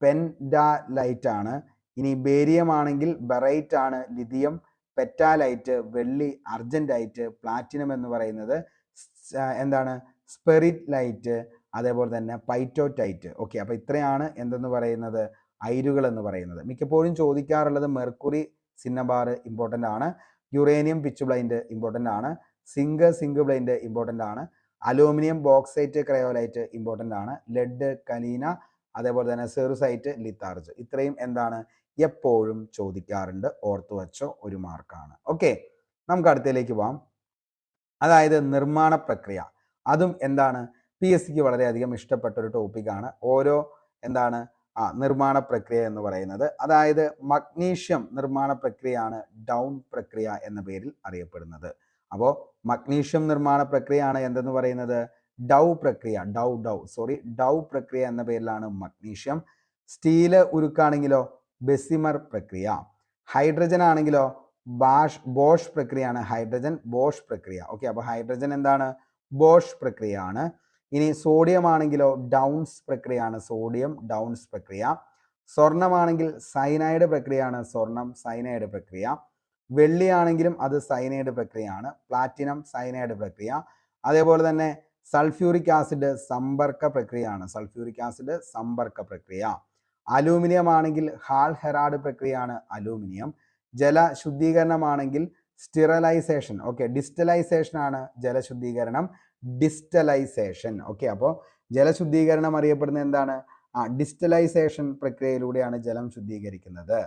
പെൻഡാലൈറ്റ് ആണ്. ഇനി ബേരിയം ആണെങ്കിൽ ബെറൈറ്റ് ആണ്. ലിഥിയം പെറ്റാലൈറ്റ്, വെള്ളി അർജന്റൈറ്റ്. പ്ലാറ്റിനം എന്ന് പറയുന്നത് എന്താണ്? സ്പെറിറ്റ് ലൈറ്റ്, അതേപോലെ തന്നെ പൈറ്റോറ്റൈറ്റ്. ഓക്കെ, അപ്പോൾ ഇത്രയാണ് എന്തെന്ന് പറയുന്നത് അയിരുകൾ എന്ന് പറയുന്നത്. മിക്കപ്പോഴും ചോദിക്കാറുള്ളത് മെർക്കുറി സിന്നബാർ ഇമ്പോർട്ടൻ്റ് ആണ്. യുറേനിയം പിച്ച് ബ്ലൈൻഡ് ഇമ്പോർട്ടൻ്റ് ആണ്. സിങ്ക് ബ്ലൈൻഡ് ഇമ്പോർട്ടൻ്റ് ആണ്. അലൂമിനിയം ബോക്സൈറ്റ്, ക്രയോലൈറ്റ് ഇമ്പോർട്ടൻ്റ് ആണ്. ലെഡ്, കലീന, അതേപോലെ തന്നെ സെറുസൈറ്റ്, ലിത്താർജ്. ഇത്രയും എന്താണ്? എപ്പോഴും ചോദിക്കാറുണ്ട്, ഓർത്തു വച്ചോ, ഒരു മാർക്കാണ്. ഓക്കെ, നമുക്ക് അടുത്തതിലേക്ക് പോവാം. അതായത് നിർമ്മാണ പ്രക്രിയ. അതും എന്താണ്? PSCക്ക് വളരെയധികം ഇഷ്ടപ്പെട്ട ഒരു ടോപ്പിക്കാണ്. ഓരോ എന്താണ് നിർമ്മാണ പ്രക്രിയ എന്ന് പറയുന്നത്. അതായത് മഗ്നീഷ്യം നിർമ്മാണ പ്രക്രിയയാണ് ഡൗൺ പ്രക്രിയ എന്ന പേരിൽ അറിയപ്പെടുന്നത്. അപ്പോൾ മഗ്നീഷ്യം നിർമ്മാണ പ്രക്രിയയാണ് എന്തെന്ന് പറയുന്നത്? ഡൗ പ്രക്രിയ, ഡൗ പ്രക്രിയ എന്ന പേരിലാണ് മഗ്നീഷ്യം. സ്റ്റീല് ഉരുക്കാണെങ്കിലോ ബെസിമർ പ്രക്രിയ. ഹൈഡ്രജൻ ആണെങ്കിലോ ബോഷ് പ്രക്രിയയാണ്, ഹൈഡ്രജൻ ബോഷ് പ്രക്രിയ. ഓക്കെ, അപ്പോൾ ഹൈഡ്രജൻ എന്താണ്? ബോഷ് പ്രക്രിയയാണ്. ഇനി സോഡിയം ആണെങ്കിലോ ഡൗൺസ് പ്രക്രിയയാണ്, സോഡിയം ഡൗൺസ് പ്രക്രിയ. സ്വർണമാണെങ്കിൽ സൈനൈഡ് പ്രക്രിയയാണ്, സ്വർണം സൈനൈഡ് പ്രക്രിയ. വെള്ളിയാണെങ്കിലും അത് സൈനൈഡ് പ്രക്രിയയാണ്, പ്ലാറ്റിനം സൈനൈഡ് പ്രക്രിയ. അതേപോലെ തന്നെ സൾഫ്യൂറിക് ആസിഡ് സമ്പർക്ക പ്രക്രിയയാണ്, സൾഫ്യൂറിക് ആസിഡ് സമ്പർക്ക പ്രക്രിയ. അലൂമിനിയം ആണെങ്കിൽ ഹാൾ ഹെറാഡ് പ്രക്രിയയാണ് അലൂമിനിയം. ജലശുദ്ധീകരണമാണെങ്കിൽ സ്റ്റിറലൈസേഷൻ. ഓക്കെ, ഡിസ്റ്റലൈസേഷൻ ആണ് ജലശുദ്ധീകരണം, ഡിസ്റ്റലൈസേഷൻ. ഓക്കെ, അപ്പോൾ ജലശുദ്ധീകരണം അറിയപ്പെടുന്നത് എന്താണ്? ഡിസ്റ്റലൈസേഷൻ പ്രക്രിയയിലൂടെയാണ് ജലം ശുദ്ധീകരിക്കുന്നത്.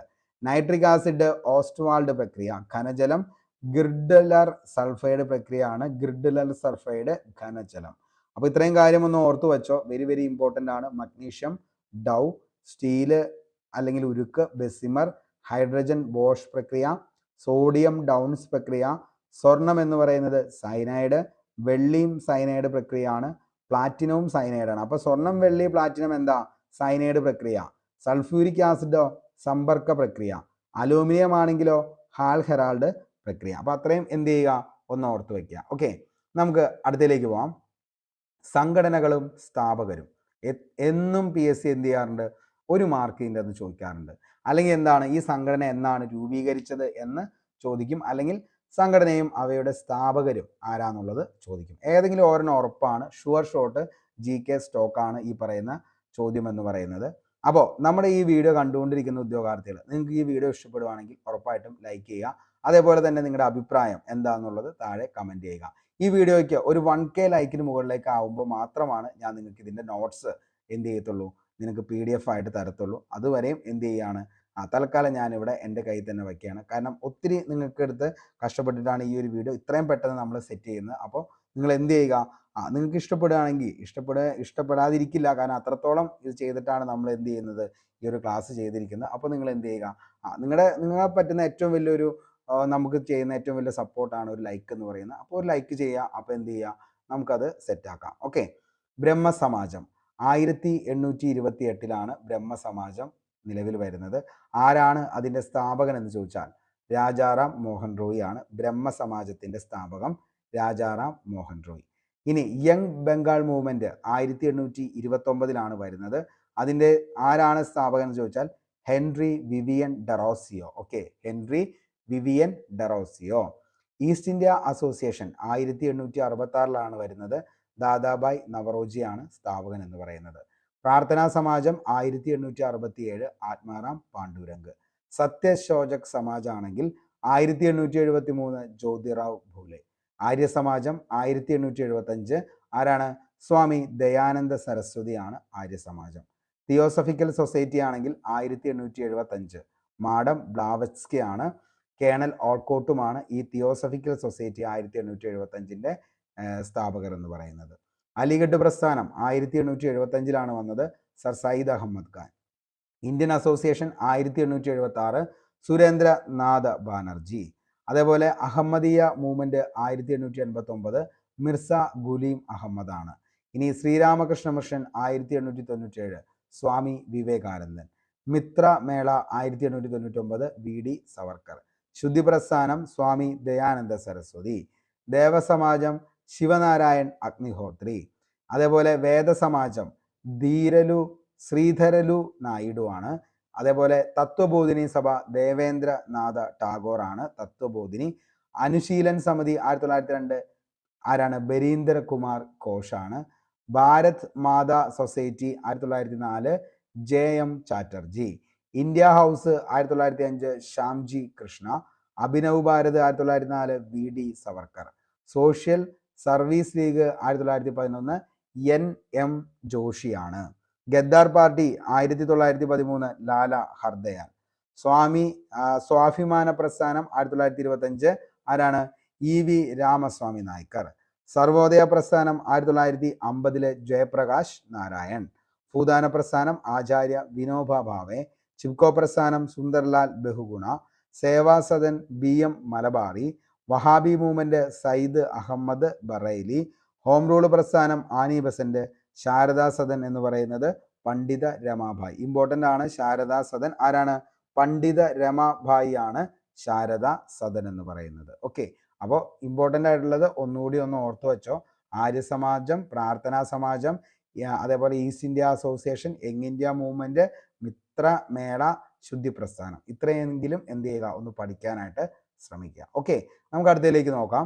നൈട്രിക് ആസിഡ് ഓസ്റ്റ്വാൾഡ് പ്രക്രിയ, ഖനജലം ഗിർഡലർ സൾഫൈഡ് പ്രക്രിയയാണ് ഗിർഡലർ സൾഫൈഡ് ഘനജലം. അപ്പോൾ ഇത്രയും കാര്യം ഒന്ന് ഓർത്തു വെച്ചോ. വെരി വെരി ഇമ്പോർട്ടൻ്റ് ആണ്. മഗ്നീഷ്യം ഡൗ, സ്റ്റീല് അല്ലെങ്കിൽ ഉരുക്ക് ബെസിമർ, ഹൈഡ്രജൻ ബോഷ് പ്രക്രിയ, സോഡിയം ഡൗൺസ് പ്രക്രിയ, സ്വർണം എന്ന് പറയുന്നത് സൈനൈഡ്, വെള്ളിയും സൈനൈഡ് പ്രക്രിയയാണ്, പ്ലാറ്റിനവും സൈനൈഡാണ്. അപ്പോൾ സ്വർണം വെള്ളി പ്ലാറ്റിനം എന്താ? സൈനൈഡ് പ്രക്രിയ. സൾഫ്യൂരിക് ആസിഡോ സമ്പർക്ക പ്രക്രിയ. അലൂമിനിയം ആണെങ്കിലോ ഹാൽ ഹെറാൾഡ് പ്രക്രിയ. അപ്പോൾ അത്രയും എന്ത് ചെയ്യുക? ഒന്ന് ഓർത്ത് വയ്ക്കുക. ഓക്കെ, നമുക്ക് അടുത്തതിലേക്ക് പോവാം. സംഘടനകളും സ്ഥാപകരും എന്നും PSC എന്ത് ചെയ്യാറുണ്ട്? ഒരു മാർക്കിൻ്റെ അത് ചോദിക്കാറുണ്ട്. അല്ലെങ്കിൽ എന്താണ് ഈ സംഘടന എന്നാണ് രൂപീകരിച്ചത് എന്ന് ചോദിക്കും. അല്ലെങ്കിൽ സംഘടനയും അവയുടെ സ്ഥാപകരും ആരാന്നുള്ളത് ചോദിക്കും. ഏതെങ്കിലും ഒരെണ്ണം ഉറപ്പാണ്. ഷുവർ ഷോട്ട് GK സ്റ്റോക്കാണ് ഈ പറയുന്ന ചോദ്യം എന്ന് പറയുന്നത്. അപ്പോൾ നമ്മുടെ ഈ വീഡിയോ കണ്ടുകൊണ്ടിരിക്കുന്ന ഉദ്യോഗാർത്ഥികൾ, നിങ്ങൾക്ക് ഈ വീഡിയോ ഇഷ്ടപ്പെടുവാണെങ്കിൽ ഉറപ്പായിട്ടും ലൈക്ക് ചെയ്യുക. അതേപോലെ തന്നെ നിങ്ങളുടെ അഭിപ്രായം എന്താണെന്നുള്ളത് താഴെ കമൻറ്റ് ചെയ്യുക. ഈ വീഡിയോയ്ക്ക് ഒരു 1K ലൈക്കിന് മുകളിലേക്ക് ആവുമ്പോൾ മാത്രമാണ് ഞാൻ നിങ്ങൾക്ക് ഇതിൻ്റെ നോട്ട്സ് എന്ത് ചെയ്യത്തുള്ളൂ, നിനക്ക് PDF ആയിട്ട് തരത്തുള്ളൂ. അതുവരെയും എന്ത് ചെയ്യുകയാണ്, തൽക്കാലം ഞാനിവിടെ എൻ്റെ കയ്യിൽ തന്നെ വയ്ക്കുകയാണ്. കാരണം ഒത്തിരി നിങ്ങൾക്ക് എടുത്ത് കഷ്ടപ്പെട്ടിട്ടാണ് ഈ ഒരു വീഡിയോ ഇത്രയും പെട്ടെന്ന് നമ്മൾ സെറ്റ് ചെയ്യുന്നത്. അപ്പോൾ നിങ്ങൾ എന്ത് ചെയ്യുക, നിങ്ങൾക്ക് ഇഷ്ടപ്പെടുകയാണെങ്കിൽ ഇഷ്ടപ്പെടാതിരിക്കില്ല. കാരണം അത്രത്തോളം ഇത് ചെയ്തിട്ടാണ് നമ്മൾ എന്ത് ചെയ്യുന്നത്, ഈ ഒരു ക്ലാസ് ചെയ്തിരിക്കുന്നത്. അപ്പോൾ നിങ്ങൾ എന്ത് ചെയ്യുക, നിങ്ങളെ പറ്റുന്ന ഏറ്റവും വലിയൊരു നമുക്ക് ചെയ്യുന്ന ഏറ്റവും വലിയ സപ്പോർട്ടാണ് ഒരു ലൈക്ക് എന്ന് പറയുന്നത്. അപ്പോൾ ഒരു ലൈക്ക് ചെയ്യുക. അപ്പോൾ എന്ത് ചെയ്യുക, നമുക്കത് സെറ്റാക്കാം. ഓക്കെ, ബ്രഹ്മസമാജം 1828 ബ്രഹ്മസമാജം നിലവിൽ വരുന്നത്. ആരാണ് അതിൻ്റെ സ്ഥാപകൻ എന്ന് ചോദിച്ചാൽ രാജാറാം മോഹൻ റോയ് ആണ് ബ്രഹ്മസമാജത്തിൻ്റെ സ്ഥാപകം, രാജാറാം മോഹൻ റോയ്. ഇനി യങ് ബംഗാൾ മൂവ്മെൻറ്റ് 1829 വരുന്നത്. അതിൻ്റെ ആരാണ് സ്ഥാപകൻ എന്ന് ചോദിച്ചാൽ Henry Vivian Derozio. Okay, Henry Vivian Derozio. East India association 1866 വരുന്നത്. ദാദാബായ് നവറോജിയാണ് സ്ഥാപകൻ എന്ന് പറയുന്നത്. പ്രാർത്ഥനാ സമാജം 1867 ആത്മാറാം പാണ്ഡുരംഗ്. സത്യശോചക് സമാജ് ആണെങ്കിൽ 1873 ജ്യോതിറാവ് ഭൂലെ. ആര്യ സമാജം 1875 ആരാണ്? സ്വാമി ദയാനന്ദ സരസ്വതിയാണ് ആര്യ സമാജം. തിയോസഫിക്കൽ സൊസൈറ്റി ആണെങ്കിൽ 1875 മാഡം ബ്ലാവറ്റ്സ്കി ആണ്. കേണൽ ഓൾക്കോട്ടുമാണ് ഈ തിയോസഫിക്കൽ സൊസൈറ്റി 1875 സ്ഥാപകർ എന്ന് പറയുന്നത്. അലിഗഡ് പ്രസ്ഥാനം 1875 വന്നത്. Sir Syed Ahmad Khan. Indian association 1876 Surendranath Banerjee. അതേപോലെ അഹമ്മദീയ മൂവ്മെന്റ് 1889 മിർസ ഗുലീം അഹമ്മദ് ആണ്. ഇനി ശ്രീരാമകൃഷ്ണ മിഷൻ 1897 സ്വാമി വിവേകാനന്ദൻ. മിത്ര മേള 1899 VD സവർക്കർ. ശുദ്ധി പ്രസ്ഥാനം സ്വാമി ദയാനന്ദ സരസ്വതി. ദേവസമാജം ശിവനാരായൺ അഗ്നിഹോത്രി. അതേപോലെ വേദസമാജം ധീരലു ശ്രീധരലു നായിഡു ആണ്. അതേപോലെ തത്വബോധിനി സഭ ദേവേന്ദ്രനാഥ ടാഗോർ ആണ് തത്വബോധിനി. അനുശീലൻ സമിതി 1902 ആരാണ്? ബരീന്ദർ കുമാർ ഘോഷാണ്. Bharat Mata society 1904 JM Chatterjee. India house 1905 Shyamji Krishna. Abhinav Bharat 1904 VD Savarkar. Social service league 1911 NM ജോഷിയാണ്. ഗദ്ദാർ പാർട്ടി 1913 ലാല ഹർദയാൽ. സ്വാഭിമാന പ്രസ്ഥാനം 1925 ആരാണ്? EV രാമസ്വാമി നായ്ക്കർ. സർവോദയ പ്രസ്ഥാനം 1950 ജയപ്രകാശ് നാരായൺ. ഭൂദാന പ്രസ്ഥാനം ആചാര്യ വിനോബ ഭാവെ. ചിപ്കോ പ്രസ്ഥാനം Sunderlal Bahuguna. Seva Sadan BM Malabari. Wahabi movement Syed Ahmad Bareilly. Home rule പ്രസ്ഥാനം ആനി ബസന്റ്. ശാരദാ സദൻ എന്ന് പറയുന്നത് പണ്ഡിത രമാഭായ്. ഇമ്പോർട്ടൻ്റ് ആണ് ശാരദാ സദൻ. ആരാണ്? പണ്ഡിത രമാഭായി ആണ് ശാരദാ സദൻ എന്ന് പറയുന്നത്. ഓക്കെ, അപ്പോൾ ഇമ്പോർട്ടൻ്റ് ആയിട്ടുള്ളത് ഒന്നുകൂടി ഒന്ന് ഓർത്തു വെച്ചോ. ആര്യ സമാജം, പ്രാർത്ഥനാ സമാജം, അതേപോലെ East India association, young India movement, Mitra Mela, Shuddhi പ്രസ്ഥാനം. ഇത്രയെങ്കിലും എന്ത് ചെയ്യുക, ഒന്ന് പഠിക്കാനായിട്ട് ശ്രമിക്കുക. ഓക്കെ, നമുക്ക് അടുത്തതിലേക്ക് നോക്കാം.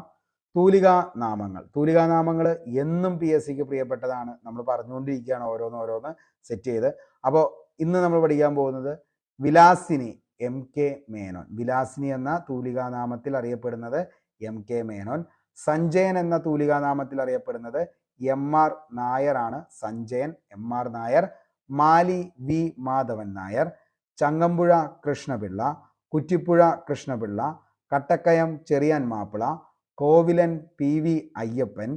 തൂലികാ നാമങ്ങൾ എന്നും PSCക്ക് പ്രിയപ്പെട്ടതാണ്. നമ്മൾ പറഞ്ഞുകൊണ്ടിരിക്കുകയാണ് ഓരോന്ന് സെറ്റ് ചെയ്ത്. അപ്പോൾ ഇന്ന് നമ്മൾ പഠിക്കാൻ പോകുന്നത് വിലാസിനി MK മേനോൻ. വിലാസിനി എന്ന തൂലികാനാമത്തിൽ അറിയപ്പെടുന്നത് MK മേനോൻ. സഞ്ജയൻ എന്ന തൂലികാനാമത്തിൽ അറിയപ്പെടുന്നത് MR നായർ ആണ്. സഞ്ജയൻ MR നായർ. മാലി V Madhavan Nair. Changampuzha Krishnapillai. Kuttippuzha Krishnapillai. Kattakkayam Cherian Mappila, Kovilan PV Ayyappan,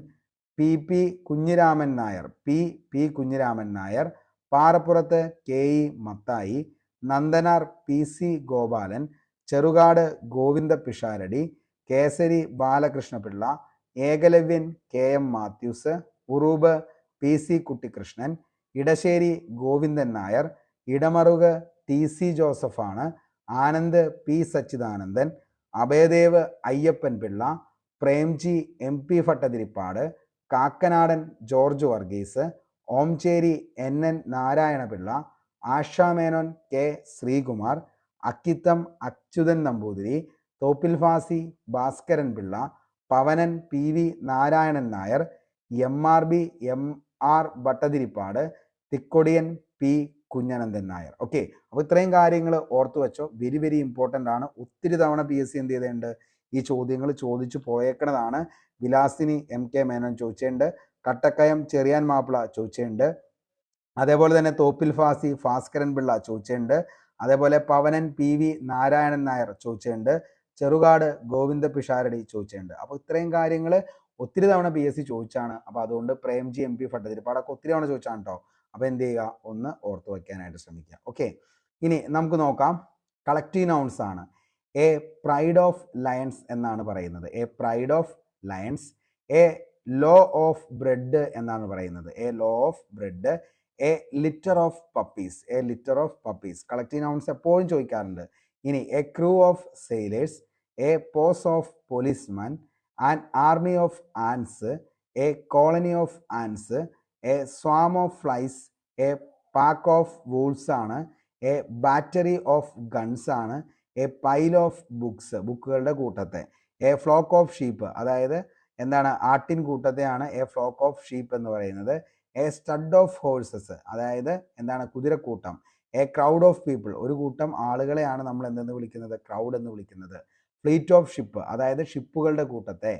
PP Kunhiraman Nair, P Kunhiraman Nair, Parappurath KE Mathai, Nandanar PC Gopalan, Cherukad Govinda Pisharody, Kesari Balakrishnapillai, Ekalavyan KM Mathews, Uroob PC Kuttikrishnan, Edasseri Govindan Nair, Idamaruku TC ജോസഫാണ്, Anand P Sachidanandan, Abhayadev Ayyappan Pillai, Premji MP Bhattathiripad, Kakkanadan George Varghese, Omcheri NN Narayanapillai, Ashamenon K Sreekumar, Akkitham Achuthan Namboothiri, Thoppil Bhasi Bhaskaran Pillai, Pavanan PV Narayanan Nair, MRB MR Bhattathiripad, Thikkodiyan P Kunhanandan Nair. Okay, അപ്പോൾ ഇത്രയും കാര്യങ്ങൾ ഓർത്തു വെച്ചോ. വെരി വെരി ഇമ്പോർട്ടൻ്റ് ആണ്. ഒത്തിരി തവണ PSC എന്ത് ചെയ്തിട്ടുണ്ട്, ഈ ചോദ്യങ്ങൾ ചോദിച്ചു പോയേക്കണതാണ്. വിലാസിനി MK മേനോൻ ചോദിച്ചിട്ടുണ്ട്, കട്ടക്കയം ചെറിയാൻ മാപ്പിള ചോദിച്ചിട്ടുണ്ട്, അതേപോലെ തന്നെ തോപ്പിൽ ഫാസി ഭാസ്കരൻ പിള്ള ചോദിച്ചിട്ടുണ്ട്, അതേപോലെ പവനൻ PV നാരായണൻ നായർ ചോദിച്ചിട്ടുണ്ട്, ചെറുകാട് ഗോവിന്ദ പിഷാരടി ചോദിച്ചിട്ടുണ്ട്. അപ്പോൾ ഇത്രയും കാര്യങ്ങൾ ഒത്തിരി തവണ PSC ചോദിച്ചാണ്. അപ്പോൾ അതുകൊണ്ട് പ്രേംജി MP ഭട്ടതിരിപ്പാടൊക്കെ ഒത്തിരി തവണ ചോദിച്ചാണ് കേട്ടോ. അപ്പോൾ എന്ത് ചെയ്യുക, ഒന്ന് ഓർത്ത് വയ്ക്കാനായിട്ട് ശ്രമിക്കുക. ഓക്കെ, ഇനി നമുക്ക് നോക്കാം. കളക്റ്റീവ് നൗൺസ് ആണ്. എ പ്രൈഡ് ഓഫ് ലയൺസ് എന്നാണ് പറയുന്നത്. A pride of lions. A loaf of bread എന്നാണ് പറയുന്നത്. A loaf of bread. A litter of puppies. A litter of puppies. Collective nouns എപ്പോഴും ചോദിക്കാറുണ്ട്. ഇനി a crew of sailors, a posse of policeman, an army of ants, a colony of ants, a swarm of flies, a pack of wolves ആണ്, a battery of guns ആണ്, A pile of books, ബുക്കുകളുടെ കൂട്ടത്തെ, a flock of sheep, അതായത് എന്താണ്, ആട്ടിൻ കൂട്ടത്തെയാണ് a flock of sheep എന്ന് പറയുന്നത്, എ സ്റ്റഡ് ഓഫ് ഹോഴ്സസ്, അതായത് എന്താണ്, കുതിരക്കൂട്ടം, എ ക്രൗഡ് ഓഫ് പീപ്പിൾ, ഒരു കൂട്ടം ആളുകളെയാണ് നമ്മൾ എന്തെന്ന് വിളിക്കുന്നത്, ക്രൗഡ് എന്ന് വിളിക്കുന്നത്, ഫ്ലീറ്റ് ഓഫ് ഷിപ്പ്, അതായത് ഷിപ്പുകളുടെ കൂട്ടത്തെ,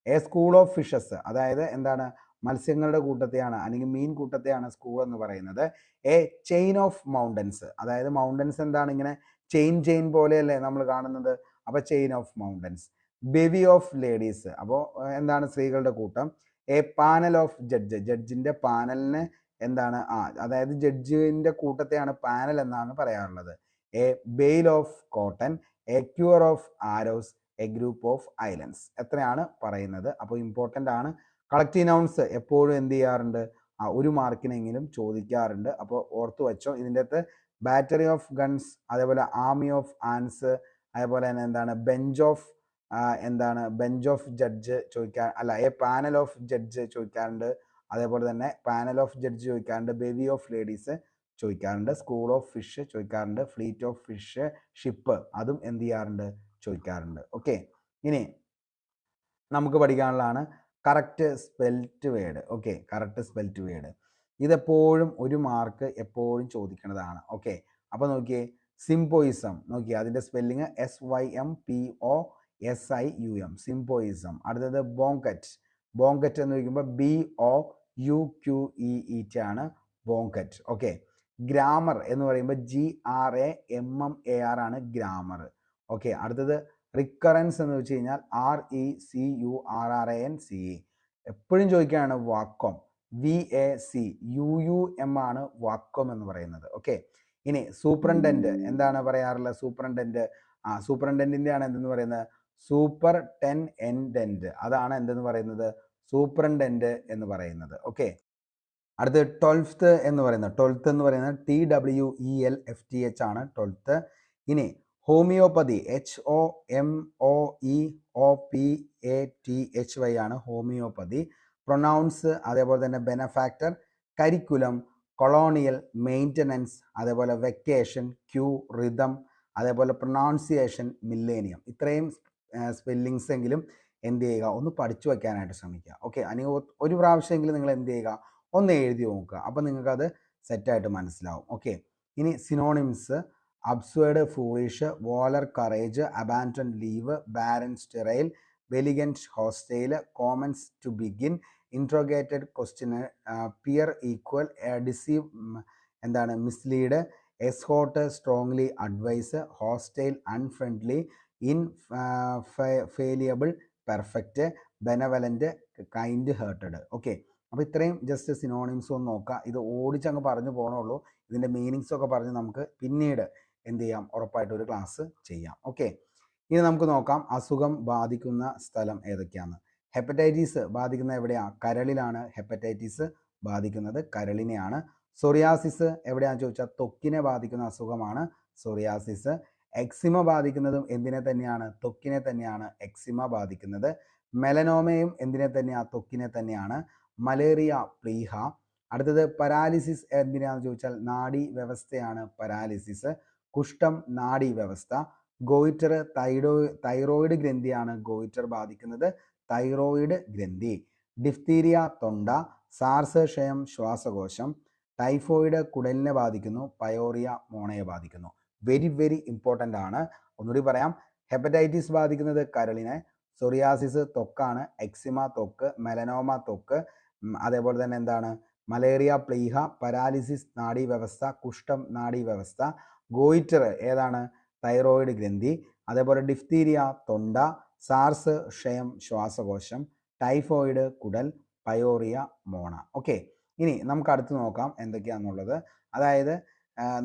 എ സ്കൂൾ ഓഫ് ഫിഷസ്, അതായത് എന്താണ്, മത്സ്യങ്ങളുടെ കൂട്ടത്തെയാണ് അല്ലെങ്കിൽ മീൻ കൂട്ടത്തെയാണ് സ്കൂൾ എന്ന് പറയുന്നത്, എ ചെയിൻ ഓഫ് മൗണ്ടൻസ്, അതായത് മൗണ്ടൻസ് എന്താണ്, ഇങ്ങനെ ചെയിൻ പോലെയല്ലേ നമ്മൾ കാണുന്നത്, അപ്പോൾ chain of mountains, bevy of ladies, അപ്പോൾ എന്താണ്, സ്ത്രീകളുടെ കൂട്ടം, എ പാനൽ ഓഫ് ജഡ്ജ്, ജഡ്ജിന്റെ പാനലിന് എന്താണ്, അതായത് ജഡ്ജിന്റെ കൂട്ടത്തെയാണ് പാനൽ എന്നാണ് പറയാറുള്ളത്, a bale of cotton, a quiver of arrows, a group of islands. എത്രയാണ് പറയുന്നത്. അപ്പോൾ ഇമ്പോർട്ടൻ്റ് ആണ്. കളക്റ്റീവ് നൗൺസ് എപ്പോഴും എന്ത് ചെയ്യാറുണ്ട്, ഒരു മാർക്കിനെങ്കിലും ചോദിക്കാറുണ്ട്. അപ്പോൾ ഓർത്തു വെച്ചോ. ഇതിൻ്റെ അകത്ത് ബാറ്ററി ഓഫ് ഗൺസ്, അതേപോലെ ആർമി ഓഫ് ആൻസ്, അതേപോലെ തന്നെ എന്താണ്, ബെഞ്ച് ഓഫ് ജഡ്ജ് ചോദിക്കാൻ, അല്ല, എ പാനൽ ഓഫ് ജഡ്ജ് ചോദിക്കാറുണ്ട്, അതേപോലെ തന്നെ പാനൽ ഓഫ് ജഡ്ജ് ചോദിക്കാറുണ്ട്, ബെവി ഓഫ് ലേഡീസ് ചോദിക്കാറുണ്ട്, സ്കൂൾ ഓഫ് ഫിഷ് ചോദിക്കാറുണ്ട്, ഫ്ലീറ്റ് ഓഫ് ഫിഷ്, ഷിപ്പ്, അതും എന്ത് ചെയ്യാറുണ്ട്, ചോദിക്കാറുണ്ട്. ഓക്കെ, ഇനി നമുക്ക് പഠിക്കാനുള്ളതാണ് correct spelt word. Okay, correct spelt word ഇതെപ്പോഴും ഒരു മാർക്ക് എപ്പോഴും ചോദിക്കുന്നതാണ്. ഓക്കെ, അപ്പോൾ നോക്കിയേ, സിംപോയിസം, നോക്കിയേ അതിൻ്റെ സ്പെല്ലിങ് SYMPOSIUM, സിംപോയിസം. അടുത്തത് ബോങ്കറ്റ്, ബോങ്കറ്റ് എന്ന് ചോദിക്കുമ്പോൾ BOUQEET ആണ് ബോങ്കറ്റ്. ഓക്കെ, ഗ്രാമർ എന്ന് പറയുമ്പോൾ GRAMMAR ആണ് ഗ്രാമർ. ഓക്കെ, അടുത്തത് റിക്കറൻസ് എന്ന് വെച്ച് കഴിഞ്ഞാൽ RECURRANCE. എപ്പോഴും ചോദിക്കുകയാണ് വാക്വം, VACUUM ആണ് വാക്വം എന്ന് പറയുന്നത്. ഓക്കെ, ഇനി സൂപ്രണ്ടന്റ് എന്താണ് പറയാറുള്ളത്, സൂപ്രണ്ടന്റ്, സൂപ്രണ്ടന്റിന്റെ ആണ് എന്തെന്ന് പറയുന്നത്, സൂപ്പർടെൻഡന്റ്, അതാണ് എന്തെന്ന് പറയുന്നത്, സൂപ്രണ്ടന്റ് എന്ന് പറയുന്നത്. ഓക്കെ, അടുത്ത് 12th എന്ന് പറയുന്നത്, 12th എന്ന് പറയുന്നത് TWELFTH ആണ് 12th. ഇനി ഹോമിയോപ്പതി, HOMOEOPATHY ആണ് ഹോമിയോപ്പതി. പ്രൊനൗൺസ്, അതേപോലെ തന്നെ ബെനഫാക്ടർ, കരിക്കുലം, കൊളോണിയൽ, മെയിൻ്റനൻസ്, അതേപോലെ വെക്കേഷൻ, ക്യൂ, റിതം, അതേപോലെ പ്രൊനൗൺസിയേഷൻ, മില്ലേനിയം. ഇത്രയും സ്പെല്ലിങ്സ് എങ്കിലും എന്ത് ചെയ്യുക, ഒന്ന് പഠിച്ചു വയ്ക്കാനായിട്ട് ശ്രമിക്കുക. ഓക്കെ, അല്ലെങ്കിൽ ഒരു പ്രാവശ്യമെങ്കിലും നിങ്ങൾ എന്ത് ചെയ്യുക, ഒന്ന് എഴുതി നോക്കുക. അപ്പോൾ നിങ്ങൾക്കത് സെറ്റായിട്ട് മനസ്സിലാവും. ഓക്കെ, ഇനി synonyms, absurd, foolish, valour, courage, abandon, leave, barren, sterile, vigilant, hostile, commence, to begin, interrogated, question, peer, equal, deceive, എന്താണ്, mislead, exhort, strongly, advise, hostile, unfriendly, infallible, perfect, benevolent, kind hearted. Okay, അപ്പോൾ ഇത്രയും just synonyms ഒന്ന് നോക്കുക. ഇത് ഓടിച്ചങ്ങ് പറഞ്ഞു പോകണുള്ളൂ. ഇതിൻ്റെ meanings ഒക്കെ പറഞ്ഞ് നമുക്ക് പിന്നീട് എന്ത് ചെയ്യാം, ഉറപ്പായിട്ട് ഒരു ക്ലാസ് ചെയ്യാം. ഓക്കെ, ഇനി നമുക്ക് നോക്കാം അസുഖം ബാധിക്കുന്ന സ്ഥലം ഏതൊക്കെയാണ്. ഹെപ്പറ്റൈറ്റിസ് ബാധിക്കുന്ന എവിടെയാണ്? കരളിലാണ് ഹെപ്പറ്റൈറ്റിസ് ബാധിക്കുന്നത്, കരളിനെയാണ്. സോറിയാസിസ് എവിടെയാണെന്ന് ചോദിച്ചാൽ ത്വക്കിനെ ബാധിക്കുന്ന അസുഖമാണ് സോറിയാസിസ്. എക്സിമ ബാധിക്കുന്നതും എന്തിനെ തന്നെയാണ്? ത്വക്കിനെ തന്നെയാണ് എക്സിമ ബാധിക്കുന്നത്. മെലനോമയും എന്തിനെ തന്നെയാണ്? ത്വക്കിനെ തന്നെയാണ്. മലേറിയ പ്ലീഹ. അടുത്തത് പരാലിസിസ് എന്തിനാണെന്ന് ചോദിച്ചാൽ നാഡീ വ്യവസ്ഥയാണ് പരാലിസിസ്. കുഷ്ഠം നാഡീ വ്യവസ്ഥ. ഗോയിറ്റർ തൈറോയിഡ് ഗ്രന്ഥിയാണ് ഗോയിറ്റർ ബാധിക്കുന്നത്, തൈറോയിഡ് ഗ്രന്ഥി. ഡിഫ്തീരിയ തൊണ്ട. സാർസ് ക്ഷയം ശ്വാസകോശം. ടൈഫോയിഡ് കുടലിനെ ബാധിക്കുന്നു, പയോറിയ മോണയെ ബാധിക്കുന്നു. വെരി വെരി ഇമ്പോർട്ടൻ്റ് ആണ്. ഒന്നുകൂടി പറയാം, ഹെപ്പറ്റൈറ്റിസ് ബാധിക്കുന്നത് കരളിനെ, സോറിയാസിസ് ത്വക്കാണ്, എക്സിമ ത്വക്ക്, മെലനോമ ത്വക്ക്, അതേപോലെ തന്നെ എന്താണ് മലേറിയ പ്ലീഹ, പരാലിസിസ് നാഡീവ്യവസ്ഥ, കുഷ്ഠം നാഡീവ്യവസ്ഥ, ഗോയിറ്റർ ഏതാണ് തൈറോയിഡ് ഗ്രന്ഥി, അതേപോലെ ഡിഫ്തീരിയ തൊണ്ട, സാർസ് ക്ഷയം ശ്വാസകോശം, ടൈഫോയിഡ് കുടൽ, പയോറിയ മോണ. ഓക്കെ, ഇനി നമുക്ക് അടുത്ത് നോക്കാം എന്തൊക്കെയാണെന്നുള്ളത്. അതായത്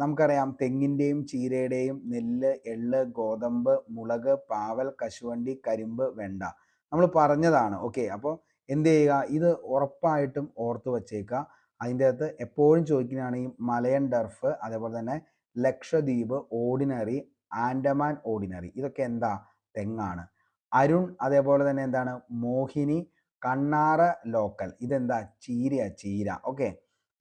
നമുക്കറിയാം തെങ്ങിൻ്റെയും ചീരയുടെയും നെല്ല്, എള്ള്, ഗോതമ്പ്, മുളക്, പാവൽ, കശുവണ്ടി, കരിമ്പ്, വെണ്ട നമ്മൾ പറഞ്ഞതാണ്. ഓക്കെ, അപ്പോൾ എന്ത് ചെയ്യുക, ഇത് ഉറപ്പായിട്ടും ഓർത്ത് വച്ചേക്കുക. അതിൻ്റെ അകത്ത് എപ്പോഴും ചോദിക്കുന്നതാണ് ഈ മലയൻ ഡർഫ്, അതേപോലെ തന്നെ ലക്ഷദ്വീപ് ഓർഡിനറി, ആൻഡമാൻ ഓർഡിനറി, ഇതൊക്കെ എന്താ? തെങ്ങാണ്. അരുൺ, അതേപോലെ തന്നെ എന്താണ് മോഹിനി, കണ്ണാറ ലോക്കൽ, ഇതെന്താ? ചീര. ഓക്കെ,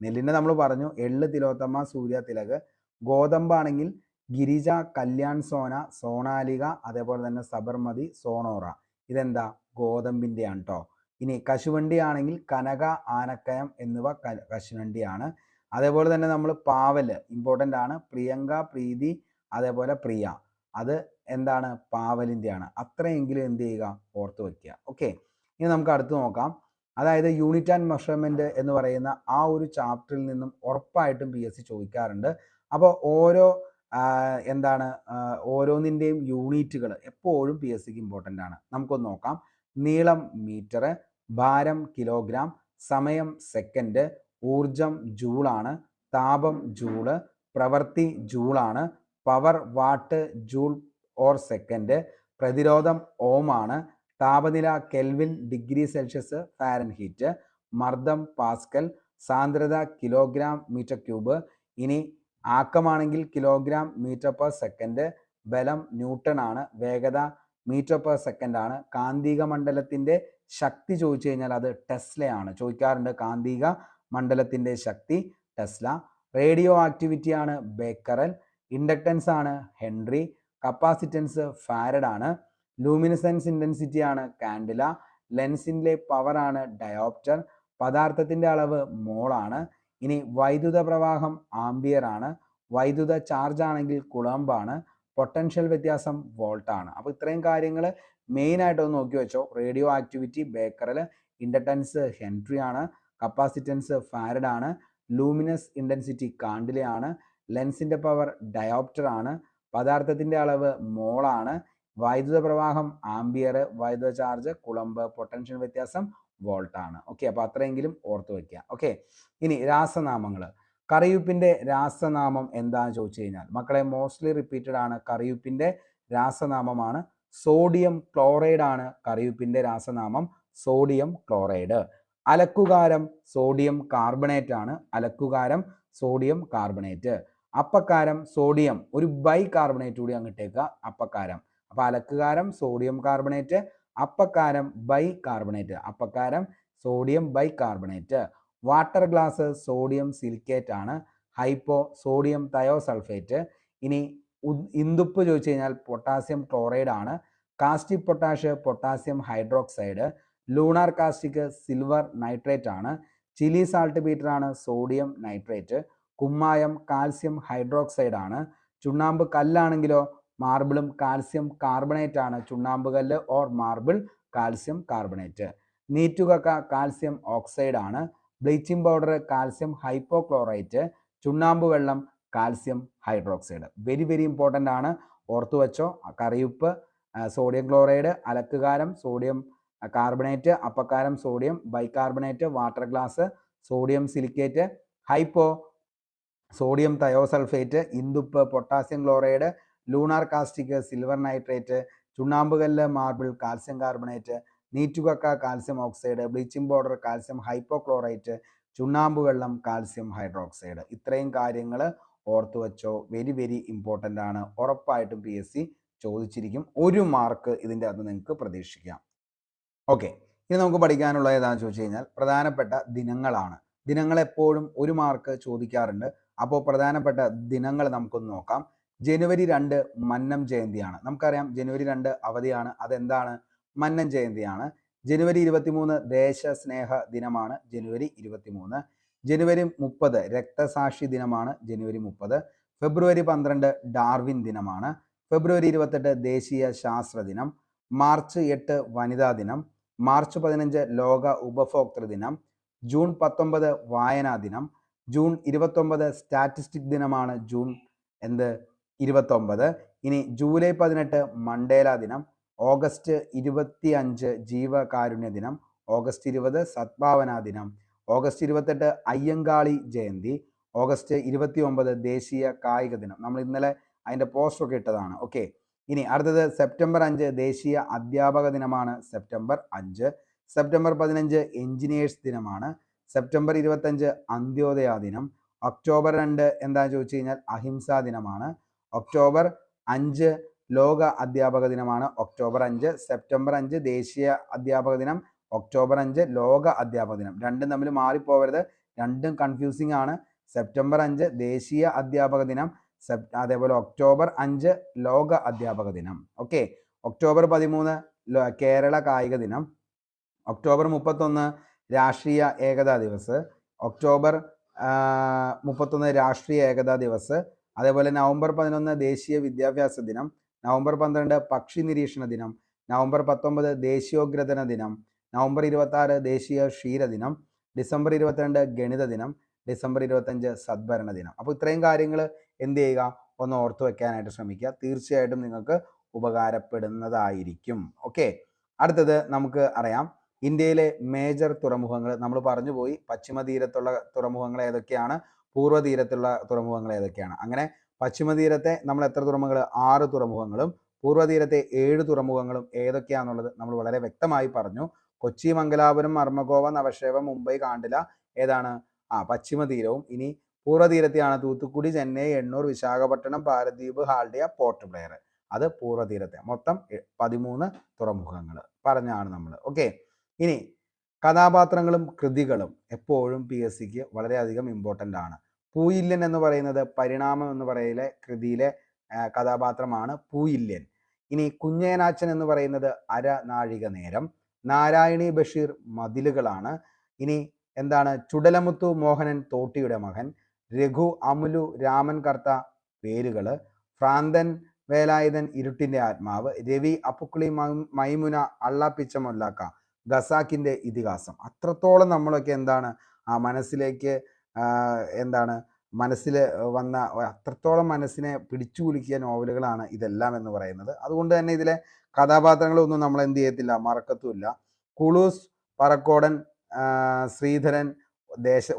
നെല്ലിൻ്റെ നമ്മൾ പറഞ്ഞു എള്ള് തിലോത്തമ, സൂര്യ തിലക്. ഗോതമ്പാണെങ്കിൽ ഗിരിജ, കല്യാൺ സോന, സോണാലിക, അതേപോലെ തന്നെ സബർമതി, സോണോറ, ഇതെന്താ? ഗോതമ്പിൻ്റെയാണ് കേട്ടോ. ഇനി കശുവണ്ടി ആണെങ്കിൽ കനക, ആനക്കയം എന്നിവ കശുവണ്ടിയാണ്. അതേപോലെ തന്നെ നമ്മൾ പാവൽ ഇമ്പോർട്ടൻ്റ് ആണ്, പ്രിയങ്ക, പ്രീതി, അതേപോലെ പ്രിയ, അത് എന്താണ്? പാവലിൻ്റെയാണ്. അത്രയെങ്കിലും എന്ത് ചെയ്യുക, ഓർത്ത് വയ്ക്കുക. ഓക്കെ, ഇനി നമുക്ക് അടുത്ത് നോക്കാം. അതായത് യൂണിറ്റ് ആൻഡ് മെഷർമെൻറ്റ് എന്ന് പറയുന്ന ആ ഒരു ചാപ്റ്ററിൽ നിന്നും ഉറപ്പായിട്ടും PSC ചോദിക്കാറുണ്ട്. അപ്പോൾ ഓരോന്നിൻ്റെയും യൂണിറ്റുകൾ എപ്പോഴും PSCക്ക് ഇമ്പോർട്ടൻ്റ് ആണ്. നമുക്കൊന്ന് നോക്കാം. നീളം മീറ്റർ, ഭാരം കിലോഗ്രാം, സമയം സെക്കൻഡ്, ഊർജം ജൂളാണ്, താപം ജൂള്, പ്രവൃത്തി ജൂളാണ്, power watt joule or second, പ്രതിരോധം ഓം ആണ്, താപനില കെൽവിൻ ഡിഗ്രി സെൽഷ്യസ് ഫാരൻഹീറ്റ്, മർദ്ദം പാസ്കൽ, സാന്ദ്രത കിലോഗ്രാം മീറ്റർ ക്യൂബ്. ഇനി ആക്കമാണെങ്കിൽ കിലോഗ്രാം മീറ്റർ പെർ സെക്കൻഡ്, ബലം ന്യൂട്ടൺ ആണ്, വേഗത മീറ്റർ പെർ സെക്കൻഡ് ആണ്. കാന്തിക മണ്ഡലത്തിൻ്റെ ശക്തി ചോദിച്ചു കഴിഞ്ഞാൽ അത് ടെസ്ലയാണ്, ചോദിക്കാറുണ്ട്. കാന്തിക മണ്ഡലത്തിൻ്റെ ശക്തി ടെസ്ല. റേഡിയോ ആക്ടിവിറ്റി ആണ് ബേക്കറൽ. ഇൻഡക്റ്റൻസ് ആണ് ഹെൻറി. കപ്പാസിറ്റൻസ് ഫാരഡ് ആണ്. ലൂമിനസെൻസ് ഇൻറ്റൻസിറ്റി ആണ് കാൻഡില. ലെൻസിൻ്റെ പവർ ആണ് ഡയോപ്റ്റർ. പദാർത്ഥത്തിൻ്റെ അളവ് മോളാണ്. ഇനി വൈദ്യുത പ്രവാഹം ആംബിയർ ആണ്. വൈദ്യുത ചാർജ് ആണെങ്കിൽ കുളമ്പാണ്. പൊട്ടൻഷ്യൽ വ്യത്യാസം വോൾട്ടാണ്. അപ്പോൾ ഇത്രയും കാര്യങ്ങൾ മെയിനായിട്ടൊന്ന് നോക്കി വെച്ചോ. റേഡിയോ ആക്ടിവിറ്റി ബേക്കറൽ, ഇൻഡക്റ്റൻസ് ഹെൻറി ആണ്, കപ്പാസിറ്റൻസ് ഫാരഡ് ആണ്, ലൂമിനസ് ഇൻറ്റൻസിറ്റി കാൻഡിലയാണ്, ലെൻസിൻ്റെ പവർ ഡയോപ്റ്റർ ആണ്, പദാർത്ഥത്തിൻ്റെ അളവ് മോളാണ്, വൈദ്യുത പ്രവാഹം ആംബിയർ, വൈദ്യുത ചാർജ് കുളമ്പ്, പൊട്ടൻഷ്യൽ വ്യത്യാസം വോൾട്ടാണ്. ഓക്കെ, അപ്പോൾ അത്രയെങ്കിലും ഓർത്ത് വയ്ക്കുക. ഓക്കെ, ഇനി രാസനാമങ്ങൾ. കറിയുപ്പിൻ്റെ രാസനാമം എന്താണെന്ന് ചോദിച്ചു കഴിഞ്ഞാൽ മക്കളെ മോസ്റ്റ്ലി റിപ്പീറ്റഡ് ആണ്. കറിയുപ്പിൻ്റെ രാസനാമമാണ് സോഡിയം ക്ലോറൈഡ് ആണ്. കറിയുപ്പിൻ്റെ രാസനാമം സോഡിയം ക്ലോറൈഡ്. അലക്കുകാരം സോഡിയം കാർബണേറ്റ് ആണ്. അലക്കുകാരം സോഡിയം കാർബണേറ്റ്. അപ്പക്കാരം സോഡിയം ഒരു ബൈ കാർബണേറ്റ് കൂടി അങ്ങിട്ടേക്കുക, അപ്പക്കാരം. അപ്പോൾ അലക്കുകാരം സോഡിയം കാർബണേറ്റ്, അപ്പക്കാരം ബൈ കാർബണേറ്റ്, അപ്പക്കാരം sodium bicarbonate. Water glass sodium silicate ആണ്. Hypo sodium thiosulphate. ഇനി ഇന്ദുപ്പ് ചോദിച്ചു കഴിഞ്ഞാൽ പൊട്ടാസ്യം ക്ലോറൈഡ് ആണ്. Caustic potash potassium hydroxide. Lunar caustic silver nitrate ആണ്. ചില്ലി സാൾട്ട് ബീറ്റർ ആണ് സോഡിയം നൈട്രേറ്റ്. കുമ്മായം കാൽസ്യം ഹൈഡ്രോക്സൈഡ് ആണ്. ചുണ്ണാമ്പ് കല്ലാണെങ്കിലോ മാർബിളും കാൽസ്യം കാർബണേറ്റ് ആണ്. ചുണ്ണാമ്പ് കല്ല് ഓർ മാർബിൾ കാൽസ്യം കാർബണേറ്റ്. നീറ്റുകക്ക കാൽസ്യം ഓക്സൈഡ് ആണ്. Bleaching powder calcium hypochlorite. ചുണ്ണാമ്പ് വെള്ളം calcium hydroxide. Very very important ആണ്, ഓർത്തു വെച്ചോ. കറിയുപ്പ് സോഡിയം ക്ലോറൈഡ്, അലക്കുകാരം, സോഡിയം കാർബണേറ്റ്, അപ്പക്കാരം, sodium bicarbonate, water glass, sodium silicate, hypo, sodium thiosulphate, ഇന്ദുപ്പ്, potassium chloride, lunar caustic, silver nitrate, ചുണ്ണാമ്പുകല്ല്, മാർബിൾ, കാൽസ്യം കാർബണേറ്റ്, നീറ്റുകക്ക, calcium oxide, bleaching powder, calcium hypochlorite, ചുണ്ണാമ്പ് വെള്ളം, കാൽസ്യം ഹൈഡ്രോക്സൈഡ്. ഇത്രയും കാര്യങ്ങൾ ഓർത്തു വെച്ചോ. വെരി വെരി ഇമ്പോർട്ടൻ്റ് ആണ്. ഉറപ്പായിട്ടും PSC ചോദിച്ചിരിക്കും. 1 മാർക്ക് ഇതിൻ്റെ അകത്ത് നിങ്ങൾക്ക് പ്രതീക്ഷിക്കാം. ഓക്കെ, ഇനി നമുക്ക് പഠിക്കാനുള്ള ഏതാണെന്ന് ചോദിച്ചു കഴിഞ്ഞാൽ പ്രധാനപ്പെട്ട ദിനങ്ങളാണ്. ദിനങ്ങൾ എപ്പോഴും 1 മാർക്ക് ചോദിക്കാറുണ്ട്. അപ്പോൾ പ്രധാനപ്പെട്ട ദിനങ്ങൾ നമുക്കൊന്ന് നോക്കാം. ജനുവരി 2 മന്നം ജയന്തിയാണ്. നമുക്കറിയാം ജനുവരി 2 അവധിയാണ്. അതെന്താണ്? മന്നം ജയന്തിയാണ്. ജനുവരി 23 ദേശസ്നേഹ ദിനമാണ്. ജനുവരി 23. ജനുവരി 30 രക്തസാക്ഷി ദിനമാണ്. ജനുവരി 30. ഫെബ്രുവരി 12 ഡാർവിൻ ദിനമാണ്. ഫെബ്രുവരി 28 ദേശീയ ശാസ്ത്ര ദിനം. മാർച്ച് 8 വനിതാ ദിനം. മാർച്ച് 15 ലോക ഉപഭോക്തൃ ദിനം. ജൂൺ 19 വായനാ ദിനം. ജൂൺ 29 സ്റ്റാറ്റിസ്റ്റിക് ദിനമാണ്. ജൂൺ 29. ഇനി ജൂലൈ 18 മണ്ടേല ദിനം. ഓഗസ്റ്റ് 25 ജീവകാരുണ്യ ദിനം. ഓഗസ്റ്റ് 20 സദ്ഭാവനാ ദിനം. ഓഗസ്റ്റ് 28 അയ്യങ്കാളി ജയന്തി. ഓഗസ്റ്റ് 29 ദേശീയ കായിക ദിനം. നമ്മൾ ഇന്നലെ അതിൻ്റെ പോസ്റ്ററൊക്കെ ഇട്ടതാണ്. ഓക്കെ, ഇനി അടുത്തത് സെപ്റ്റംബർ 5 ദേശീയ അധ്യാപക ദിനമാണ്. സെപ്റ്റംബർ 5. സെപ്റ്റംബർ 15 എഞ്ചിനീയേഴ്സ് ദിനമാണ്. സെപ്റ്റംബർ 25 അന്ത്യോദയ ദിനം. ഒക്ടോബർ 2 എന്താണെന്ന് ചോദിച്ചു കഴിഞ്ഞാൽ അഹിംസാ ദിനമാണ്. ഒക്ടോബർ 5 ലോക അധ്യാപക ദിനമാണ്. ഒക്ടോബർ 5. സെപ്റ്റംബർ 5 ദേശീയ അധ്യാപക ദിനം. ഒക്ടോബർ 5 ലോക അധ്യാപക ദിനം. രണ്ടും തമ്മിൽ മാറിപ്പോവരുത്, രണ്ടും കൺഫ്യൂസിങ് ആണ്. സെപ്റ്റംബർ 5 ദേശീയ അധ്യാപക ദിനം, അതേപോലെ ഒക്ടോബർ 5 ലോക അധ്യാപക ദിനം. ഓക്കെ, ഒക്ടോബർ 13 കേരള കായിക ദിനം. ഒക്ടോബർ 31 രാഷ്ട്രീയ ഏകതാ ദിവസ്. ഒക്ടോബർ 31 രാഷ്ട്രീയ ഏകതാ ദിവസ്. അതേപോലെ നവംബർ 11 ദേശീയ വിദ്യാഭ്യാസ ദിനം. നവംബർ 12 പക്ഷി നിരീക്ഷണ ദിനം. നവംബർ 19 ദേശീയോദ്ഗ്രഥന ദിനം. നവംബർ 26 ദേശീയ ക്ഷീരദിനം. ഡിസംബർ 22 ഗണിത ദിനം. ഡിസംബർ 25 സദ്ഭരണ ദിനം. അപ്പോൾ ഇത്രയും കാര്യങ്ങൾ എന്ത് ചെയ്യുക, ഒന്ന് ഓർത്തു വെക്കാനായിട്ട് ശ്രമിക്കുക. തീർച്ചയായിട്ടും നിങ്ങൾക്ക് ഉപകാരപ്പെടുന്നതായിരിക്കും. ഓക്കെ, അടുത്തത് നമുക്ക് അറിയാം ഇന്ത്യയിലെ മേജർ തുറമുഖങ്ങൾ. നമ്മൾ പറഞ്ഞു പോയി പശ്ചിമ തീരത്തുള്ള തുറമുഖങ്ങൾ ഏതൊക്കെയാണ്, പൂർവ്വ തീരത്തുള്ള തുറമുഖങ്ങൾ ഏതൊക്കെയാണ്. അങ്ങനെ പശ്ചിമ തീരത്തെ നമ്മൾ എത്ര തുറമുഖങ്ങൾ? 6 തുറമുഖങ്ങളും പൂർവ്വ തീരത്തെ 7 തുറമുഖങ്ങളും ഏതൊക്കെയാണെന്നുള്ളത് നമ്മൾ വളരെ വ്യക്തമായി പറഞ്ഞു. കൊച്ചി, മംഗലാപുരം, മർമഗോവ, നവശേവ, മുംബൈ, കാണ്ടില ഏതാണ്? പശ്ചിമ തീരവും. ഇനി പൂർവ്വ തീരത്തെയാണ് തൂത്തുക്കുടി, ചെന്നൈ, എണ്ണൂർ, വിശാഖപട്ടണം, പാരദ്വീപ്, ഹാൽഡിയ, പോർട്ട് ബ്ലെയർ. അത് പൂർവ്വ തീരത്തെ. മൊത്തം 13 തുറമുഖങ്ങൾ പറഞ്ഞാണ് നമ്മൾ. ഓക്കെ, ഇനി കഥാപാത്രങ്ങളും കൃതികളും എപ്പോഴും PSCക്ക് വളരെയധികം ഇമ്പോർട്ടൻ്റ് ആണ്. പൂയില്യൻ എന്ന് പറയുന്നത് പരിണാമം എന്ന് പറയിലെ കൃതിയിലെ കഥാപാത്രമാണ് പൂയില്യൻ. ഇനി കുഞ്ഞേനാച്ചൻ എന്ന് പറയുന്നത് അരനാഴിക നേരം. നാരായണി ബഷീർ മതിലുകളാണ്. ഇനി എന്താണ്? ചുടലമുത്തു മോഹനൻ തോട്ടിയുടെ മകൻ. രഘു അമുലു രാമൻ കർത്ത പേരുകൾ. ഭ്രാന്തൻ വേലായുധൻ ഇരുട്ടിൻ്റെ ആത്മാവ്. രവി അപ്പുക്കിളി മൈമുന അള്ളാപ്പിച്ച മൊല്ലാക്ക ഖസാക്കിൻ്റെ ഇതിഹാസം. അത്രത്തോളം നമ്മളൊക്കെ എന്താണ് മനസ്സിലേക്ക് മനസ്സിൽ വന്ന അത്രത്തോളം മനസ്സിനെ പിടിച്ചു കുലുക്കിയ നോവലുകളാണ് ഇതെല്ലാം എന്ന് പറയുന്നത്. അതുകൊണ്ട് തന്നെ ഇതിലെ കഥാപാത്രങ്ങളൊന്നും നമ്മൾ എന്ത് ചെയ്യത്തില്ല, മറക്കത്തുമില്ല. കുളൂസ്, പറക്കോടൻ, ശ്രീധരൻ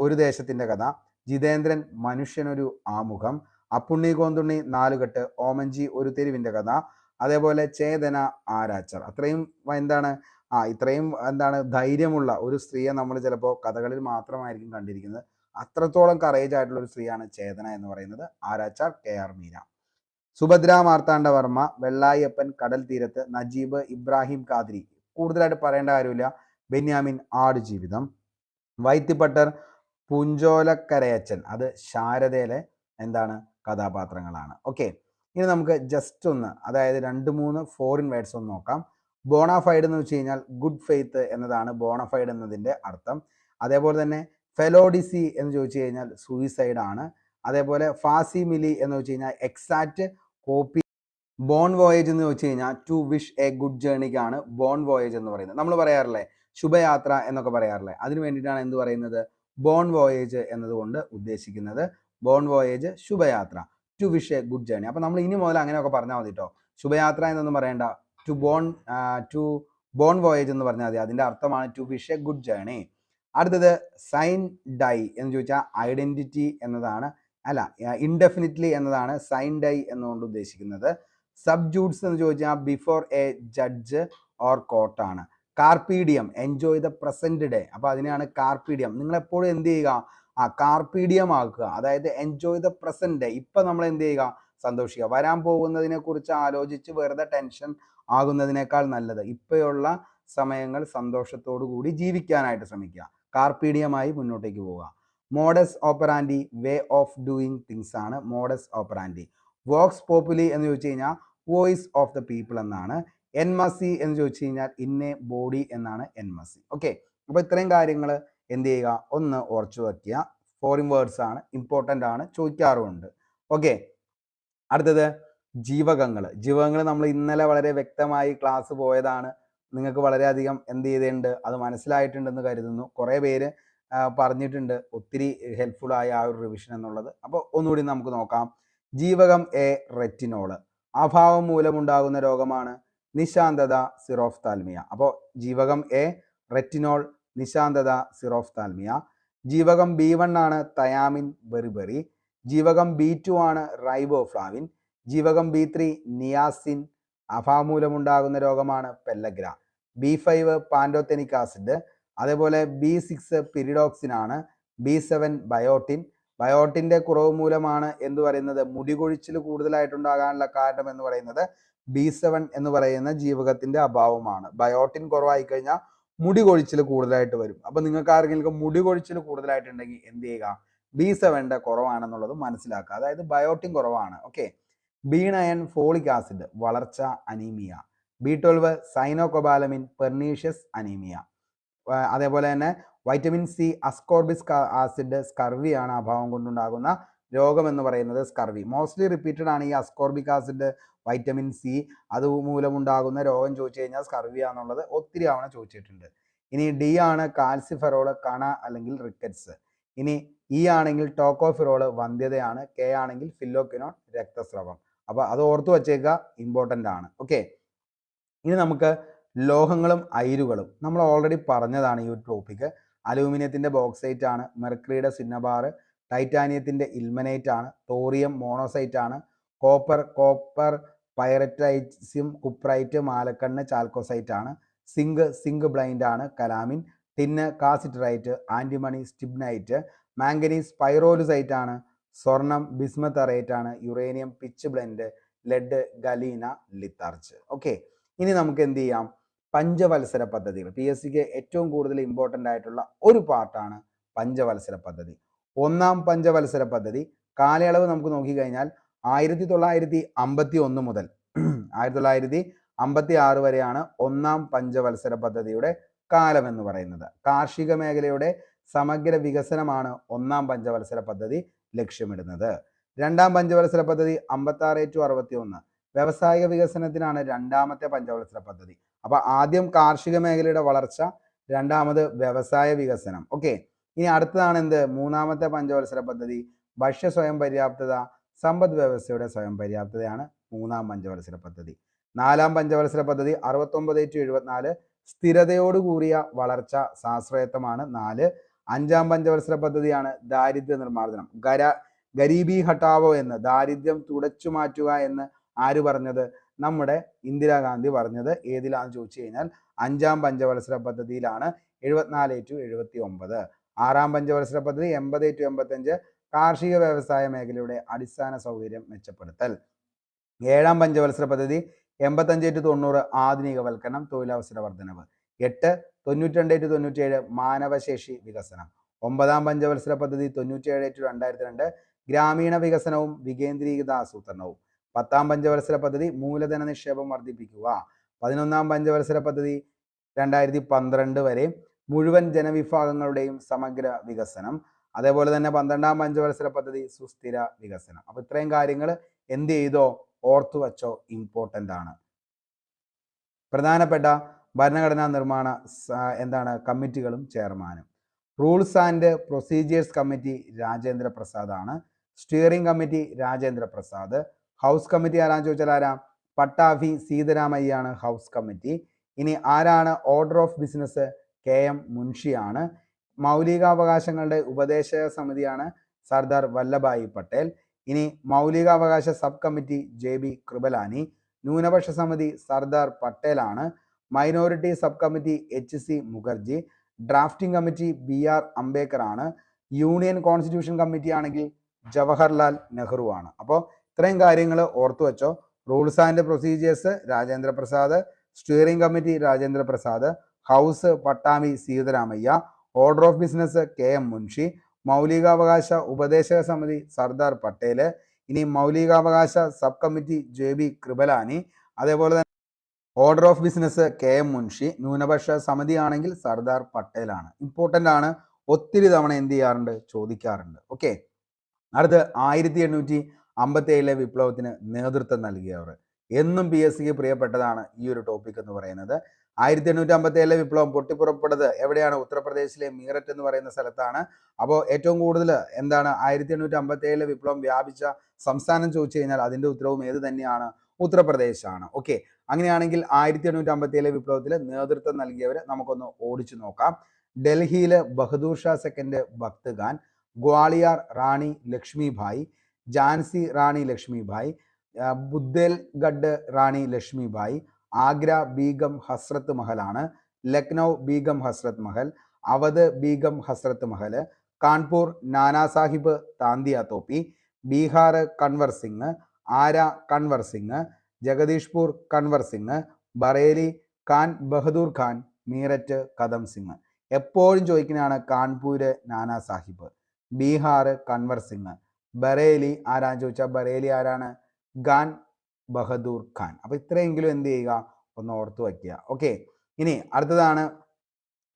ഒരു ദേശത്തിൻ്റെ കഥ. ജിതേന്ദ്രൻ മനുഷ്യനൊരു ആമുഖം. അപ്പുണ്ണി കോന്തുണ്ണി നാലുകെട്ട്. ഓമൻജി ഒരു തെരുവിൻ്റെ കഥ. അതേപോലെ ചേതന ആരാച്ചർ. അത്രയും ഇത്രയും ധൈര്യമുള്ള ഒരു സ്ത്രീയെ നമ്മൾ ചിലപ്പോൾ കഥകളിൽ മാത്രമായിരിക്കും കണ്ടിരിക്കുന്നത്. അത്രത്തോളം കറേജ് ആയിട്ടുള്ള ഒരു സ്ത്രീയാണ് ചേതന എന്ന് പറയുന്നത്. ആരാച്ചാർ KR മീര. സുഭദ്ര മാർത്താണ്ഡവർമ്മ, വെള്ളായപ്പൻ കടൽ തീരത്ത്, നജീബ്, ഇബ്രാഹിം ഖാദ്രി. കൂടുതലായിട്ട് പറയേണ്ട കാര്യമില്ല. ബെന്യാമിൻ ആടുജീവിതം. വൈത്തിപ്പട്ടർ പുഞ്ചോലക്കരയച്ചൻ. അത് ശാരദയിലെ കഥാപാത്രങ്ങളാണ്. ഓക്കെ, ഇനി നമുക്ക് ജസ്റ്റ് ഒന്ന് അതായത് 2-3 ഫോറിൻ വേർഡ്സ് ഒന്ന് നോക്കാം. ബോണഫൈഡ് എന്ന് വെച്ച് കഴിഞ്ഞാൽ ഗുഡ് ഫെയ്ത്ത് എന്നതാണ് ബോണഫൈഡ് എന്നതിൻ്റെ അർത്ഥം. അതേപോലെ തന്നെ ഫെലോഡിസി എന്ന് ചോദിച്ചു കഴിഞ്ഞാൽ സൂയിസൈഡ് ആണ്. അതേപോലെ ഫാസി മിലി എന്ന് വെച്ച് കഴിഞ്ഞാൽ എക്സാക്റ്റ് കോപ്പി. ബോൺ വോയേജ് എന്ന് വെച്ച് കഴിഞ്ഞാൽ ടു വിഷ് എ ഗുഡ് ജേർണിക്കാണ് ബോൺ വോയേജ് എന്ന് പറയുന്നത്. നമ്മൾ പറയാറില്ലേ ശുഭയാത്ര എന്നൊക്കെ പറയാറില്ലേ, അതിന് വേണ്ടിയിട്ടാണ് എന്ത് പറയുന്നത്, ബോൺ വോയേജ് എന്നതുകൊണ്ട് ഉദ്ദേശിക്കുന്നത്. ബോൺ വോയേജ് ശുഭയാത്ര, to wish a good journey. അപ്പോൾ നമ്മൾ ഇനി മുതൽ അങ്ങനെയൊക്കെ പറഞ്ഞാൽ മതി കേട്ടോ. ശുഭയാത്ര എന്നൊന്നും പറയേണ്ട, ടു ബോൺ വോയേജ് എന്ന് പറഞ്ഞാൽ മതി. അതിൻ്റെ അർത്ഥമാണ് to wish a good journey. അടുത്തത് സൈൻ ഡൈ എന്ന് ചോദിച്ചാൽ ഐഡന്റിറ്റി എന്നതാണ്, അല്ല ഇൻഡെഫിനിറ്റ്ലി എന്നതാണ് സൈൻ ഡൈ എന്നുകൊണ്ട് ഉദ്ദേശിക്കുന്നത്. സബ്ജൂട്ട്സ് എന്ന് ചോദിച്ചാൽ ബിഫോർ എ ജഡ്ജ് ഓർ കോർട്ടാണ്. Carpe diem enjoy the present day, അപ്പോൾ അതിനെയാണ് കാർപീഡിയം. നിങ്ങൾ എപ്പോഴും എന്ത് ചെയ്യുക, കാർപീഡിയം ആക്കുക, അതായത് എൻജോയ് ദ പ്രസന്റ് ഡേ. ഇപ്പം നമ്മൾ എന്ത് ചെയ്യുക, സന്തോഷിക്കുക. വരാൻ പോകുന്നതിനെ കുറിച്ച് ആലോചിച്ച് വെറുതെ ടെൻഷൻ ആകുന്നതിനേക്കാൾ നല്ലത് ഇപ്പോഴുള്ള സമയങ്ങൾ സന്തോഷത്തോടു കൂടി ജീവിക്കാനായിട്ട് ശ്രമിക്കുക. കാർപീഡിയമായി മുന്നോട്ടേക്ക് പോവുക. Modus operandi way of doing things ആണ് മോഡസ് ഓപ്പറാൻഡി. വോക്സ് പോപ്പുലി എന്ന് ചോദിച്ചു കഴിഞ്ഞാൽ വോയിസ് ഓഫ് ദ പീപ്പിൾ എന്നാണ്. എൻമസി എന്ന് ചോദിച്ചു കഴിഞ്ഞാൽ ഇന്നേ ബോഡി എന്നാണ് എൻമസി. ഓക്കെ, അപ്പോൾ ഇത്രയും കാര്യങ്ങൾ എന്ത് ചെയ്യുക, ഒന്ന് ഓർച്ചു വയ്ക്കുക. ഫോറിൻ വേർഡ്സ് ആണ്, ഇമ്പോർട്ടൻ്റ് ആണ്, ചോദിക്കാറുമുണ്ട്. ഓക്കെ, അടുത്തത് ജീവകങ്ങൾ. ജീവകങ്ങൾ നമ്മൾ ഇന്നലെ വളരെ വ്യക്തമായി ക്ലാസ് പോയതാണ്. നിങ്ങൾക്ക് വളരെയധികം എന്ത് ചെയ്തിട്ടുണ്ട്, അത് മനസ്സിലായിട്ടുണ്ടെന്ന് കരുതുന്നു. കുറേ പേര് പറഞ്ഞിട്ടുണ്ട് ഒത്തിരി ഹെൽപ്ഫുള്ളായ ആ ഒരു റിവിഷൻ എന്നുള്ളത്. അപ്പോൾ ഒന്നുകൂടി നമുക്ക് നോക്കാം. ജീവകം എ റെറ്റിനോള്, അഭാവം മൂലമുണ്ടാകുന്ന രോഗമാണ് നിശാന്തത സിറോഫ്താൽമിയ. അപ്പോൾ ജീവകം എ റെറ്റിനോൾ, നിശാന്തത സിറോഫ്താൽമിയ. ജീവകം B1 ആണ് തയാമിൻ ബെറിബെറി. ജീവകം B2 ആണ് റൈബോഫ്ലാവിൻ. ജീവകം B3 നിയാസിൻ, അഭാവം മൂലമുണ്ടാകുന്ന രോഗമാണ് പെല്ലഗ്ര. B5 pantothenic acid. അതേപോലെ B6 പിരിഡോക്സിൻ ആണ്. B7 biotin. ബയോട്ടിൻ്റെ കുറവ് മൂലമാണ് എന്ന് പറയുന്നത് മുടി കൊഴിച്ചിൽ കൂടുതലായിട്ടുണ്ടാകാനുള്ള കാരണം എന്ന് പറയുന്നത് B7 എന്ന് പറയുന്ന ജീവകത്തിന്റെ അഭാവമാണ്. ബയോട്ടിൻ കുറവായി കഴിഞ്ഞാൽ മുടി കൊഴിച്ചിൽ കൂടുതലായിട്ട് വരും. അപ്പം നിങ്ങൾക്ക് ആർക്കെങ്കിലും മുടി കൊഴിച്ചിൽ കൂടുതലായിട്ടുണ്ടെങ്കിൽ എന്ത് ചെയ്യുക, B7 കുറവാണെന്നുള്ളത് മനസ്സിലാക്കുക, അതായത് ബയോട്ടിൻ കുറവാണ്. ഓക്കെ, B9 ഫോളിക് ആസിഡ്, വളർച്ച anaemia. B12 cyanocobalamin, pernicious anaemia. അതേപോലെ തന്നെ vitamin C ascorbic acid, scurvy ആണ് അഭാവം കൊണ്ടുണ്ടാകുന്ന രോഗം എന്ന് പറയുന്നത് സ്കർവി. മോസ്റ്റ്ലി റിപ്പീറ്റഡ് ആണ് ഈ അസ്കോർബിക് ആസിഡ്, വൈറ്റമിൻ സി അതുമൂലമുണ്ടാകുന്ന രോഗം ചോദിച്ചു കഴിഞ്ഞാൽ സ്കർവി ആണെന്നുള്ളത് ഒത്തിരി തവണ ചോദിച്ചിട്ടുണ്ട്. ഇനി ഡി ആണ് കാൽസിഫെറോള്, കണ അല്ലെങ്കിൽ റിക്കറ്റ്സ്. ഇനി ഇ ആണെങ്കിൽ ടോക്കോഫിറോള്, വന്ധ്യതയാണ്. കെ ആണെങ്കിൽ ഫില്ലോക്വിനോൺ, രക്തസ്രവം. അപ്പോൾ അത് ഓർത്തു വച്ചേക്കുക, ഇമ്പോർട്ടൻ്റ് ആണ്. ഓക്കെ, ഇനി നമുക്ക് ലോഹങ്ങളും അയിരുകളും നമ്മൾ ഓൾറെഡി പറഞ്ഞതാണ് ഈ ഒരു ടോപ്പിക്ക്. അലൂമിനിയത്തിൻ്റെ ബോക്സൈറ്റ് ആണ്, മെർക്കുറിയുടെ സിന്നബാർ, ടൈറ്റാനിയത്തിൻ്റെ ഇൽമനേറ്റ് ആണ്, തോറിയം മോണോസൈറ്റ് ആണ്, കോപ്പർ പൈററ്റൈറ്റ്സിയം, കുപ്രൈറ്റ് മാലക്കണ്ണ് ചാൽക്കോസൈറ്റ് ആണ്, സിങ്ക് ബ്ലൈൻഡ് ആണ്, calamine, tin cassiterite, antimony stibnite, manganese pyrolusite ആണ്, സ്വർണം ബിസ്മത്തറേറ്റ് ആണ്, uranium pitchblende, lead galena litharge. Okay, ഇനി നമുക്ക് എന്ത് ചെയ്യാം, പഞ്ചവത്സര പദ്ധതികൾ. PSCക്ക് ഏറ്റവും കൂടുതൽ ഇമ്പോർട്ടൻ്റ് ആയിട്ടുള്ള ഒരു പാർട്ടാണ് പഞ്ചവത്സര പദ്ധതി. ഒന്നാം പഞ്ചവത്സര പദ്ധതി കാലയളവ് നമുക്ക് നോക്കിക്കഴിഞ്ഞാൽ 1951 മുതൽ 1956 വരെയാണ് ഒന്നാം പഞ്ചവത്സര പദ്ധതിയുടെ കാലം എന്ന് പറയുന്നത്. കാർഷിക മേഖലയുടെ സമഗ്ര വികസനമാണ് ഒന്നാം പഞ്ചവത്സര പദ്ധതി ലക്ഷ്യമിടുന്നത്. രണ്ടാം പഞ്ചവത്സര പദ്ധതി 56-61 വ്യവസായിക വികസനത്തിനാണ് രണ്ടാമത്തെ പഞ്ചവത്സര പദ്ധതി. അപ്പൊ ആദ്യം കാർഷിക മേഖലയുടെ വളർച്ച, രണ്ടാമത് വ്യവസായ വികസനം. ഓക്കെ, ഇനി അടുത്തതാണ് എന്ത്, മൂന്നാമത്തെ പഞ്ചവത്സര പദ്ധതി ഭക്ഷ്യ സ്വയം പര്യാപ്തത, സമ്പദ് വ്യവസ്ഥയുടെ സ്വയം പര്യാപ്തതയാണ് മൂന്നാം പഞ്ചവത്സര പദ്ധതി. നാലാം പഞ്ചവത്സര പദ്ധതി 69-74 സ്ഥിരതയോടുകൂടിയ വളർച്ച സാശ്രയത്വമാണ് 4. അഞ്ചാം പഞ്ചവത്സര പദ്ധതിയാണ് ദാരിദ്ര്യ നിർമ്മാർജ്ജനം. ഗരീബി ഹട്ടാവോ എന്ന്, ദാരിദ്ര്യം തുടച്ചു മാറ്റുക എന്ന് ആര് പറഞ്ഞത്, നമ്മുടെ ഇന്ദിരാഗാന്ധി പറഞ്ഞത്. ഏതിലാണെന്ന് ചോദിച്ചു കഴിഞ്ഞാൽ അഞ്ചാം പഞ്ചവത്സര പദ്ധതിയിലാണ്, 74-79. ആറാം പഞ്ചവത്സര പദ്ധതി 80-85 കാർഷിക വ്യവസായ മേഖലയുടെ അടിസ്ഥാന സൗകര്യം മെച്ചപ്പെടുത്തൽ. ഏഴാം പഞ്ചവത്സര പദ്ധതി 85-90 ആധുനികവൽക്കരണം, തൊഴിലവസര വർധനവ്. 8 92-97 മാനവശേഷി വികസനം. ഒമ്പതാം പഞ്ചവത്സര പദ്ധതി 97-2002 ഗ്രാമീണ വികസനവും വികേന്ദ്രീകൃത ആസൂത്രണവും. 10ാം പഞ്ചവത്സര പദ്ധതി മൂലധന നിക്ഷേപം വർദ്ധിപ്പിക്കുക. 11ാം പഞ്ചവത്സര പദ്ധതി 2012 വരെ മുഴുവൻ ജനവിഭാഗങ്ങളുടെയും സമഗ്ര വികസനം. അതേപോലെ തന്നെ 12ാം പഞ്ചവത്സര പദ്ധതി സുസ്ഥിര വികസനം. അപ്പൊ ഇത്രയും കാര്യങ്ങൾ എന്ത് ചെയ്തോ, ഓർത്തു വച്ചോ, ഇമ്പോർട്ടൻ്റ് ആണ്. പ്രധാനപ്പെട്ട ഭരണഘടനാ നിർമ്മാണ കമ്മിറ്റികളും ചെയർമാനും. Rules and procedures committee Rajendra Prasad ആണ്. Steering committee Rajendra Prasad. House committee ആരാന്ന് ചോദിച്ചാൽ ആരാ, പട്ടാഭി സീതാരാമയ്യാണ് ഹൗസ് കമ്മിറ്റി. ഇനി ആരാണ് ഓർഡർ ഓഫ് ബിസിനസ്? KM മുൻഷിയാണ്. മൗലികാവകാശങ്ങളുടെ ഉപദേശക സമിതിയാണ് സർദാർ വല്ലഭായി പട്ടേൽ. ഇനി മൗലികാവകാശ സബ് കമ്മിറ്റി JB കൃപലാനി. ന്യൂനപക്ഷ സമിതി സർദാർ പട്ടേലാണ്. Minority sub committee HC Mukherjee. Drafting committee BR Ambedkar ആണ്. യൂണിയൻ കോൺസ്റ്റിറ്റ്യൂഷൻ കമ്മിറ്റി ആണെങ്കിൽ ജവഹർലാൽ നെഹ്റു ആണ്. അപ്പോൾ ഇത്രയും കാര്യങ്ങൾ ഓർത്തു വെച്ചോ. Rules and procedures Rajendra Prasad, steering committee Rajendra Prasad, house Pattabhi Sitaramayya, order of business KM Munshi, മൗലികാവകാശ ഉപദേശക സമിതി സർദാർ പട്ടേൽ, ഇനി മൗലികാവകാശ സബ് കമ്മിറ്റി JB കൃപലാനി, അതേപോലെ തന്നെ order of business KM Munshi, ന്യൂനപക്ഷ സമിതി ആണെങ്കിൽ സർദാർ പട്ടേലാണ്. ഇമ്പോർട്ടൻ്റ് ആണ്, ഒത്തിരി തവണ എന്ത് ചെയ്യാറുണ്ട്? ചോദിക്കാറുണ്ട്. ഓക്കെ. അടുത്ത് 1857 വിപ്ലവത്തിന് നേതൃത്വം നൽകിയവർ. എന്നും PSCക്ക് പ്രിയപ്പെട്ടതാണ് ഈ ഒരു ടോപ്പിക് എന്ന് പറയുന്നത്. 1857 വിപ്ലവം പൊട്ടിപ്പുറപ്പെട്ടത് എവിടെയാണ്? ഉത്തർപ്രദേശിലെ മീററ്റ് എന്ന് പറയുന്ന സ്ഥലത്താണ്. അപ്പോൾ ഏറ്റവും കൂടുതൽ എന്താണ് 1857 വിപ്ലവം വ്യാപിച്ച സംസ്ഥാനം ചോദിച്ചു കഴിഞ്ഞാൽ അതിൻ്റെ ഉത്തരവും ഏത് തന്നെയാണ്? ഉത്തർപ്രദേശാണ്. ഓക്കെ. അങ്ങനെയാണെങ്കിൽ 1857 വിപ്ലവത്തിൽ നേതൃത്വം നൽകിയവർ നമുക്കൊന്ന് ഓടിച്ചു നോക്കാം. ഡൽഹിയിൽ ബഹദൂർ ഷാ സെക്കൻഡ് ഭക്ത് ഖാൻ, ഗ്വാളിയാർ റാണി ലക്ഷ്മിഭായ്, ഝാൻസി റാണി ലക്ഷ്മിഭായ്, ബുദ്ദേൽഗഡ് റാണി ലക്ഷ്മിഭായ്, ആഗ്ര ബീഗം ഹസ്രത്ത് മഹലാണ്, ലക്നൗ ബീഗം ഹസ്രത്ത് മഹൽ, അവധ് ബീഗം ഹസ്രത്ത് മഹൽ, കാൺപൂർ നാനാ സാഹിബ് താന്തിയ തോപ്പി, ബീഹാർ കൻവർ സിംഗ്, ആര കൻവർ സിംഗ്, ജഗദീഷ്പൂർ കൻവർ സിംഗ്, ബറേലി ഖാൻ ബഹദൂർ ഖാൻ, മീററ്റ് കദം സിംഗ്. എപ്പോഴും ചോദിക്കുന്നതാണ് കാൺപൂര് നാനാ സാഹിബ്, ബീഹാർ കൻവർ സിംഗ്, ബറേലി ആരാന്ന് ചോദിച്ചാൽ ബറേലി ആരാണ്? ഖാൻ ബഹദൂർ ഖാൻ. അപ്പൊ ഇത്രയെങ്കിലും എന്ത് ചെയ്യുക? ഒന്ന് ഓർത്തു വയ്ക്കുക. ഓക്കെ. ഇനി അടുത്തതാണ്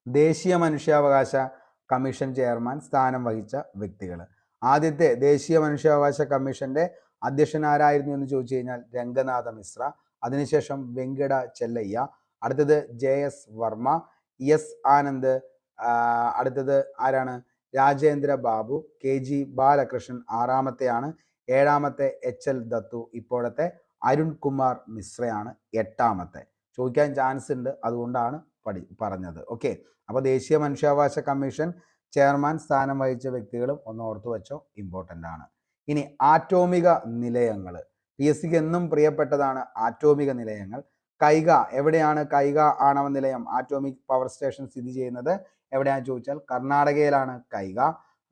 ദേശീയ മനുഷ്യാവകാശ കമ്മീഷൻ ചെയർമാൻ സ്ഥാനം വഹിച്ച വ്യക്തികൾ. ആദ്യത്തെ ദേശീയ മനുഷ്യാവകാശ കമ്മീഷന്റെ അധ്യക്ഷൻ ആരായിരുന്നു എന്ന് ചോദിച്ചു കഴിഞ്ഞാൽ രംഗനാഥ മിശ്ര. അതിനുശേഷം വെങ്കട ചെല്ലയ്യ. അടുത്തത് JS വർമ്മ, S ആനന്ദ്. അടുത്തത് ആരാണ്? രാജേന്ദ്ര ബാബു, KG ബാലകൃഷ്ണൻ ആറാമത്തെയാണ്. ഏഴാമത്തെ HL ദത്തു. ഇപ്പോഴത്തെ അരുൺ കുമാർ മിശ്രയാണ് എട്ടാമത്തെ. ചോദിക്കാൻ ചാൻസ് ഉണ്ട്, അതുകൊണ്ടാണ് പറഞ്ഞത്. ഓക്കെ. അപ്പോൾ ദേശീയ മനുഷ്യാവകാശ കമ്മീഷൻ ചെയർമാൻ സ്ഥാനം വഹിച്ച വ്യക്തികളും ഒന്ന് ഓർത്തു വെച്ചോ, ഇമ്പോർട്ടൻ്റ് ആണ്. ഇനി ആറ്റോമിക നിലയങ്ങൾ. PSCക്ക് എന്നും പ്രിയപ്പെട്ടതാണ് ആറ്റോമിക നിലയങ്ങൾ. കൈഗ എവിടെയാണ്? കൈഗ ആണവ നിലയം, ആറ്റോമിക് പവർ സ്റ്റേഷൻ സ്ഥിതി ചെയ്യുന്നത് എവിടെയാണെന്ന് ചോദിച്ചാൽ കർണാടകയിലാണ് കൈഗ.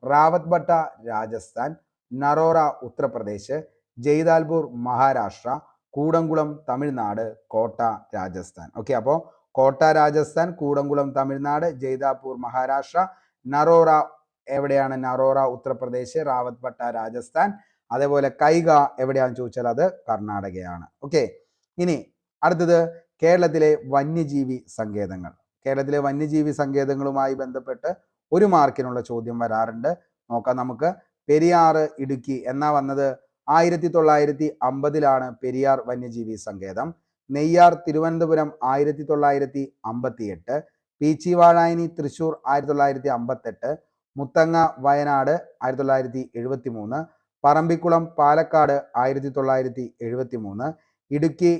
റാവത്ത് ബട്ട രാജസ്ഥാൻ, നറോറ ഉത്തർപ്രദേശ്, ജയ്താൽപൂർ മഹാരാഷ്ട്ര, കൂടംകുളം തമിഴ്നാട്, കോട്ട രാജസ്ഥാൻ. ഓക്കെ. അപ്പോൾ കോട്ട രാജസ്ഥാൻ, കൂടംകുളം തമിഴ്നാട്, ജയ്താപൂർ മഹാരാഷ്ട്ര, നറോറ എവിടെയാണ്? നറോറ ഉത്തർപ്രദേശ്, റാവത്ത് ബട്ട രാജസ്ഥാൻ. അതേപോലെ കൈഗ എവിടെയാണെന്ന് ചോദിച്ചാൽ അത് കർണാടകയാണ്. ഓക്കെ. ഇനി അടുത്തത് കേരളത്തിലെ വന്യജീവി സങ്കേതങ്ങൾ. കേരളത്തിലെ വന്യജീവി സങ്കേതങ്ങളുമായി ബന്ധപ്പെട്ട് 1 മാർക്കിനുള്ള ചോദ്യം വരാറുണ്ട്. നോക്കാം നമുക്ക്. പെരിയാർ ഇടുക്കി എന്നാ വന്നത്? 1950 പെരിയാർ വന്യജീവി സങ്കേതം. നെയ്യാർ തിരുവനന്തപുരം 1958, പീച്ചിവാഴാനി തൃശൂർ 1958, മുത്തങ്ങ വയനാട് 1973, പറമ്പിക്കുളം പാലക്കാട് 1973, ഇടുക്കി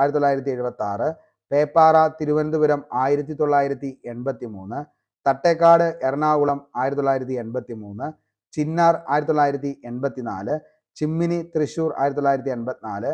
1976, പേപ്പാറ തിരുവനന്തപുരം 1983, തട്ടേക്കാട് എറണാകുളം 1983, ചിന്നാർ 1984, ചിമ്മിനി തൃശൂർ 1984,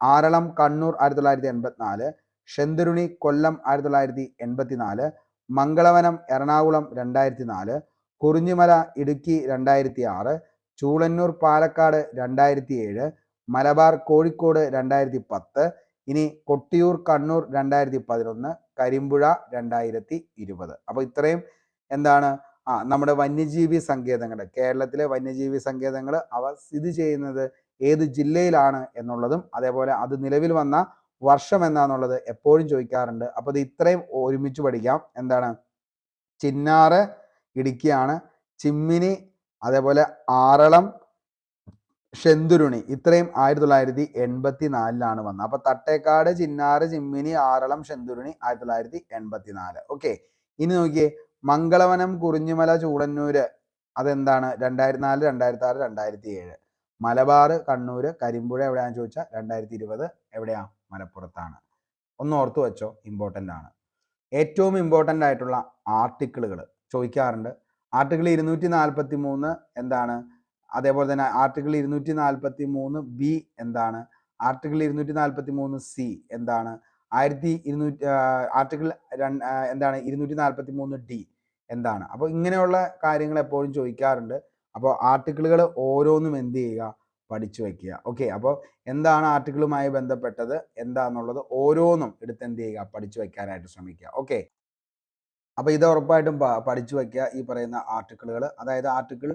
ആറളം കണ്ണൂർ 1984, ഷെന്തുരുണി കൊല്ലം 1984, മംഗളവനം എറണാകുളം 2004, കുറിഞ്ഞിമല ഇടുക്കി 2006, ചൂളന്നൂർ പാലക്കാട് 2007, മലബാർ കോഴിക്കോട് 2010, ഇനി കൊട്ടിയൂർ കണ്ണൂർ 2011, കരിമ്പുഴ 2020. അപ്പോൾ ഇത്രയും എന്താണ് നമ്മുടെ വന്യജീവി സങ്കേതങ്ങൾ, കേരളത്തിലെ വന്യജീവി സങ്കേതങ്ങൾ അവ സ്ഥിതി ചെയ്യുന്നത് ഏത് ജില്ലയിലാണ് എന്നുള്ളതും അതേപോലെ അത് നിലവിൽ വന്ന വർഷം എന്താണെന്നുള്ളത് എപ്പോഴും ചോദിക്കാറുണ്ട്. അപ്പോൾ ഇത് ഇത്രയും ഒരുമിച്ച് പഠിക്കാം. എന്താണ്? ചിന്നാറ് ഇടുക്കിയാണ്, ചിമ്മിനി അതേപോലെ ആറളം ഷെന്തുരുണി ഇത്രയും 1984 വന്നത്. അപ്പോൾ തട്ടേക്കാട്, ചിന്നാറ്, ചിമ്മിനി, ആറളം, ഷെന്തുരുണി 1984. ഓക്കെ. ഇനി നോക്കിയേ, മംഗളവനം, കുറിഞ്ഞിമല, ചൂളന്നൂര് അതെന്താണ്? 2004, 2006, 2007. മലബാർ, കണ്ണൂർ, കരിമ്പുഴ എവിടെയാണെന്ന് ചോദിച്ചാൽ 2020 എവിടെയാ? മലപ്പുറത്താണ്. ഒന്ന് ഓർത്തു വെച്ചോ, ഇമ്പോർട്ടൻ്റ് ആണ്. ഏറ്റവും ഇമ്പോർട്ടൻ്റ് ആയിട്ടുള്ള ആർട്ടിക്കിളുകൾ ചോദിക്കാറുണ്ട്. ആർട്ടിക്കിൾ 243 എന്താണ്? അതേപോലെ തന്നെ ആർട്ടിക്കിൾ 243 എന്താണ്? ആർട്ടിക്കിൾ 243 എന്താണ്? ആർട്ടിക്കിൾ എന്താണ്? 243 എന്താണ്? അപ്പോൾ ഇങ്ങനെയുള്ള കാര്യങ്ങൾ എപ്പോഴും ചോദിക്കാറുണ്ട്. അപ്പോൾ ആർട്ടിക്കിളുകൾ ഓരോന്നും എന്ത് ചെയ്യുക? പഠിച്ചു വയ്ക്കുക. ഓക്കെ, അപ്പോൾ എന്താണ് ആർട്ടിക്കിളുമായി ബന്ധപ്പെട്ടത് എന്താണെന്നുള്ളത് ഓരോന്നും എടുത്ത് എന്ത് ചെയ്യുക? പഠിച്ചു വയ്ക്കാനായിട്ട് ശ്രമിക്കുക. ഓക്കെ, അപ്പോൾ ഇത് ഉറപ്പായിട്ടും പഠിച്ചു വയ്ക്കുക ഈ പറയുന്ന ആർട്ടിക്കിളുകൾ. അതായത് ആർട്ടിക്കിൾ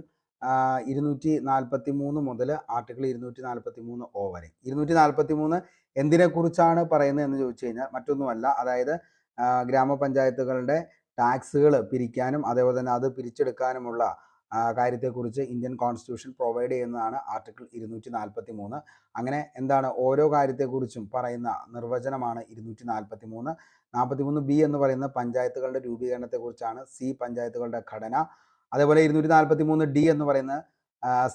243 മുതൽ ആർട്ടിക്കിൾ 243 വരെ. 243 എന്തിനെക്കുറിച്ചാണ് പറയുന്നത് എന്ന് ചോദിച്ചു കഴിഞ്ഞാൽ മറ്റൊന്നുമല്ല, അതായത് ഗ്രാമപഞ്ചായത്തുകളുടെ ടാക്സുകൾ പിരിക്കാനും അതേപോലെ തന്നെ അത് പിരിച്ചെടുക്കാനുമുള്ള കാര്യത്തെക്കുറിച്ച് ഇന്ത്യൻ കോൺസ്റ്റിറ്റ്യൂഷൻ പ്രൊവൈഡ് ചെയ്യുന്നതാണ് ആർട്ടിക്കിൾ 243. അങ്ങനെ എന്താണ്? ഓരോ കാര്യത്തെക്കുറിച്ചും പറയുന്ന നിർവചനമാണ് 243. 43B എന്ന് പറയുന്ന പഞ്ചായത്തുകളുടെ രൂപീകരണത്തെക്കുറിച്ചാണ്. സി പഞ്ചായത്തുകളുടെ ഘടന. അതേപോലെ 243D എന്ന് പറയുന്ന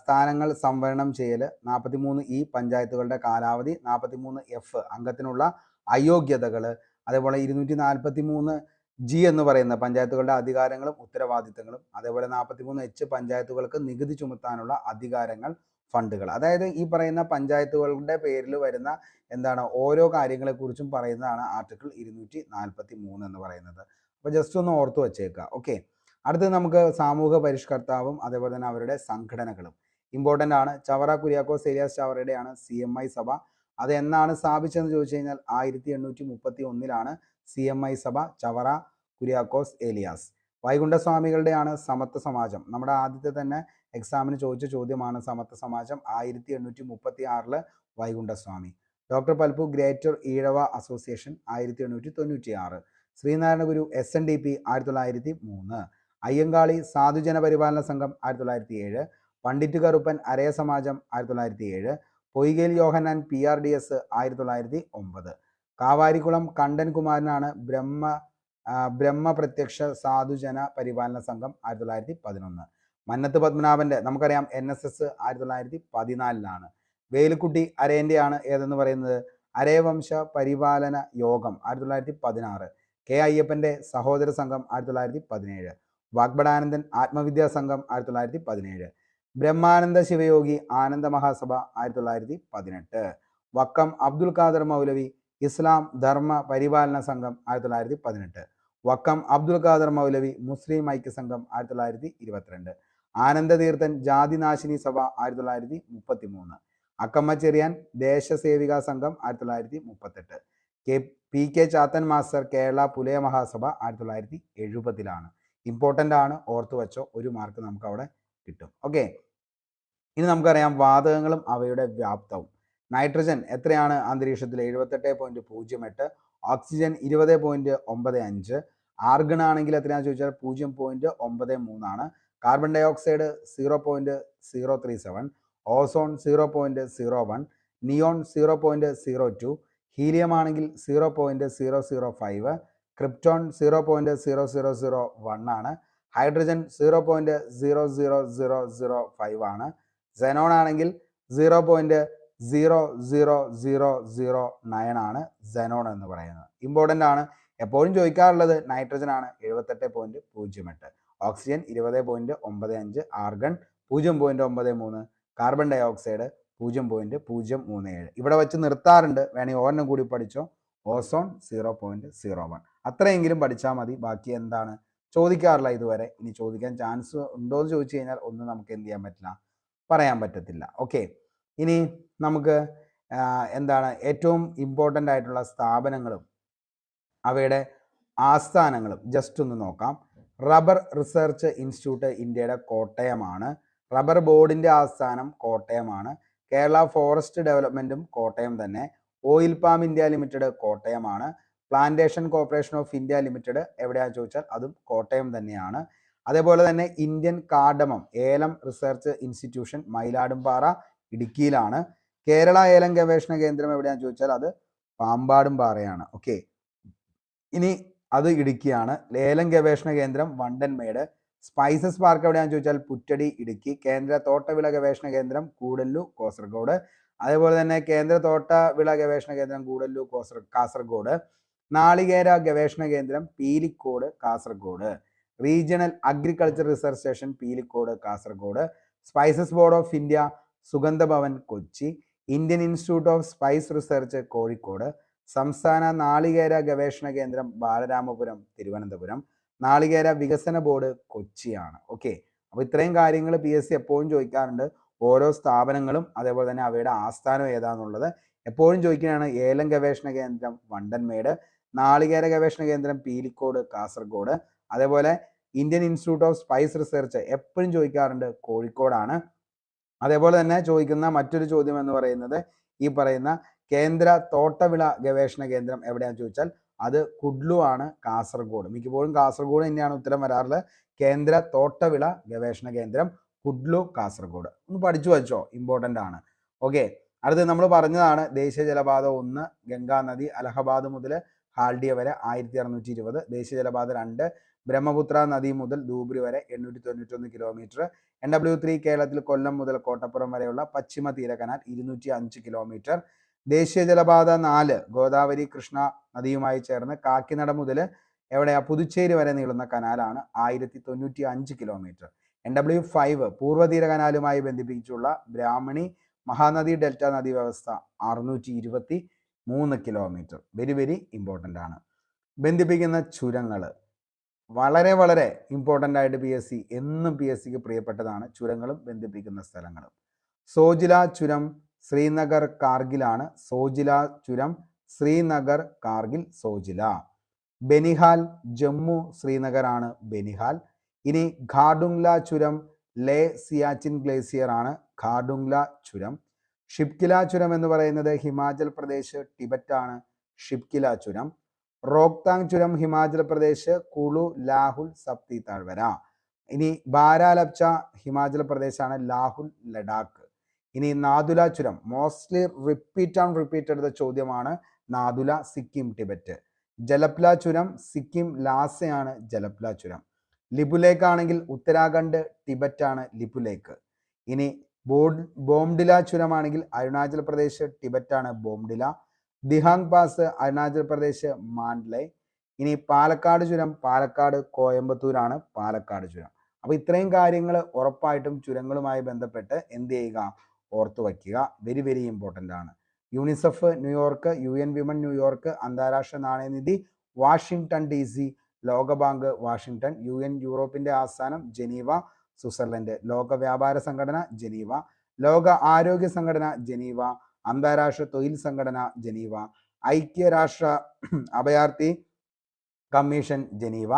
സ്ഥാനങ്ങൾ സംവരണം ചെയ്യൽ. 43E പഞ്ചായത്തുകളുടെ കാലാവധി. 43F അംഗത്തിനുള്ള അയോഗ്യതകൾ. അതേപോലെ 243G എന്ന് പറയുന്ന പഞ്ചായത്തുകളുടെ അധികാരങ്ങളും ഉത്തരവാദിത്തങ്ങളും. അതേപോലെ 43H പഞ്ചായത്തുകൾക്ക് നികുതി ചുമത്താനുള്ള അധികാരങ്ങൾ, ഫണ്ടുകൾ. അതായത് ഈ പറയുന്ന പഞ്ചായത്തുകളുടെ പേരിൽ വരുന്ന എന്താണ് ഓരോ കാര്യങ്ങളെക്കുറിച്ചും പറയുന്നതാണ് ആർട്ടിക്കിൾ 243 എന്ന് പറയുന്നത്. അപ്പോൾ ജസ്റ്റ് ഒന്ന് ഓർത്തു വച്ചേക്കുക. ഓക്കെ, അടുത്തത് നമുക്ക് സാമൂഹ്യ പരിഷ്കർത്താവും അതേപോലെ തന്നെ അവരുടെ സംഘടനകളും ഇമ്പോർട്ടൻ്റ് ആണ്. ചവറ കുര്യാക്കോസ് ഏലിയാസ് ചവറയുടെയാണ് CMI സഭ. അത് എന്നാണ് സ്ഥാപിച്ചതെന്ന് ചോദിച്ചു കഴിഞ്ഞാൽ 1831 CMI സഭ ചവറ കുര്യാക്കോസ് ഏലിയാസ്. വൈകുണ്ഠസ്വാമികളുടെയാണ് സമത്വ സമാജം. നമ്മുടെ ആദ്യത്തെ തന്നെ എക്സാമിന് ചോദിച്ച ചോദ്യമാണ് Samatva Samajam. 1836 Vaikunda Swami. Doctor Palpu greater Ezhava association 1896. Sree Narayana Guru SNDP 1903. Ayyankali Sadhujana Paripalana സംഘം 1907. പണ്ഡിറ്റ് കറുപ്പൻ അരയ സമാജം 1907. പൊയ്കേൽ യോഹന്നാൻ PRDS 1909. കാവാരിക്കുളം കണ്ടൻ കുമാരനാണ് ബ്രഹ്മപ്രത്യക്ഷ സാധുജന പരിപാലന സംഘം 1911. മന്നത്ത് പത്മനാഭന്റെ നമുക്കറിയാം NSS 1914. വേലുക്കുട്ടി അരയന്റെയാണ് ഏതെന്ന് പറയുന്നത് അരയവംശ പരിപാലന യോഗം 1916. K അയ്യപ്പന്റെ സഹോദര സംഘം 1917. വാഗ്ബടാനന്ദൻ ആത്മവിദ്യാ സംഘം 1917. ബ്രഹ്മാനന്ദ ശിവയോഗി ആനന്ദ മഹാസഭ 1918. വക്കം അബ്ദുൽ ഖാദർ മൗലവി ഇസ്ലാം ധർമ്മ പരിപാലന സംഘം 1918. വക്കം അബ്ദുൽ ഖാദർ മൗലവി മുസ്ലിം ഐക്യ സംഘം 1922. ആനന്ദതീർത്ഥൻ ജാതിനാശിനി സഭ 1933. അക്കമ്മ ചെറിയാൻ ദേശസേവിക സംഘം 1938. PK Chathan master Kerala Pulaya Mahasabha 1970. Important ആണ്, ഓർത്തു വെച്ചോ, 1 മാർക്ക് നമുക്ക് അവിടെ കിട്ടും. ഓക്കെ, ഇനി നമുക്കറിയാം വാതകങ്ങളും അവയുടെ വ്യാപ്തവും. നൈട്രജൻ എത്രയാണ് അന്തരീക്ഷത്തിൽ? 78.08. ഓക്സിജൻ 20.95. ആർഗൺ ആണെങ്കിൽ എത്രയാണെന്ന് ചോദിച്ചാൽ 0.93. Carbon dioxide 0.037. Ozone 0.01. Neon 0.02. Helium ആണെങ്കിൽ 0.005. ക്രിപ്റ്റോൺ 0.0001 ആണ്. ഹൈഡ്രജൻ 0.00005 ആണ്. സെനോൺ ആണെങ്കിൽ 0.00009 ആണ് സെനോൺ എന്ന് പറയുന്നത്. ഇമ്പോർട്ടൻ്റ് ആണ്, എപ്പോഴും ചോദിക്കാറുള്ളത് നൈട്രജൻ ആണ് 78.08. Oxygen 20.95. Argon 0.93. Carbon dioxide 0.037. ഇവിടെ വെച്ച് നിർത്താറുണ്ട്, വേണമെങ്കിൽ ഒരെണ്ണം കൂടി പഠിച്ചോ. ഓസോൺ 0.01. അത്രയെങ്കിലും പഠിച്ചാൽ മതി. ബാക്കി എന്താണ് ചോദിക്കാറില്ല ഇതുവരെ. ഇനി ചോദിക്കാൻ ചാൻസ് ഉണ്ടോ എന്ന് ചോദിച്ചു കഴിഞ്ഞാൽ ഒന്നും നമുക്ക് എന്ത് ചെയ്യാൻ പറ്റില്ല, പറയാൻ പറ്റത്തില്ല. ഓക്കെ, ഇനി നമുക്ക് എന്താണ് ഏറ്റവും ഇമ്പോർട്ടൻ്റ് ആയിട്ടുള്ള സ്ഥാപനങ്ങളും അവയുടെ ആസ്ഥാനങ്ങളും ജസ്റ്റ് ഒന്ന് നോക്കാം. റബ്ബർ റിസർച്ച് ഇൻസ്റ്റിറ്റ്യൂട്ട് ഇന്ത്യയുടെ കോട്ടയമാണ്. റബ്ബർ ബോർഡിൻ്റെ ആസ്ഥാനം കോട്ടയമാണ്. കേരള ഫോറസ്റ്റ് ഡെവലപ്മെൻറ്റും കോട്ടയം തന്നെ. ഓയിൽ പാം ഇന്ത്യ ലിമിറ്റഡ് കോട്ടയമാണ്. Plantation corporation of India limited എവിടെയാണെന്ന് ചോദിച്ചാൽ അതും കോട്ടയം തന്നെയാണ്. അതേപോലെ തന്നെ ഇന്ത്യൻ കാർഡമം ഏലം റിസർച്ച് ഇൻസ്റ്റിറ്റ്യൂഷൻ മയിലാടുംപാറ ഇടുക്കിയിലാണ്. കേരള ഏലം ഗവേഷണ കേന്ദ്രം എവിടെയാണെന്ന് ചോദിച്ചാൽ അത് പാമ്പാടുംപാറയാണ്. ഓക്കെ, ഇനി അത് ഇടുക്കിയാണ്. ഏലം ഗവേഷണ കേന്ദ്രം വണ്ടൻമേട്. സ്പൈസസ് പാർക്ക് എവിടെയാണെന്ന് ചോദിച്ചാൽ പുറ്റടി ഇടുക്കി. കേന്ദ്ര തോട്ടവിള ഗവേഷണ കേന്ദ്രം കൂടല്ലു കാസർഗോഡ്. അതേപോലെ തന്നെ കേന്ദ്ര തോട്ട വിള ഗവേഷണ കേന്ദ്രം ഗൂഡല്ലൂർ കാസർഗോഡ്, നാളികേര ഗവേഷണ കേന്ദ്രം Pilicode Kasaragod, regional agriculture research station Pilicode Kasaragod, spices board of India Sugandha Bhavan Kochi, Indian institute of spice research Kozhikode, സംസ്ഥാന നാളികേര ഗവേഷണ കേന്ദ്രം ബാലരാമപുരം തിരുവനന്തപുരം, നാളികേര വികസന ബോർഡ് കൊച്ചിയാണ്. ഓക്കെ, അപ്പോൾ ഇത്രയും കാര്യങ്ങൾ PSC എപ്പോഴും ചോദിക്കാറുണ്ട്. ഓരോ സ്ഥാപനങ്ങളും അതേപോലെ തന്നെ അവയുടെ ആസ്ഥാനം ഏതാണെന്നുള്ളത് എപ്പോഴും ചോദിക്കുകയാണ്. ഏലം ഗവേഷണ കേന്ദ്രം വണ്ടൻമേട്, നാളികേര ഗവേഷണ കേന്ദ്രം പീലിക്കോട് കാസർഗോഡ്, അതേപോലെ Indian institute of spice research എപ്പോഴും ചോദിക്കാറുണ്ട് കോഴിക്കോടാണ്. അതേപോലെ തന്നെ ചോദിക്കുന്ന മറ്റൊരു ചോദ്യം എന്ന് പറയുന്നത് ഈ പറയുന്ന കേന്ദ്ര തോട്ടവിള ഗവേഷണ കേന്ദ്രം എവിടെയാണെന്ന് ചോദിച്ചാൽ അത് കുഡ്ലു ആണ്, കാസർഗോഡ്. മിക്കപ്പോഴും കാസർഗോഡ് തന്നെയാണ് ഉത്തരം വരാറുള്ളത്. കേന്ദ്ര തോട്ടവിള ഗവേഷണ കേന്ദ്രം കുഡ്ലു കാസർഗോഡ്. ഒന്ന് പഠിച്ചു വച്ചോ, ഇമ്പോർട്ടൻ്റ് ആണ്. ഓക്കെ, അടുത്ത് നമ്മൾ പറഞ്ഞതാണ് ദേശീയ ജലപാത 1 ഗംഗാ നദി അലഹബാദ് മുതൽ ഹാൽഡിയ വരെ 1620, ദേശീയ ജലപാത 2 ബ്രഹ്മപുത്ര നദി മുതൽ ധൂബ്രി വരെ 891 കിലോമീറ്റർ, NW3 കേരളത്തിൽ കൊല്ലം മുതൽ കോട്ടപ്പുറം വരെയുള്ള പശ്ചിമ തീര കനാൽ 205 കിലോമീറ്റർ, ദേശീയ ജലപാത 4 ഗോദാവരി കൃഷ്ണ നദിയുമായി ചേർന്ന് കാക്കിനട മുതൽ എവിടെയാ പുതുച്ചേരി വരെ നീളുന്ന കനാലാണ് 1095 കിലോമീറ്റർ, NW5 പൂർവ്വതീര കനാലുമായി ബന്ധിപ്പിച്ചുള്ള ബ്രാഹ്മണി മഹാനദി ഡെൽറ്റ നദി വ്യവസ്ഥ 623 കിലോമീറ്റർ. വെരി വെരി ഇമ്പോർട്ടൻ്റ് ആണ്. ബന്ധിപ്പിക്കുന്ന ചുരങ്ങൾ വളരെ വളരെ ഇമ്പോർട്ടൻ്റ് ആയിട്ട് എന്നും PSCക്ക് പ്രിയപ്പെട്ടതാണ്. ചുരങ്ങളും ബന്ധിപ്പിക്കുന്ന സ്ഥലങ്ങളും. സോജില ചുരം ശ്രീനഗർ കാർഗിലാണ്. സോജില ചുരം ശ്രീനഗർ കാർഗിൽ സോജില. ബെനിഹാൽ ജമ്മു ശ്രീനഗർ ആണ് ബെനിഹാൽ. ഇനി ഖാർഡുങ്ല ചുരം ലേ സിയാച്ചിൻ ഗ്ലേസിയർ ആണ് ഖാർഡുങ്ല ചുരം. ഷിപ്കില ചുരം എന്ന് പറയുന്നത് ഹിമാചൽ പ്രദേശ് ടിബറ്റ് ആണ് ഷിപ്കില ചുരം. റോക്താങ് ചുരം ഹിമാചൽ പ്രദേശ് കുളു ലാഹുൽ സപ്തി താഴ്വര. ഇനി ബാരാലപ്ച ഹിമാചൽ പ്രദേശാണ് ലാഹുൽ ലഡാക്ക്. ഇനി നാദുല ചുരം മോസ്റ്റ്ലി റിപ്പീറ്റ് എടുത്ത ചോദ്യമാണ് നാദുല സിക്കിം ടിബറ്റ്. ജലപ്ല ചുരം സിക്കിം ലാസയാണ് ജലപ്ല ചുരം. ലിപുലേക്ക് ആണെങ്കിൽ ഉത്തരാഖണ്ഡ് ടിബറ്റ് ആണ് ലിപുലേക്ക്. ഇനി ബോംഡില ചുരമാണെങ്കിൽ അരുണാചൽ പ്രദേശ് ടിബറ്റ് ആണ് ബോംഡില. ദിഹാങ് പാസ് അരുണാചൽ പ്രദേശ് മാണ്ഡ്ലെ. ഇനി പാലക്കാട് ചുരം പാലക്കാട് കോയമ്പത്തൂരാണ് പാലക്കാട് ചുരം. അപ്പോൾ ഇത്രയും കാര്യങ്ങൾ ഉറപ്പായിട്ടും ചുരങ്ങളുമായി ബന്ധപ്പെട്ട് എന്ത് ചെയ്യുക, ഓർത്തു വയ്ക്കുക. വെരി വെരി ഇമ്പോർട്ടൻ്റ് ആണ്. UNICEF New York, UN women New York, അന്താരാഷ്ട്ര നാണയനിധി വാഷിംഗ്ടൺ DC, ലോകബാങ്ക് വാഷിംഗ്ടൺ, UN യൂറോപ്പിന്റെ ആസ്ഥാനം ജനീവ സ്വിറ്റ്സർലൻഡ്, ലോക വ്യാപാര സംഘടന ജനീവ, ലോക ആരോഗ്യ സംഘടന ജനീവ, അന്താരാഷ്ട്ര തൊഴിൽ സംഘടന ജനീവ, ഐക്യരാഷ്ട്ര അഭയാർത്ഥി കമ്മീഷൻ ജനീവ,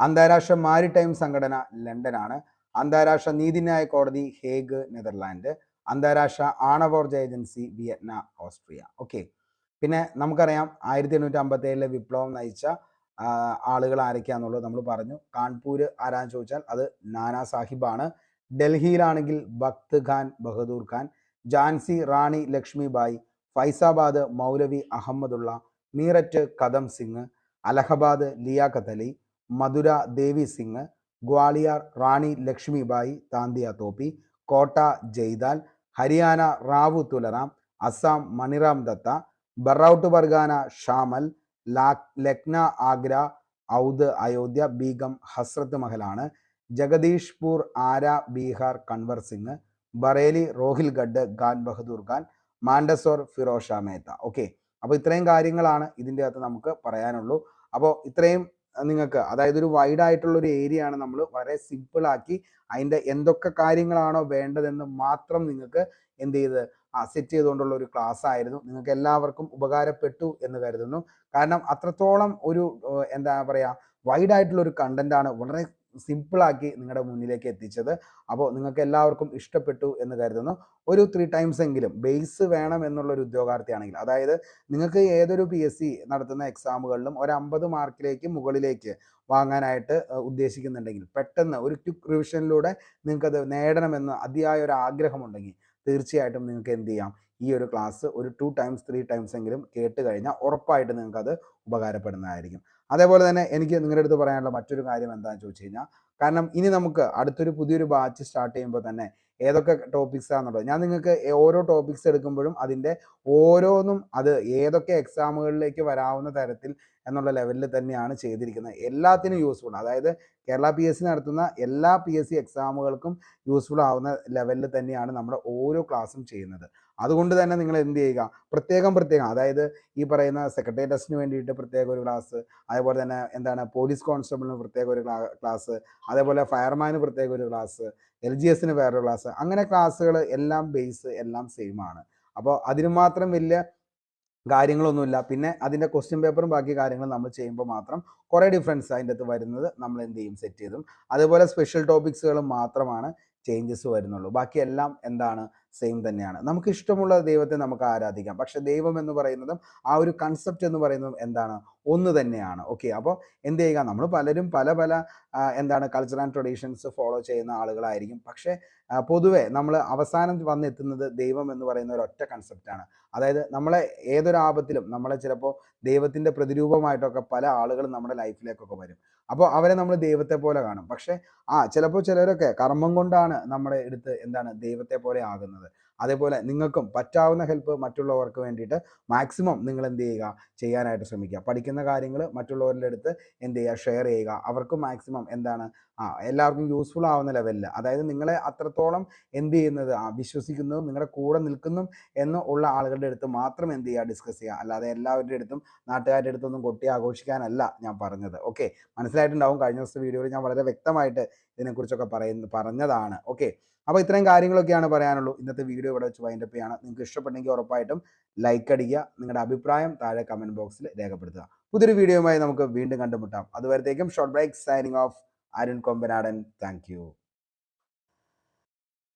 അന്താരാഷ്ട്ര മാരിടൈം സംഘടന ലണ്ടനാണ്, അന്താരാഷ്ട്ര നീതിന്യായ കോടതി ഹേഗ് നെതർലാൻഡ്, അന്താരാഷ്ട്ര ആണവോർജ ഏജൻസി വിയറ്റ്നാം ഓസ്ട്രിയ. ഓക്കെ, പിന്നെ നമുക്കറിയാം 1857 വിപ്ലവം നയിച്ച ആളുകൾ ആരൊക്കെയാണെന്നുള്ളത് നമ്മൾ പറഞ്ഞു. കാൺപൂർ ആരാന്ന് ചോദിച്ചാൽ അത് നാനാ സാഹിബാണ്. ഡൽഹിയിലാണെങ്കിൽ ബഖ്ത് ഖാൻ ബഹദൂർ ഖാൻ, ഝാൻസി റാണി ലക്ഷ്മിബായി, ഫൈസാബാദ് മൗലവി അഹമ്മദുള്ള, മീററ്റ് കദം സിംഗ്, അലഹബാദ് ലിയാഖത്ത് അലി, മധുര ദേവി സിംഗ്, ഗ്വാളിയർ റാണി ലക്ഷ്മിബായി താന്തിയ തോപ്പി, കോട്ട ജയ്ദാൽ, ഹരിയാന റാവു തുലറാം, അസം മണിറാം ദത്ത, ബറൌട്ട് പർഗാന ഷാമൽ, ലക്ന ആഗ്ര ഔദ് അയോധ്യ ബീഗം ഹസ്രത്ത് മഹലാണ്, ജഗദീഷ്പൂർ ആര ബീഹാർ കൻവർ സിംഗ്, ബറേലി റോഹിൽഗഡ് ഖാൻ ബഹദൂർ ഖാൻ, മാൻഡസോർ ഫിറോഷ മേത്ത. ഓക്കെ, അപ്പോൾ ഇത്രയും കാര്യങ്ങളാണ് ഇതിൻ്റെ അകത്ത് നമുക്ക് പറയാനുള്ളൂ. അപ്പോൾ ഇത്രയും നിങ്ങൾക്ക്, അതായത് ഒരു വൈഡ് ആയിട്ടുള്ള ഒരു ഏരിയ ആണ് നമ്മൾ വളരെ സിമ്പിളാക്കി അതിൻ്റെ എന്തൊക്കെ കാര്യങ്ങളാണോ വേണ്ടതെന്ന് മാത്രം നിങ്ങൾക്ക് എന്ത് ചെയ്ത് സെറ്റ് ചെയ്തുകൊണ്ടുള്ള ഒരു ക്ലാസ് ആയിരുന്നു. നിങ്ങൾക്ക് എല്ലാവർക്കും ഉപകാരപ്പെട്ടു എന്ന് കരുതുന്നു. കാരണം അത്രത്തോളം ഒരു എന്താ പറയുക വൈഡ് ആയിട്ടുള്ള ഒരു കണ്ടന്റാണ് വളരെ സിമ്പിളാക്കി നിങ്ങളുടെ മുന്നിലേക്ക് എത്തിച്ചത്. അപ്പോൾ നിങ്ങൾക്ക് എല്ലാവർക്കും ഇഷ്ടപ്പെട്ടു എന്ന് കരുതുന്നു. ഒരു 3 ടൈംസ് എങ്കിലും ബേസ് വേണം എന്നുള്ളൊരു ഉദ്യോഗാർത്ഥിയാണെങ്കിൽ, അതായത് നിങ്ങൾക്ക് ഏതൊരു PSC നടത്തുന്ന എക്സാമുകളിലും ഒരു 50 മാർക്കിലേക്ക് മുകളിലേക്ക് വാങ്ങാനായിട്ട് ഉദ്ദേശിക്കുന്നുണ്ടെങ്കിൽ, പെട്ടെന്ന് ഒരു ക്വിക്ക് റിവിഷനിലൂടെ നിങ്ങൾക്കത് നേടണമെന്ന് അതിയായ ഒരു ആഗ്രഹമുണ്ടെങ്കിൽ തീർച്ചയായിട്ടും നിങ്ങൾക്ക് എന്ത് ചെയ്യാം, ഈ ഒരു ക്ലാസ് ഒരു 2 ടൈംസ് 3 ടൈംസ് എങ്കിലും കേട്ട് കഴിഞ്ഞാൽ ഉറപ്പായിട്ട് നിങ്ങൾക്കത് ഉപകാരപ്പെടുന്നതായിരിക്കും. അതേപോലെ തന്നെ എനിക്ക് നിങ്ങളുടെ അടുത്ത് പറയാനുള്ള മറ്റൊരു കാര്യം എന്താണെന്ന് ചോദിച്ചു കഴിഞ്ഞാൽ, കാരണം ഇനി നമുക്ക് അടുത്തൊരു പുതിയൊരു ബാച്ച് സ്റ്റാർട്ട് ചെയ്യുമ്പോൾ തന്നെ ഏതൊക്കെ ടോപ്പിക്സ് ആണെന്നുള്ളത് ഞാൻ നിങ്ങൾക്ക് ഓരോ ടോപ്പിക്സ് എടുക്കുമ്പോഴും അതിൻ്റെ ഓരോന്നും അത് ഏതൊക്കെ എക്സാമുകളിലേക്ക് വരാവുന്ന തരത്തിൽ എന്നുള്ള ലെവലിൽ തന്നെയാണ് ചെയ്തിരിക്കുന്നത്. എല്ലാത്തിനും യൂസ്ഫുൾ, അതായത് കേരള PSC നടത്തുന്ന എല്ലാ PSC എക്സാമുകൾക്കും യൂസ്ഫുൾ ആവുന്ന ലെവലിൽ തന്നെയാണ് നമ്മുടെ ഓരോ ക്ലാസ്സും ചെയ്യുന്നത്. അതുകൊണ്ട് തന്നെ നിങ്ങൾ എന്ത് ചെയ്യുക, പ്രത്യേകം അതായത് ഈ പറയുന്ന സെക്രട്ടറി ടെസ്റ്റിന് വേണ്ടിയിട്ട് പ്രത്യേക ഒരു ക്ലാസ്, അതേപോലെ തന്നെ എന്താണ് പോലീസ് കോൺസ്റ്റബിളിന് പ്രത്യേക ഒരു ക്ലാസ്, അതേപോലെ ഫയർമാന് പ്രത്യേക ഒരു ക്ലാസ്, LGSന് വേറൊരു ക്ലാസ്, അങ്ങനെ ക്ലാസ്സുകൾ എല്ലാം ബേസ് എല്ലാം സെയിം ആണ്. അപ്പോൾ അതിന് മാത്രം വലിയ കാര്യങ്ങളൊന്നുമില്ല. പിന്നെ അതിൻ്റെ ക്വസ്റ്റ്യൻ പേപ്പറും ബാക്കി കാര്യങ്ങളും നമ്മൾ ചെയ്യുമ്പോൾ മാത്രം കുറേ ഡിഫറൻസ് അതിൻ്റെ അകത്ത് വരുന്നത് നമ്മൾ എന്ത് ചെയ്യും, സെറ്റ് ചെയ്തും. അതേപോലെ സ്പെഷ്യൽ ടോപ്പിക്സുകളും മാത്രമാണ് ചേഞ്ചസ് വരുന്നുള്ളൂ. ബാക്കി എല്ലാം എന്താണ്, സെയിം തന്നെയാണ്. നമുക്ക് ഇഷ്ടമുള്ള ദൈവത്തെ നമുക്ക് ആരാധിക്കാം, പക്ഷെ ദൈവം എന്ന് പറയുന്നതും ആ ഒരു കൺസെപ്റ്റ് എന്ന് പറയുന്നതും എന്താണ്, ഒന്ന് തന്നെയാണ്. ഓക്കെ, അപ്പോൾ എന്ത് ചെയ്യുക, നമ്മൾ പലരും പല എന്താണ് കൾച്ചർ ആൻഡ് ട്രഡീഷൻസ് ഫോളോ ചെയ്യുന്ന ആളുകളായിരിക്കും. പക്ഷേ പൊതുവെ നമ്മൾ അവസാനം വന്നെത്തുന്നത് ദൈവം എന്ന് പറയുന്ന ഒരു ഒറ്റ കൺസെപ്റ്റാണ്. അതായത് നമ്മളെ ഏതൊരു ആപത്തിലും നമ്മളെ ചിലപ്പോൾ ദൈവത്തിൻ്റെ പ്രതിരൂപമായിട്ടൊക്കെ പല ആളുകളും നമ്മുടെ ലൈഫിലേക്കൊക്കെ വരും. അപ്പോൾ അവരെ നമ്മൾ ദൈവത്തെ പോലെ കാണും. പക്ഷേ ചിലപ്പോൾ ചിലരൊക്കെ കർമ്മം കൊണ്ടാണ് നമ്മുടെ അടുത്ത് എന്താണ് ദൈവത്തെ പോലെ ആകുന്നത്. അതേപോലെ നിങ്ങൾക്കും പറ്റാവുന്ന ഹെൽപ്പ് മറ്റുള്ളവർക്ക് വേണ്ടിയിട്ട് മാക്സിമം നിങ്ങൾ എന്ത് ചെയ്യുക, ചെയ്യാനായിട്ട് ശ്രമിക്കുക. പഠിക്കുന്ന കാര്യങ്ങൾ മറ്റുള്ളവരുടെ അടുത്ത് എന്ത് ചെയ്യുക, ഷെയർ ചെയ്യുക. അവർക്ക് മാക്സിമം എന്താണ് എല്ലാവർക്കും യൂസ്ഫുൾ ആവുന്ന ലെവലിൽ, അതായത് നിങ്ങളെ അത്രത്തോളം എന്ത് ചെയ്യുന്നത്, വിശ്വസിക്കുന്നതും നിങ്ങളുടെ കൂടെ നിൽക്കുന്നതും എന്ന് ഉള്ള ആളുകളുടെ അടുത്ത് മാത്രം എന്ത് ചെയ്യുക, ഡിസ്കസ് ചെയ്യുക. അല്ലാതെ എല്ലാവരുടെ അടുത്തും നാട്ടുകാരുടെ അടുത്തൊന്നും കൊട്ടി ആഘോഷിക്കാനല്ല ഞാൻ പറഞ്ഞത്. ഓക്കെ, മനസ്സിലായിട്ടുണ്ടാവും. കഴിഞ്ഞ ദിവസത്തെ വീഡിയോയിൽ ഞാൻ വളരെ വ്യക്തമായിട്ട് ഇതിനെക്കുറിച്ചൊക്കെ പറഞ്ഞതാണ്. ഓക്കെ, അപ്പോൾ ഇത്രയും കാര്യങ്ങളൊക്കെയാണ് പറയാനുള്ളൂ. ഇന്നത്തെ വീഡിയോ ഇവിടെ വെച്ച് വൈൻഡപ്പ് ചെയ്യാണ്. നിങ്ങൾക്ക് ഇഷ്ടപ്പെട്ടെങ്കിൽ ഉറപ്പായിട്ടും ലൈക്ക് അടിക്കുക, നിങ്ങളുടെ അഭിപ്രായം താഴെ കമൻറ്റ് ബോക്സിൽ രേഖപ്പെടുത്തുക. പുതിയൊരു വീഡിയോയുമായി നമുക്ക് വീണ്ടും കണ്ടുമുട്ടാം. അതുവരത്തേക്കും short break, signing off, Arun Kombanadan. Thank U.